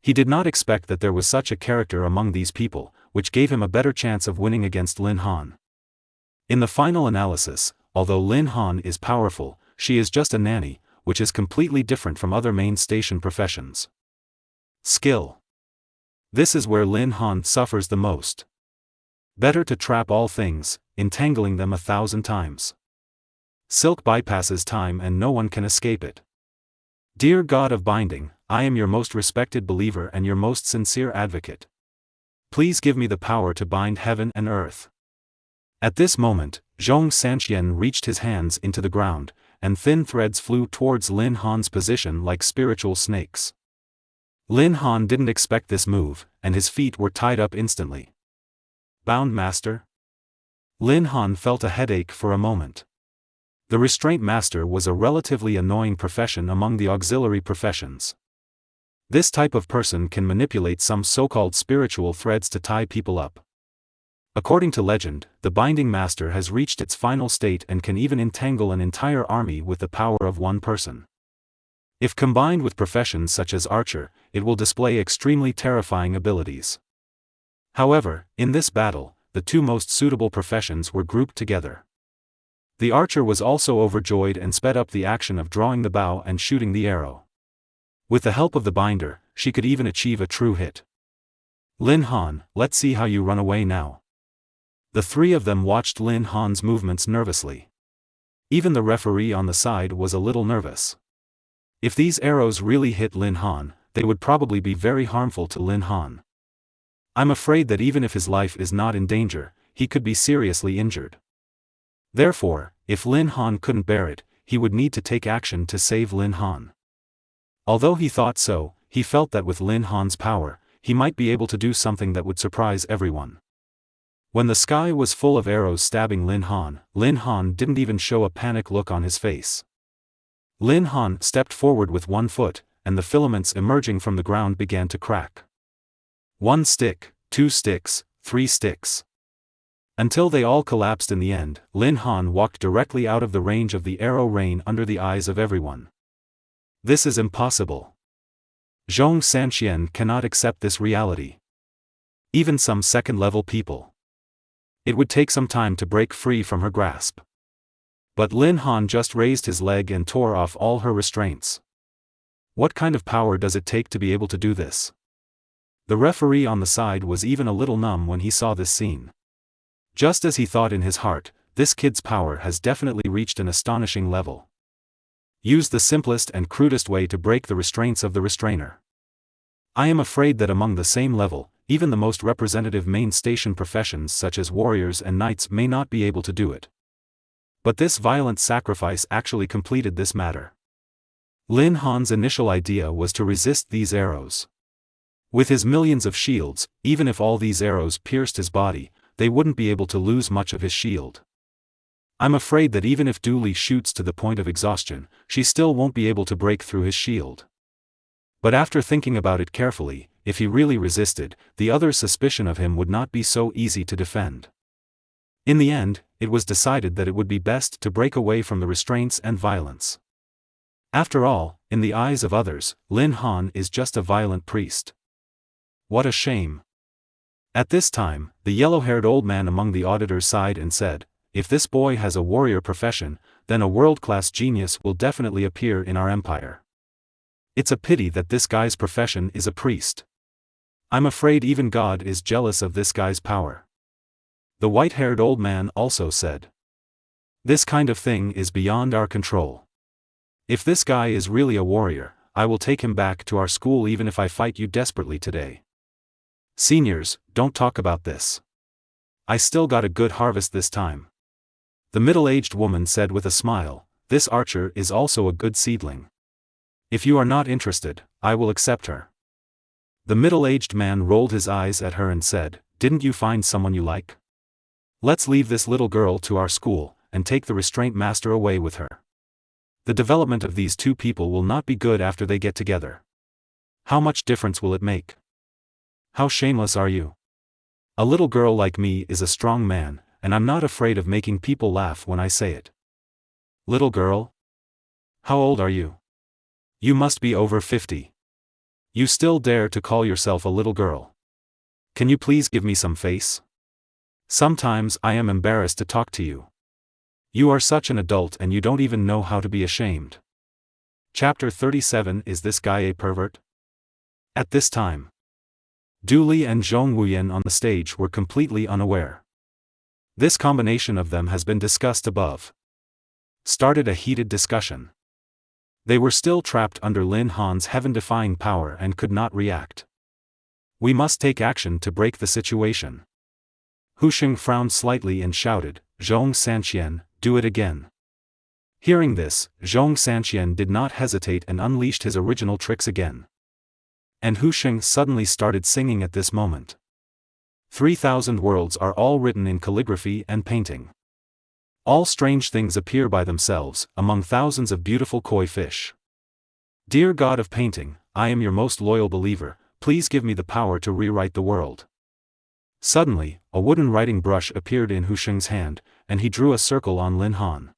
He did not expect that there was such a character among these people, which gave him a better chance of winning against Lin Han. In the final analysis, although Lin Han is powerful, she is just a nanny, which is completely different from other main station professions. Skill. This is where Lin Han suffers the most. Better to trap all things, entangling them 1,000 times. Silk bypasses time and no one can escape it. Dear God of Binding, I am your most respected believer and your most sincere advocate. Please give me the power to bind heaven and earth. At this moment, Zhong Sanxian reached his hands into the ground, and thin threads flew towards Lin Han's position like spiritual snakes. Lin Han didn't expect this move, and his feet were tied up instantly. Bound Master? Lin Han felt a headache for a moment. The Restraint Master was a relatively annoying profession among the auxiliary professions. This type of person can manipulate some so-called spiritual threads to tie people up. According to legend, the Binding Master has reached its final state and can even entangle an entire army with the power of one person. If combined with professions such as Archer, it will display extremely terrifying abilities. However, in this battle, the 2 most suitable professions were grouped together. The archer was also overjoyed and sped up the action of drawing the bow and shooting the arrow. With the help of the binder, she could even achieve a true hit. Lin Han, let's see how you run away now. The 3 of them watched Lin Han's movements nervously. Even the referee on the side was a little nervous. If these arrows really hit Lin Han, they would probably be very harmful to Lin Han. I'm afraid that even if his life is not in danger, he could be seriously injured. Therefore, if Lin Han couldn't bear it, he would need to take action to save Lin Han. Although he thought so, he felt that with Lin Han's power, he might be able to do something that would surprise everyone. When the sky was full of arrows stabbing Lin Han didn't even show a panic look on his face. Lin Han stepped forward with one foot, and the filaments emerging from the ground began to crack. 1 stick, 2 sticks, 3 sticks. Until they all collapsed in the end, Lin Han walked directly out of the range of the arrow rain under the eyes of everyone. This is impossible. Zhong Sanqian cannot accept this reality. Even some second-level people. It would take some time to break free from her grasp. But Lin Han just raised his leg and tore off all her restraints. What kind of power does it take to be able to do this? The referee on the side was even a little numb when he saw this scene. Just as he thought in his heart, this kid's power has definitely reached an astonishing level. Use the simplest and crudest way to break the restraints of the restrainer. I am afraid that among the same level, even the most representative main station professions such as warriors and knights may not be able to do it. But this violent sacrifice actually completed this matter. Lin Han's initial idea was to resist these arrows. With his millions of shields, even if all these arrows pierced his body, they wouldn't be able to lose much of his shield. I'm afraid that even if Dooley shoots to the point of exhaustion, she still won't be able to break through his shield. But after thinking about it carefully, if he really resisted, the other's suspicion of him would not be so easy to defend. In the end, it was decided that it would be best to break away from the restraints and violence. After all, in the eyes of others, Lin Han is just a violent priest. What a shame. At this time, the yellow-haired old man among the auditors sighed and said, "If this boy has a warrior profession, then a world-class genius will definitely appear in our empire. It's a pity that this guy's profession is a priest. I'm afraid even God is jealous of this guy's power." The white-haired old man also said, "This kind of thing is beyond our control. If this guy is really a warrior, I will take him back to our school even if I fight you desperately today. Seniors, don't talk about this. I still got a good harvest this time." The middle-aged woman said with a smile, "This archer is also a good seedling. If you are not interested, I will accept her." The middle-aged man rolled his eyes at her and said, "Didn't you find someone you like? Let's leave this little girl to our school, and take the restraint master away with her. The development of these two people will not be good after they get together. How much difference will it make? How shameless are you? A little girl like me is a strong man, and I'm not afraid of making people laugh when I say it." "Little girl? How old are you? You must be over 50. You still dare to call yourself a little girl? Can you please give me some face? Sometimes I am embarrassed to talk to you. You are such an adult and you don't even know how to be ashamed." Chapter 37. Is this guy a pervert? At this time, Dooley and Zhong Wuyan on the stage were completely unaware. This combination of them has been discussed above. Started a heated discussion. They were still trapped under Lin Han's heaven-defying power and could not react. "We must take action to break the situation." Hu Sheng frowned slightly and shouted, "Zhong Sanqian, do it again." Hearing this, Zhong Sanqian did not hesitate and unleashed his original tricks again. And Hu Sheng suddenly started singing at this moment. 3,000 worlds are all written in calligraphy and painting. All strange things appear by themselves, among thousands of beautiful koi fish. Dear God of painting, I am your most loyal believer, please give me the power to rewrite the world. Suddenly, a wooden writing brush appeared in Hu Sheng's hand, and he drew a circle on Lin Han.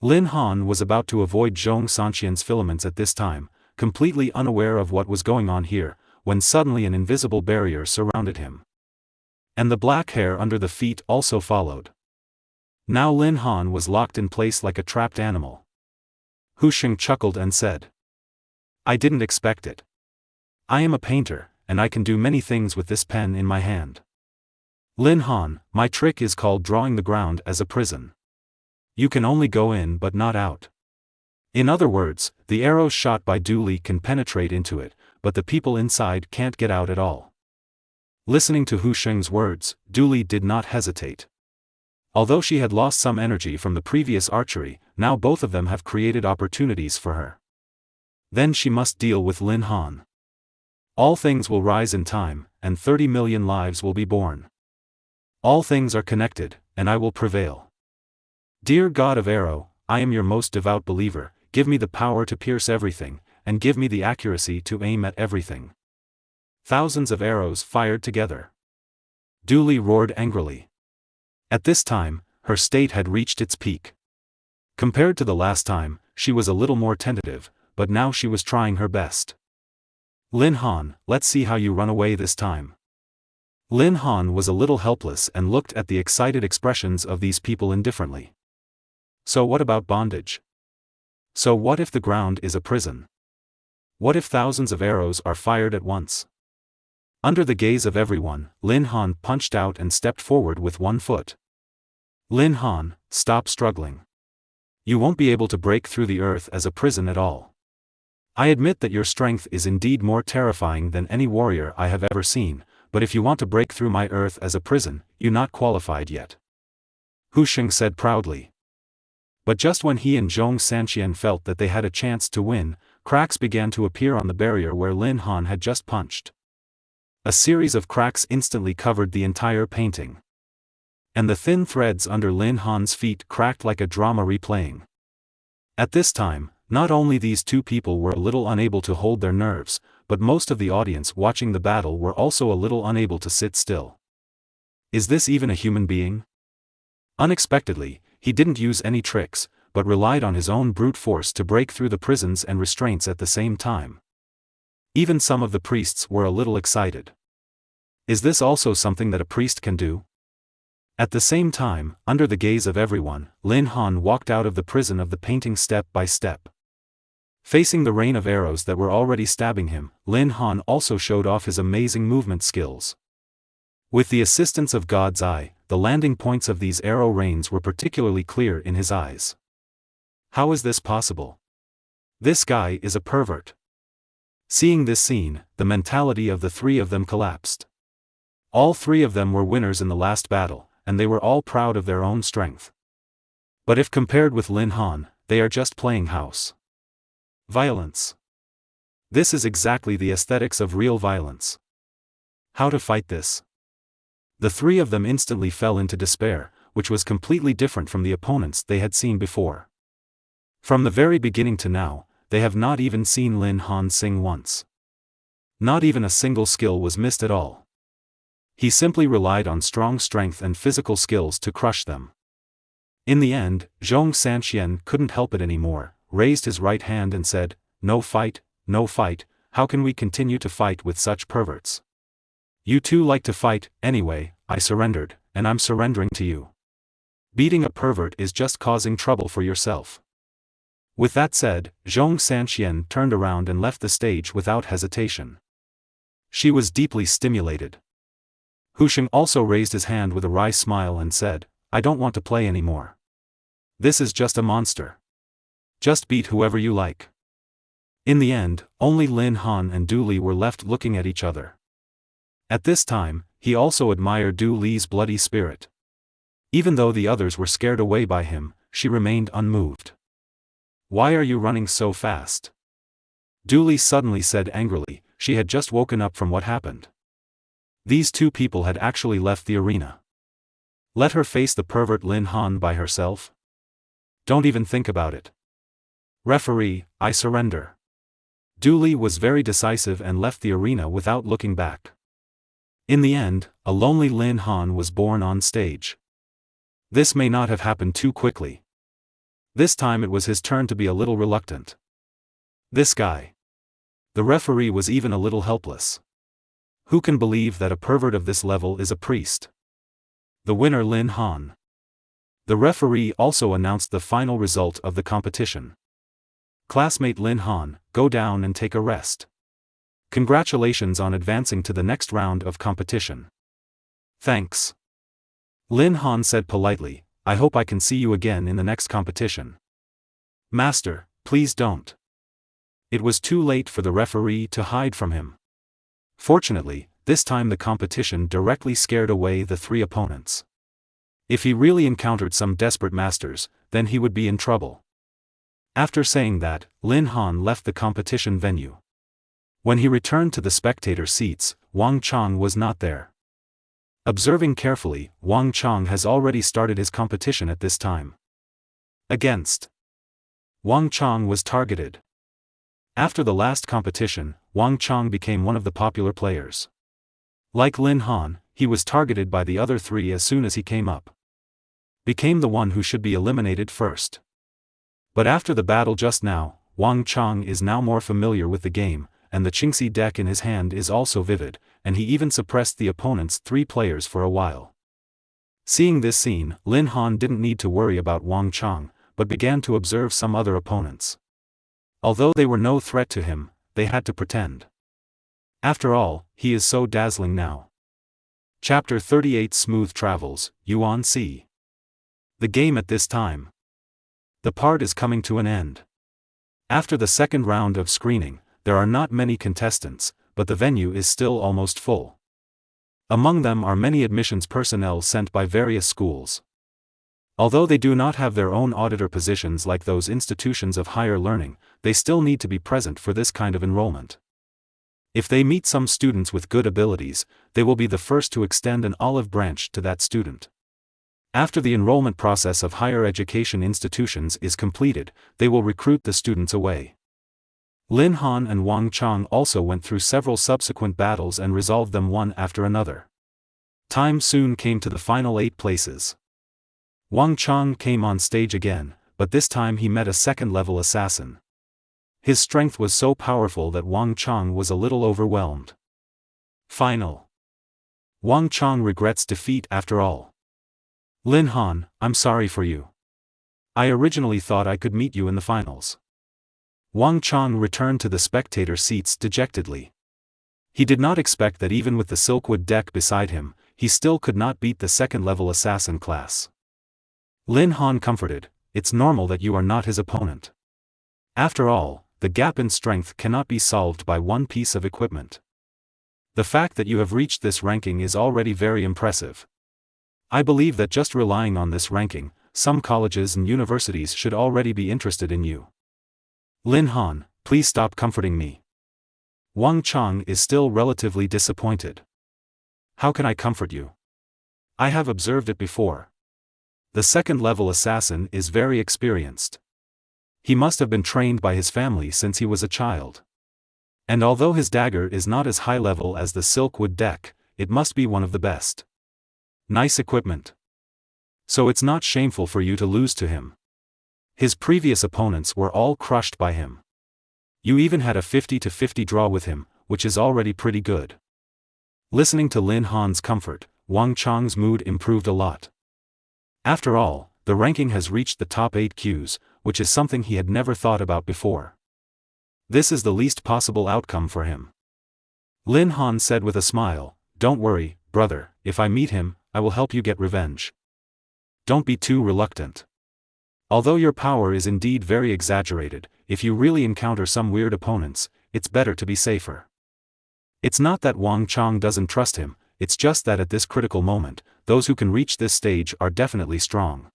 Lin Han was about to avoid Zhong Sanqian's filaments at this time, completely unaware of what was going on here, when suddenly an invisible barrier surrounded him. And the black hair under the feet also followed. Now Lin Han was locked in place like a trapped animal. Hu Sheng chuckled and said, "I didn't expect it. I am a painter, and I can do many things with this pen in my hand. Lin Han, my trick is called drawing the ground as a prison. You can only go in but not out. In other words, the arrows shot by Dooley can penetrate into it, but the people inside can't get out at all." Listening to Hu Sheng's words, Dooley did not hesitate. Although she had lost some energy from the previous archery, now both of them have created opportunities for her. Then she must deal with Lin Han. All things will rise in time, and 30 million lives will be born. All things are connected, and I will prevail. Dear God of Arrow, I am your most devout believer, give me the power to pierce everything, and give me the accuracy to aim at everything. Thousands of arrows fired together. Dooley roared angrily. At this time, her state had reached its peak. Compared to the last time, she was a little more tentative, but now she was trying her best. Lin Han, let's see how you run away this time. Lin Han was a little helpless and looked at the excited expressions of these people indifferently. So what about bondage? So what if the ground is a prison? What if thousands of arrows are fired at once? Under the gaze of everyone, Lin Han punched out and stepped forward with one foot. Lin Han, stop struggling. You won't be able to break through the earth as a prison at all. I admit that your strength is indeed more terrifying than any warrior I have ever seen, but if you want to break through my earth as a prison, you're not qualified yet. Hu Sheng said proudly. But just when he and Zhong Sanqian felt that they had a chance to win, cracks began to appear on the barrier where Lin Han had just punched. A series of cracks instantly covered the entire painting. And the thin threads under Lin Han's feet cracked like a drama replaying. At this time, not only these two people were a little unable to hold their nerves, but most of the audience watching the battle were also a little unable to sit still. Is this even a human being? Unexpectedly, he didn't use any tricks, but relied on his own brute force to break through the prisons and restraints at the same time. Even some of the priests were a little excited. Is this also something that a priest can do? At the same time, under the gaze of everyone, Lin Han walked out of the prison of the painting step by step. Facing the rain of arrows that were already stabbing him, Lin Han also showed off his amazing movement skills. With the assistance of God's eye, the landing points of these arrow rains were particularly clear in his eyes. How is this possible? This guy is a pervert. Seeing this scene, the mentality of the three of them collapsed. All three of them were winners in the last battle, and they were all proud of their own strength. But if compared with Lin Han, they are just playing house. Violence. This is exactly the aesthetics of real violence. How to fight this? The three of them instantly fell into despair, which was completely different from the opponents they had seen before. From the very beginning to now, they have not even seen Lin Han sing once. Not even a single skill was missed at all. He simply relied on strong strength and physical skills to crush them. In the end, Zhong Sanqian couldn't help it anymore, raised his right hand and said, "No fight, no fight, how can we continue to fight with such perverts? You two like to fight, anyway, I surrendered, and I'm surrendering to you. Beating a pervert is just causing trouble for yourself." With that said, Zhong Sanqian turned around and left the stage without hesitation. She was deeply stimulated. Hu Sheng also raised his hand with a wry smile and said, "I don't want to play anymore. This is just a monster. Just beat whoever you like." In the end, only Lin Han and Du Li were left looking at each other. At this time, he also admired Du Li's bloody spirit. Even though the others were scared away by him, she remained unmoved. "Why are you running so fast?" Du Li suddenly said angrily. She had just woken up from what happened. These two people had actually left the arena. Let her face the pervert Lin Han by herself? Don't even think about it. "Referee, I surrender." Du Li was very decisive and left the arena without looking back. In the end, a lonely Lin Han was born on stage. This may not have happened too quickly. This time it was his turn to be a little reluctant. This guy. The referee was even a little helpless. Who can believe that a pervert of this level is a priest? The winner Lin Han. The referee also announced the final result of the competition. Classmate Lin Han, go down and take a rest. Congratulations on advancing to the next round of competition. Thanks. Lin Han said politely, I hope I can see you again in the next competition. Master, please don't. It was too late for the referee to hide from him. Fortunately, this time the competition directly scared away the three opponents. If he really encountered some desperate masters, then he would be in trouble. After saying that, Lin Han left the competition venue. When he returned to the spectator seats, Wang Chang was not there. Observing carefully, Wang Chang has already started his competition at this time. Against Wang Chang was targeted. After the last competition, Wang Chang became one of the popular players. Like Lin Han, he was targeted by the other three as soon as he came up. became the one who should be eliminated first. But after the battle just now, Wang Chang is now more familiar with the game, and the Qingxi deck in his hand is also vivid, and he even suppressed the opponent's 3 players for a while. Seeing this scene, Lin Han didn't need to worry about Wang Chang, but began to observe some other opponents. Although they were no threat to him, they had to pretend. After all, he is so dazzling now. Chapter 38 Smooth Travels, Yuan C. The game at this time. The part is coming to an end. After the second round of screening, there are not many contestants, but the venue is still almost full. Among them are many admissions personnel sent by various schools. Although they do not have their own auditor positions like those institutions of higher learning, they still need to be present for this kind of enrollment. If they meet some students with good abilities, they will be the first to extend an olive branch to that student. After the enrollment process of higher education institutions is completed, they will recruit the students away. Lin Han and Wang Chang also went through several subsequent battles and resolved them one after another. Time soon came to the final 8 places. Wang Chang came on stage again, but this time he met a second-level assassin. His strength was so powerful that Wang Chang was a little overwhelmed. Final. Wang Chang regrets defeat after all. Lin Han, I'm sorry for you. I originally thought I could meet you in the finals. Wang Chang returned to the spectator seats dejectedly. He did not expect that even with the Silkwood deck beside him, he still could not beat the second-level assassin class. Lin Han comforted, it's normal that you are not his opponent. After all, the gap in strength cannot be solved by one piece of equipment. The fact that you have reached this ranking is already very impressive. I believe that just relying on this ranking, some colleges and universities should already be interested in you. Lin Han, please stop comforting me. Wang Chang is still relatively disappointed. How can I comfort you? I have observed it before. The second-level assassin is very experienced. He must have been trained by his family since he was a child. And although his dagger is not as high level as the Silkwood deck, it must be one of the best. Nice equipment. So it's not shameful for you to lose to him. His previous opponents were all crushed by him. You even had a 50-50 draw with him, which is already pretty good. Listening to Lin Han's comfort, Wang Chang's mood improved a lot. After all, the ranking has reached the top 8 Qs, which is something he had never thought about before. This is the least possible outcome for him. Lin Han said with a smile, don't worry, brother, if I meet him, I will help you get revenge. Don't be too reluctant. Although your power is indeed very exaggerated, if you really encounter some weird opponents, it's better to be safer. It's not that Wang Chang doesn't trust him, it's just that at this critical moment, those who can reach this stage are definitely strong.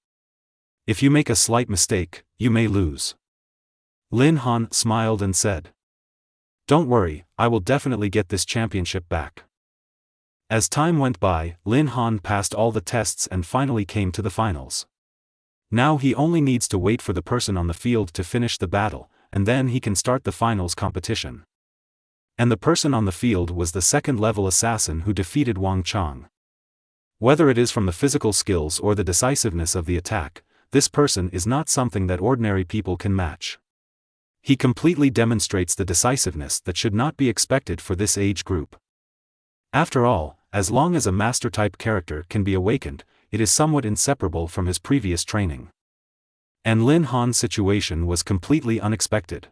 If you make a slight mistake, you may lose. Lin Han smiled and said, don't worry, I will definitely get this championship back. As time went by, Lin Han passed all the tests and finally came to the finals. Now he only needs to wait for the person on the field to finish the battle, and then he can start the finals competition. And the person on the field was the second-level assassin who defeated Wang Chang. Whether it is from the physical skills or the decisiveness of the attack, this person is not something that ordinary people can match. He completely demonstrates the decisiveness that should not be expected for this age group. After all, as long as a master-type character can be awakened, it is somewhat inseparable from his previous training. And Lin Han's situation was completely unexpected.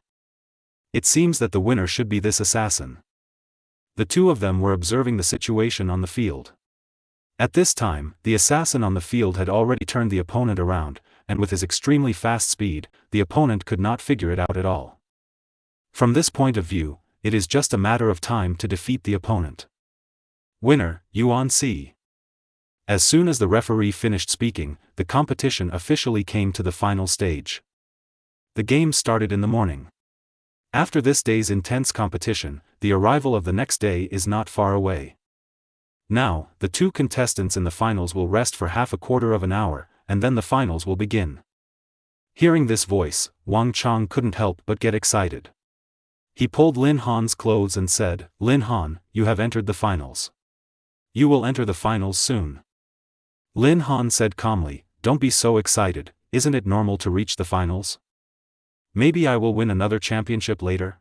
It seems that the winner should be this assassin. The two of them were observing the situation on the field. At this time, the assassin on the field had already turned the opponent around, and with his extremely fast speed, the opponent could not figure it out at all. From this point of view, it is just a matter of time to defeat the opponent. Winner, Yuan C. As soon as the referee finished speaking, the competition officially came to the final stage. The game started in the morning. After this day's intense competition, the arrival of the next day is not far away. Now, the two contestants in the finals will rest for half a quarter of an hour, and then the finals will begin. Hearing this voice, Wang Chang couldn't help but get excited. He pulled Lin Han's clothes and said, Lin Han, you have entered the finals. You will enter the finals soon. Lin Han said calmly, don't be so excited, isn't it normal to reach the finals? Maybe I will win another championship later?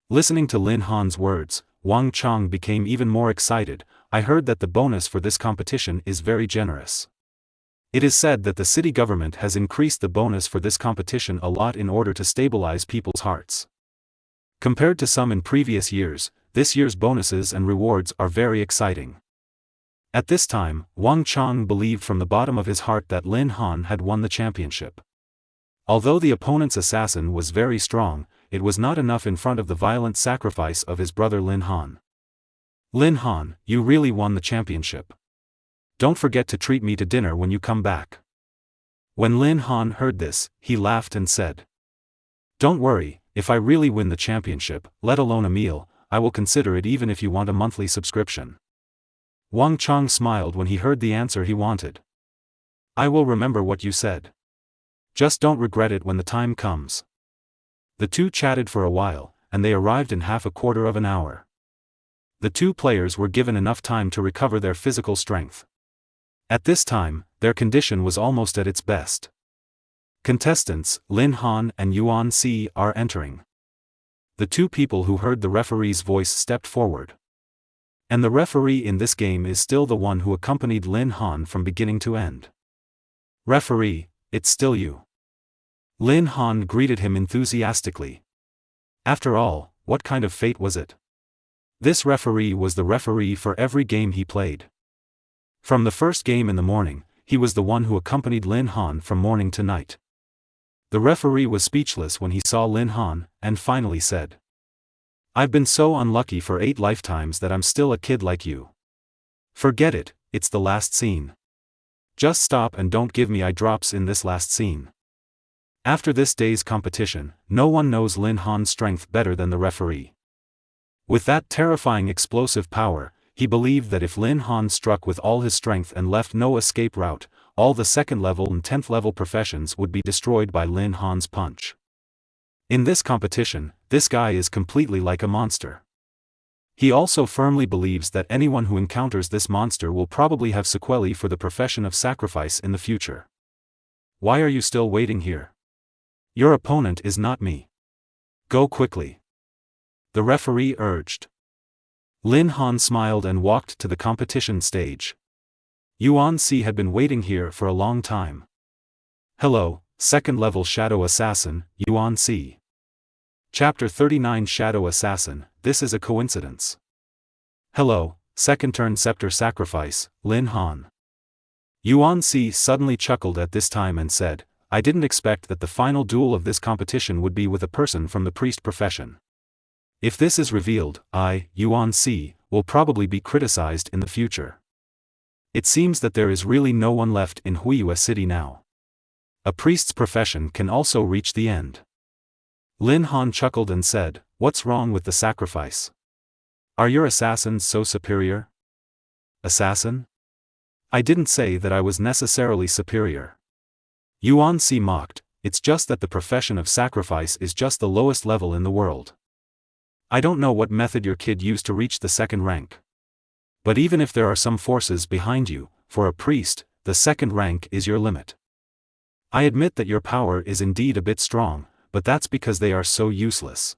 Listening to Lin Han's words, Wang Chong became even more excited. I heard that the bonus for this competition is very generous. It is said that the city government has increased the bonus for this competition a lot in order to stabilize people's hearts. Compared to some in previous years, this year's bonuses and rewards are very exciting. At this time, Wang Chong believed from the bottom of his heart that Lin Han had won the championship. Although the opponent's assassin was very strong, it was not enough in front of the violent sacrifice of his brother Lin Han. Lin Han, you really won the championship. Don't forget to treat me to dinner when you come back. When Lin Han heard this, he laughed and said, Don't worry, if I really win the championship, let alone a meal, I will consider it even if you want a monthly subscription. Wang Chong smiled when he heard the answer he wanted. I will remember what you said. Just don't regret it when the time comes. The two chatted for a while, and they arrived in half a quarter of an hour. The two players were given enough time to recover their physical strength. At this time, their condition was almost at its best. Contestants, Lin Han and Yuan Si, are entering. The two people who heard the referee's voice stepped forward. And the referee in this game is still the one who accompanied Lin Han from beginning to end. Referee, it's still you. Lin Han greeted him enthusiastically. After all, what kind of fate was it? This referee was the referee for every game he played. From the first game in the morning, he was the one who accompanied Lin Han from morning to night. The referee was speechless when he saw Lin Han, and finally said, I've been so unlucky for 8 lifetimes that I'm still a kid like you. Forget it, it's the last scene. Just stop and don't give me eye drops in this last scene. After this day's competition, no one knows Lin Han's strength better than the referee. With that terrifying explosive power, he believed that if Lin Han struck with all his strength and left no escape route, all the 2nd level and 10th level professions would be destroyed by Lin Han's punch. In this competition, this guy is completely like a monster. He also firmly believes that anyone who encounters this monster will probably have sequelae for the profession of sacrifice in the future. Why are you still waiting here? Your opponent is not me. Go quickly. The referee urged. Lin Han smiled and walked to the competition stage. Yuan Si had been waiting here for a long time. Hello, 2nd level Shadow Assassin, Yuan Si. Chapter 39 Shadow Assassin, this is a coincidence. Hello, 2nd turn Scepter Sacrifice, Lin Han. Yuan Si suddenly chuckled at this time and said, I didn't expect that the final duel of this competition would be with a person from the priest profession. If this is revealed, I, Yuan Si, will probably be criticized in the future. It seems that there is really no one left in Huiyue City now. A priest's profession can also reach the end. Lin Han chuckled and said, What's wrong with the sacrifice? Are your assassins so superior? Assassin? I didn't say that I was necessarily superior. Yuan Si mocked, it's just that the profession of sacrifice is just the lowest level in the world. I don't know what method your kid used to reach the 2nd rank. But even if there are some forces behind you, for a priest, the 2nd rank is your limit. I admit that your power is indeed a bit strong, but that's because they are so useless.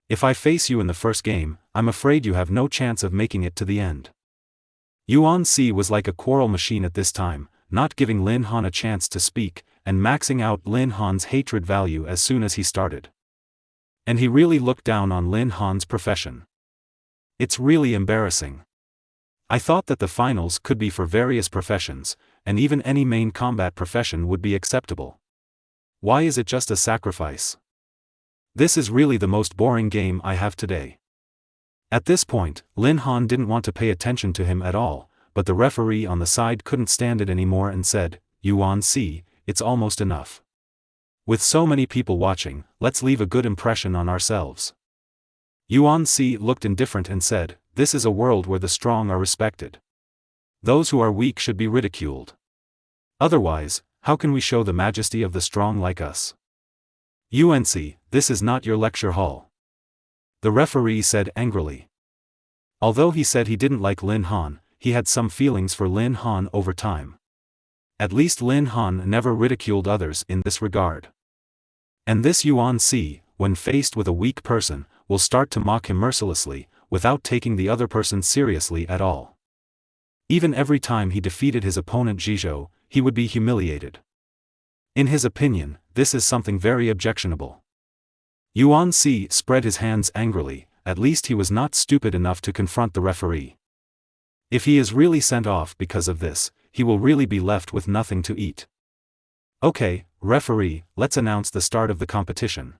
If I face you in the first game, I'm afraid you have no chance of making it to the end. Yuan Si was like a quarrel machine at this time, not giving Lin Han a chance to speak, and maxing out Lin Han's hatred value as soon as he started. And he really looked down on Lin Han's profession. It's really embarrassing. I thought that the finals could be for various professions, and even any main combat profession would be acceptable. Why is it just a sacrifice? This is really the most boring game I have today. At this point, Lin Han didn't want to pay attention to him at all, but the referee on the side couldn't stand it anymore and said, Yuan Si, it's almost enough. With so many people watching, let's leave a good impression on ourselves. Yuan Si looked indifferent and said, This is a world where the strong are respected. Those who are weak should be ridiculed. Otherwise, how can we show the majesty of the strong like us? Yuan Si, this is not your lecture hall. The referee said angrily. Although he said he didn't like Lin Han, he had some feelings for Lin Han over time. At least Lin Han never ridiculed others in this regard. And this Yuan Si, when faced with a weak person, will start to mock him mercilessly, without taking the other person seriously at all. Even every time he defeated his opponent Zhizhou, he would be humiliated. In his opinion, this is something very objectionable. Yuan Si spread his hands angrily. At least he was not stupid enough to confront the referee. If he is really sent off because of this, he will really be left with nothing to eat. Okay, referee, let's announce the start of the competition.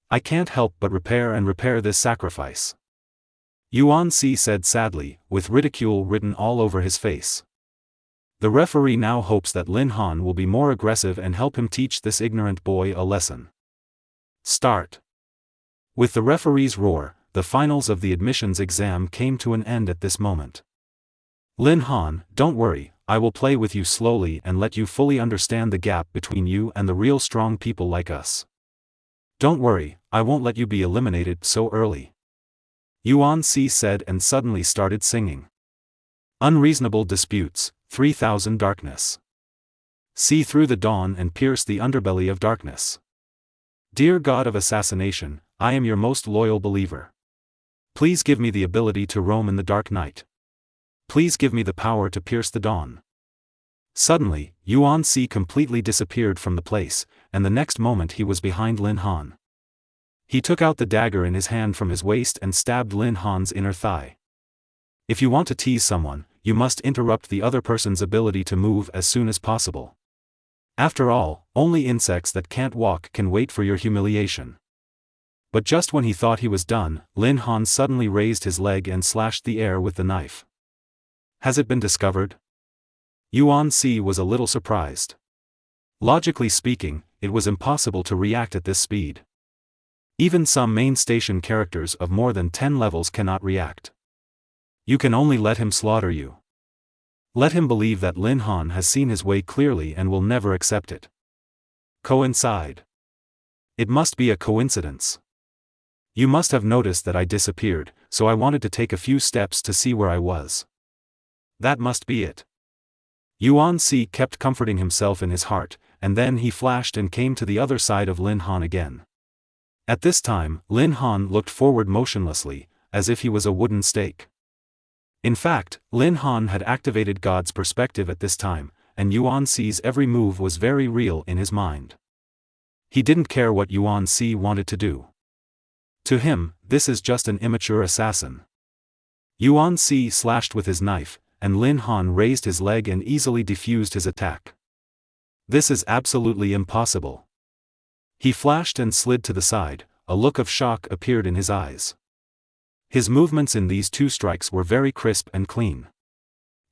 I can't help but repair this sacrifice. Yuan Si said sadly, with ridicule written all over his face. The referee now hopes that Lin Han will be more aggressive and help him teach this ignorant boy a lesson. Start. With the referee's roar, the finals of the admissions exam came to an end at this moment. Lin Han, don't worry, I will play with you slowly and let you fully understand the gap between you and the real strong people like us. Don't worry, I won't let you be eliminated so early. Yuan Si said and suddenly started singing. Unreasonable disputes, 3000 darkness. See through the dawn and pierce the underbelly of darkness. Dear God of assassination, I am your most loyal believer. Please give me the ability to roam in the dark night. Please give me the power to pierce the dawn. Suddenly, Yuan Si completely disappeared from the place, and the next moment he was behind Lin Han. He took out the dagger in his hand from his waist and stabbed Lin Han's inner thigh. If you want to tease someone, you must interrupt the other person's ability to move as soon as possible. After all, only insects that can't walk can wait for your humiliation. But just when he thought he was done, Lin Han suddenly raised his leg and slashed the air with the knife. Has it been discovered? Yuan Si was a little surprised. Logically speaking, it was impossible to react at this speed. Even some main station characters of more than 10 levels cannot react. You can only let him slaughter you. Let him believe that Lin Han has seen his way clearly and will never accept it. Coincide. It must be a coincidence. You must have noticed that I disappeared, so I wanted to take a few steps to see where I was. That must be it. Yuan Si kept comforting himself in his heart, and then he flashed and came to the other side of Lin Han again. At this time, Lin Han looked forward motionlessly, as if he was a wooden stake. In fact, Lin Han had activated God's perspective at this time, and Yuan Si's every move was very real in his mind. He didn't care what Yuan Si wanted to do. To him, this is just an immature assassin. Yuan Si slashed with his knife, and Lin Han raised his leg and easily defused his attack. This is absolutely impossible. He flashed and slid to the side, a look of shock appeared in his eyes. His movements in these two strikes were very crisp and clean.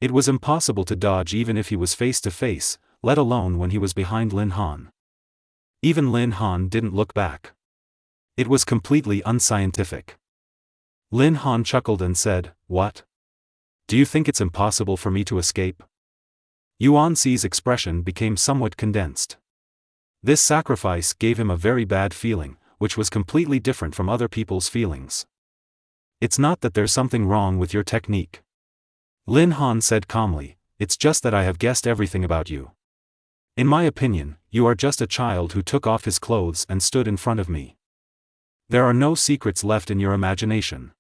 It was impossible to dodge even if he was face to face, let alone when he was behind Lin Han. Even Lin Han didn't look back. It was completely unscientific. Lin Han chuckled and said, "What? Do you think it's impossible for me to escape?" Yuan Si's expression became somewhat condensed. This sacrifice gave him a very bad feeling, which was completely different from other people's feelings. It's not that there's something wrong with your technique. Lin Han said calmly, it's just that I have guessed everything about you. In my opinion, you are just a child who took off his clothes and stood in front of me. There are no secrets left in your imagination.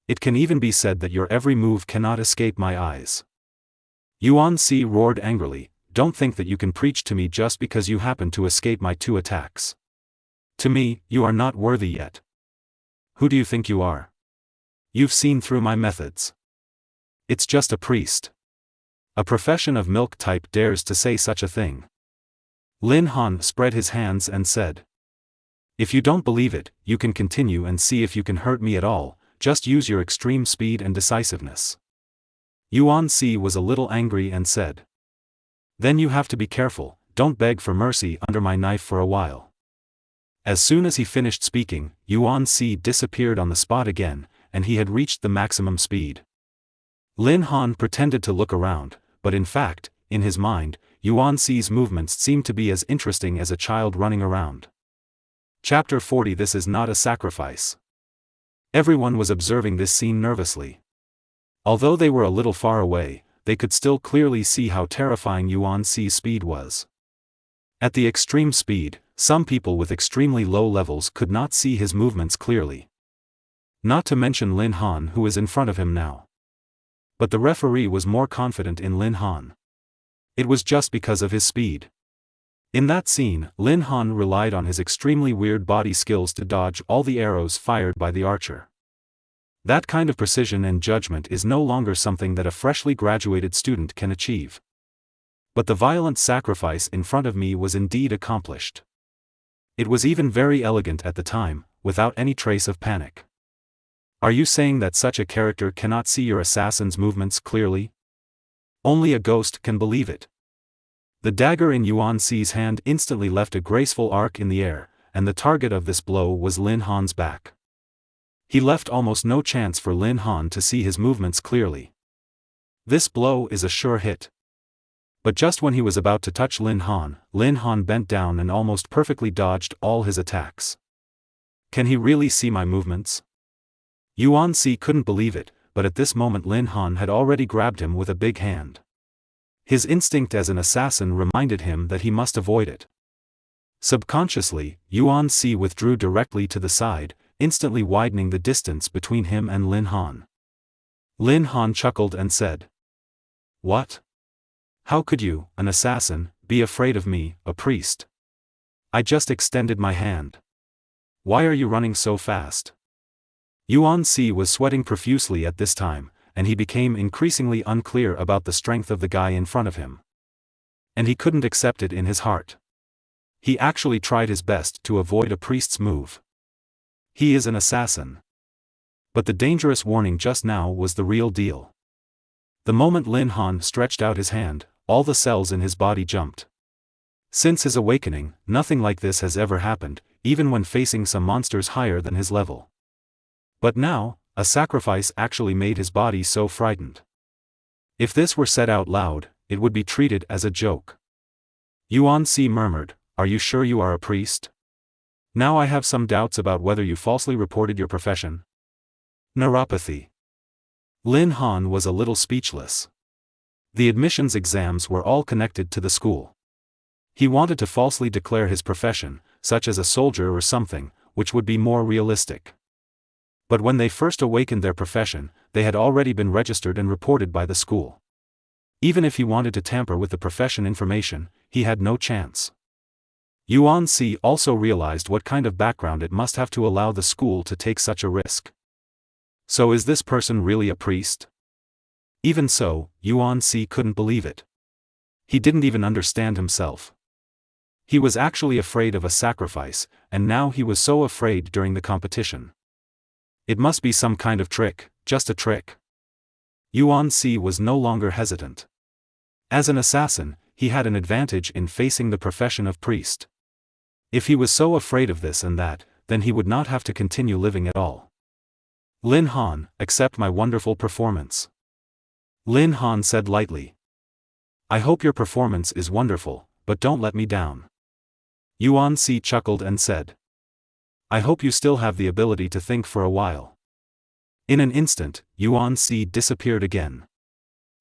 It can even be said that your every move cannot escape my eyes. Yuan Si roared angrily, don't think that you can preach to me just because you happen to escape my 2 attacks. To me, you are not worthy yet. Who do you think you are? You've seen through my methods. It's just a priest. A profession of milk type dares to say such a thing. Lin Han spread his hands and said, if you don't believe it, you can continue and see if you can hurt me at all, just use your extreme speed and decisiveness. Yuan Si was a little angry and said, then you have to be careful, don't beg for mercy under my knife for a while. As soon as he finished speaking, Yuan Si disappeared on the spot again, and he had reached the maximum speed. Lin Han pretended to look around, but in fact, in his mind, Yuan Si's movements seemed to be as interesting as a child running around. Chapter 40. This is not a sacrifice. Everyone was observing this scene nervously. Although they were a little far away, they could still clearly see how terrifying Yuan Si's speed was. At the extreme speed, some people with extremely low levels could not see his movements clearly. Not to mention Lin Han, who is in front of him now. But the referee was more confident in Lin Han. It was just because of his speed. In that scene, Lin Han relied on his extremely weird body skills to dodge all the arrows fired by the archer. That kind of precision and judgment is no longer something that a freshly graduated student can achieve. But the violent sacrifice in front of me was indeed accomplished. It was even very elegant at the time, without any trace of panic. Are you saying that such a character cannot see your assassin's movements clearly? Only a ghost can believe it. The dagger in Yuan Si's hand instantly left a graceful arc in the air, and the target of this blow was Lin Han's back. He left almost no chance for Lin Han to see his movements clearly. This blow is a sure hit. But just when he was about to touch Lin Han bent down and almost perfectly dodged all his attacks. Can he really see my movements? Yuan Si couldn't believe it, but at this moment Lin Han had already grabbed him with a big hand. His instinct as an assassin reminded him that he must avoid it. Subconsciously, Yuan Si withdrew directly to the side, instantly widening the distance between him and Lin Han. Lin Han chuckled and said, "What? How could you, an assassin, be afraid of me, a priest? I just extended my hand. Why are you running so fast?" Yuan Si was sweating profusely at this time, and he became increasingly unclear about the strength of the guy in front of him. And he couldn't accept it in his heart. He actually tried his best to avoid a priest's move. He is an assassin. But the dangerous warning just now was the real deal. The moment Lin Han stretched out his hand, all the cells in his body jumped. Since his awakening, nothing like this has ever happened, even when facing some monsters higher than his level. But now, a sacrifice actually made his body so frightened. If this were said out loud, it would be treated as a joke. Yuan Si murmured, "Are you sure you are a priest? Now I have some doubts about whether you falsely reported your profession." Neuropathy. Lin Han was a little speechless. The admissions exams were all connected to the school. He wanted to falsely declare his profession, such as a soldier or something, which would be more realistic. But when they first awakened their profession, they had already been registered and reported by the school. Even if he wanted to tamper with the profession information, he had no chance. Yuan Si also realized what kind of background it must have to allow the school to take such a risk. So is this person really a priest? Even so, Yuan Si couldn't believe it. He didn't even understand himself. He was actually afraid of a sacrifice, and now he was so afraid during the competition. It must be some kind of trick, just a trick. Yuan Si was no longer hesitant. As an assassin, he had an advantage in facing the profession of priest. If he was so afraid of this and that, then he would not have to continue living at all. "Lin Han, accept my wonderful performance," Lin Han said lightly. "I hope your performance is wonderful, but don't let me down." Yuan Si chuckled and said, "I hope you still have the ability to think for a while." In an instant, Yuan Si disappeared again.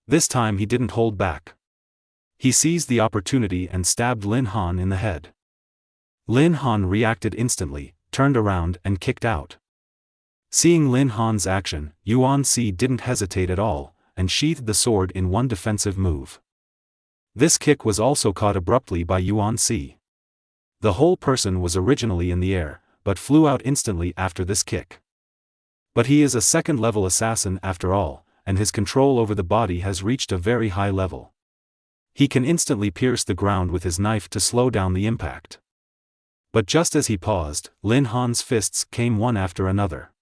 This time he didn't hold back. He seized the opportunity and stabbed Lin Han in the head. Lin Han reacted instantly, turned around and kicked out. Seeing Lin Han's action, Yuan Si didn't hesitate at all, and sheathed the sword in one defensive move. This kick was also caught abruptly by Yuan Si. The whole person was originally in the air, but flew out instantly after this kick. But he is a second-level assassin after all, and his control over the body has reached a very high level. He can instantly pierce the ground with his knife to slow down the impact. But just as he paused, Lin Han's fists came one after another.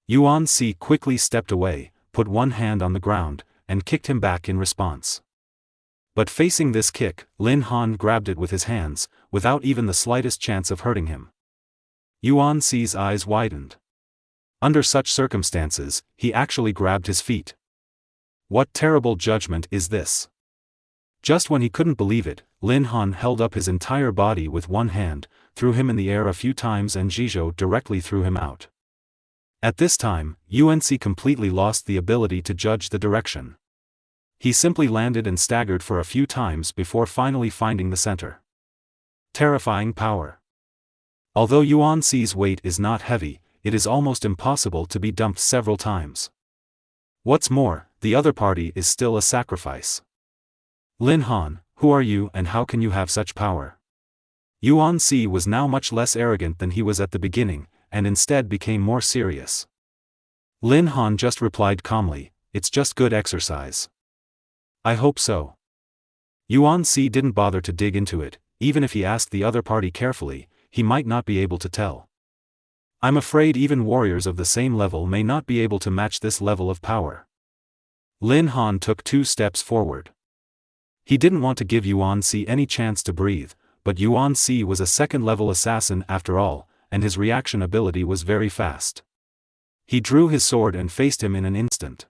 Yuan Si quickly stepped away, put one hand on the ground, and kicked him back in response. But facing this kick, Lin Han grabbed it with his hands, without even the slightest chance of hurting him. Yuan Si's eyes widened. Under such circumstances, he actually grabbed his feet. What terrible judgment is this? Just when he couldn't believe it, Lin Han held up his entire body with one hand, threw him in the air a few times and Jizhou directly threw him out. At this time, Yuan Si completely lost the ability to judge the direction. He simply landed and staggered for a few times before finally finding the center. Terrifying power. Although Yuan Si's weight is not heavy, it is almost impossible to be dumped several times. What's more, the other party is still a sacrifice. Lin Han, who are you and how can you have such power? Yuan Si was now much less arrogant than he was at the beginning, and instead became more serious. Lin Han just replied calmly, "It's just good exercise." "I hope so." Yuan Si didn't bother to dig into it. Even if he asked the other party carefully, he might not be able to tell. "I'm afraid even warriors of the same level may not be able to match this level of power." Lin Han took 2 steps forward. He didn't want to give Yuan Si any chance to breathe, but Yuan Si was a second-level assassin after all, and his reaction ability was very fast. He drew his sword and faced him in an instant.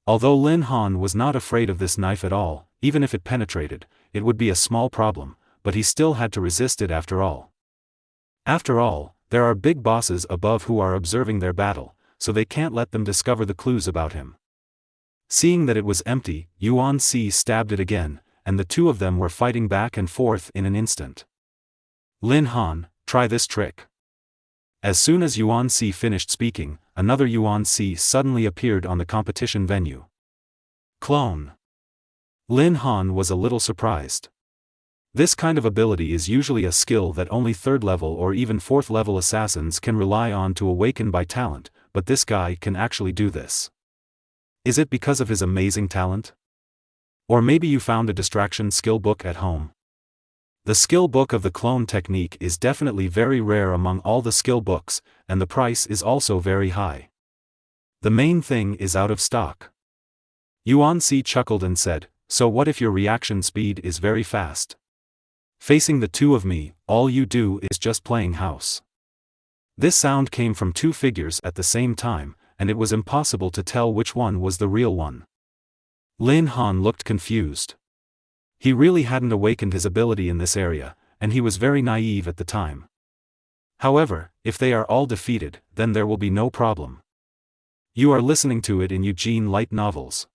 Although Lin Han was not afraid of this knife at all, even if it penetrated, it would be a small problem, but he still had to resist it after all. After all, there are big bosses above who are observing their battle, so they can't let them discover the clues about him. Seeing that it was empty, Yuan Si stabbed it again, and the two of them were fighting back and forth in an instant. "Lin Han, try this trick." As soon as Yuan Si finished speaking, another Yuan Si suddenly appeared on the competition venue. Clone. Lin Han was a little surprised. This kind of ability is usually a skill that only 3rd level or even 4th level assassins can rely on to awaken by talent, but this guy can actually do this. Is it because of his amazing talent? Or maybe you found a distraction skill book at home? The skill book of the clone technique is definitely very rare among all the skill books, and the price is also very high. The main thing is out of stock. Yuan Si chuckled and said, "So what if your reaction speed is very fast? Facing the two of me, all you do is just playing house." This sound came from 2 figures at the same time, and it was impossible to tell which one was the real one. Lin Han looked confused. He really hadn't awakened his ability in this area, and he was very naive at the time. However, if they are all defeated, then there will be no problem. You are listening to it in Eugene Light Novels.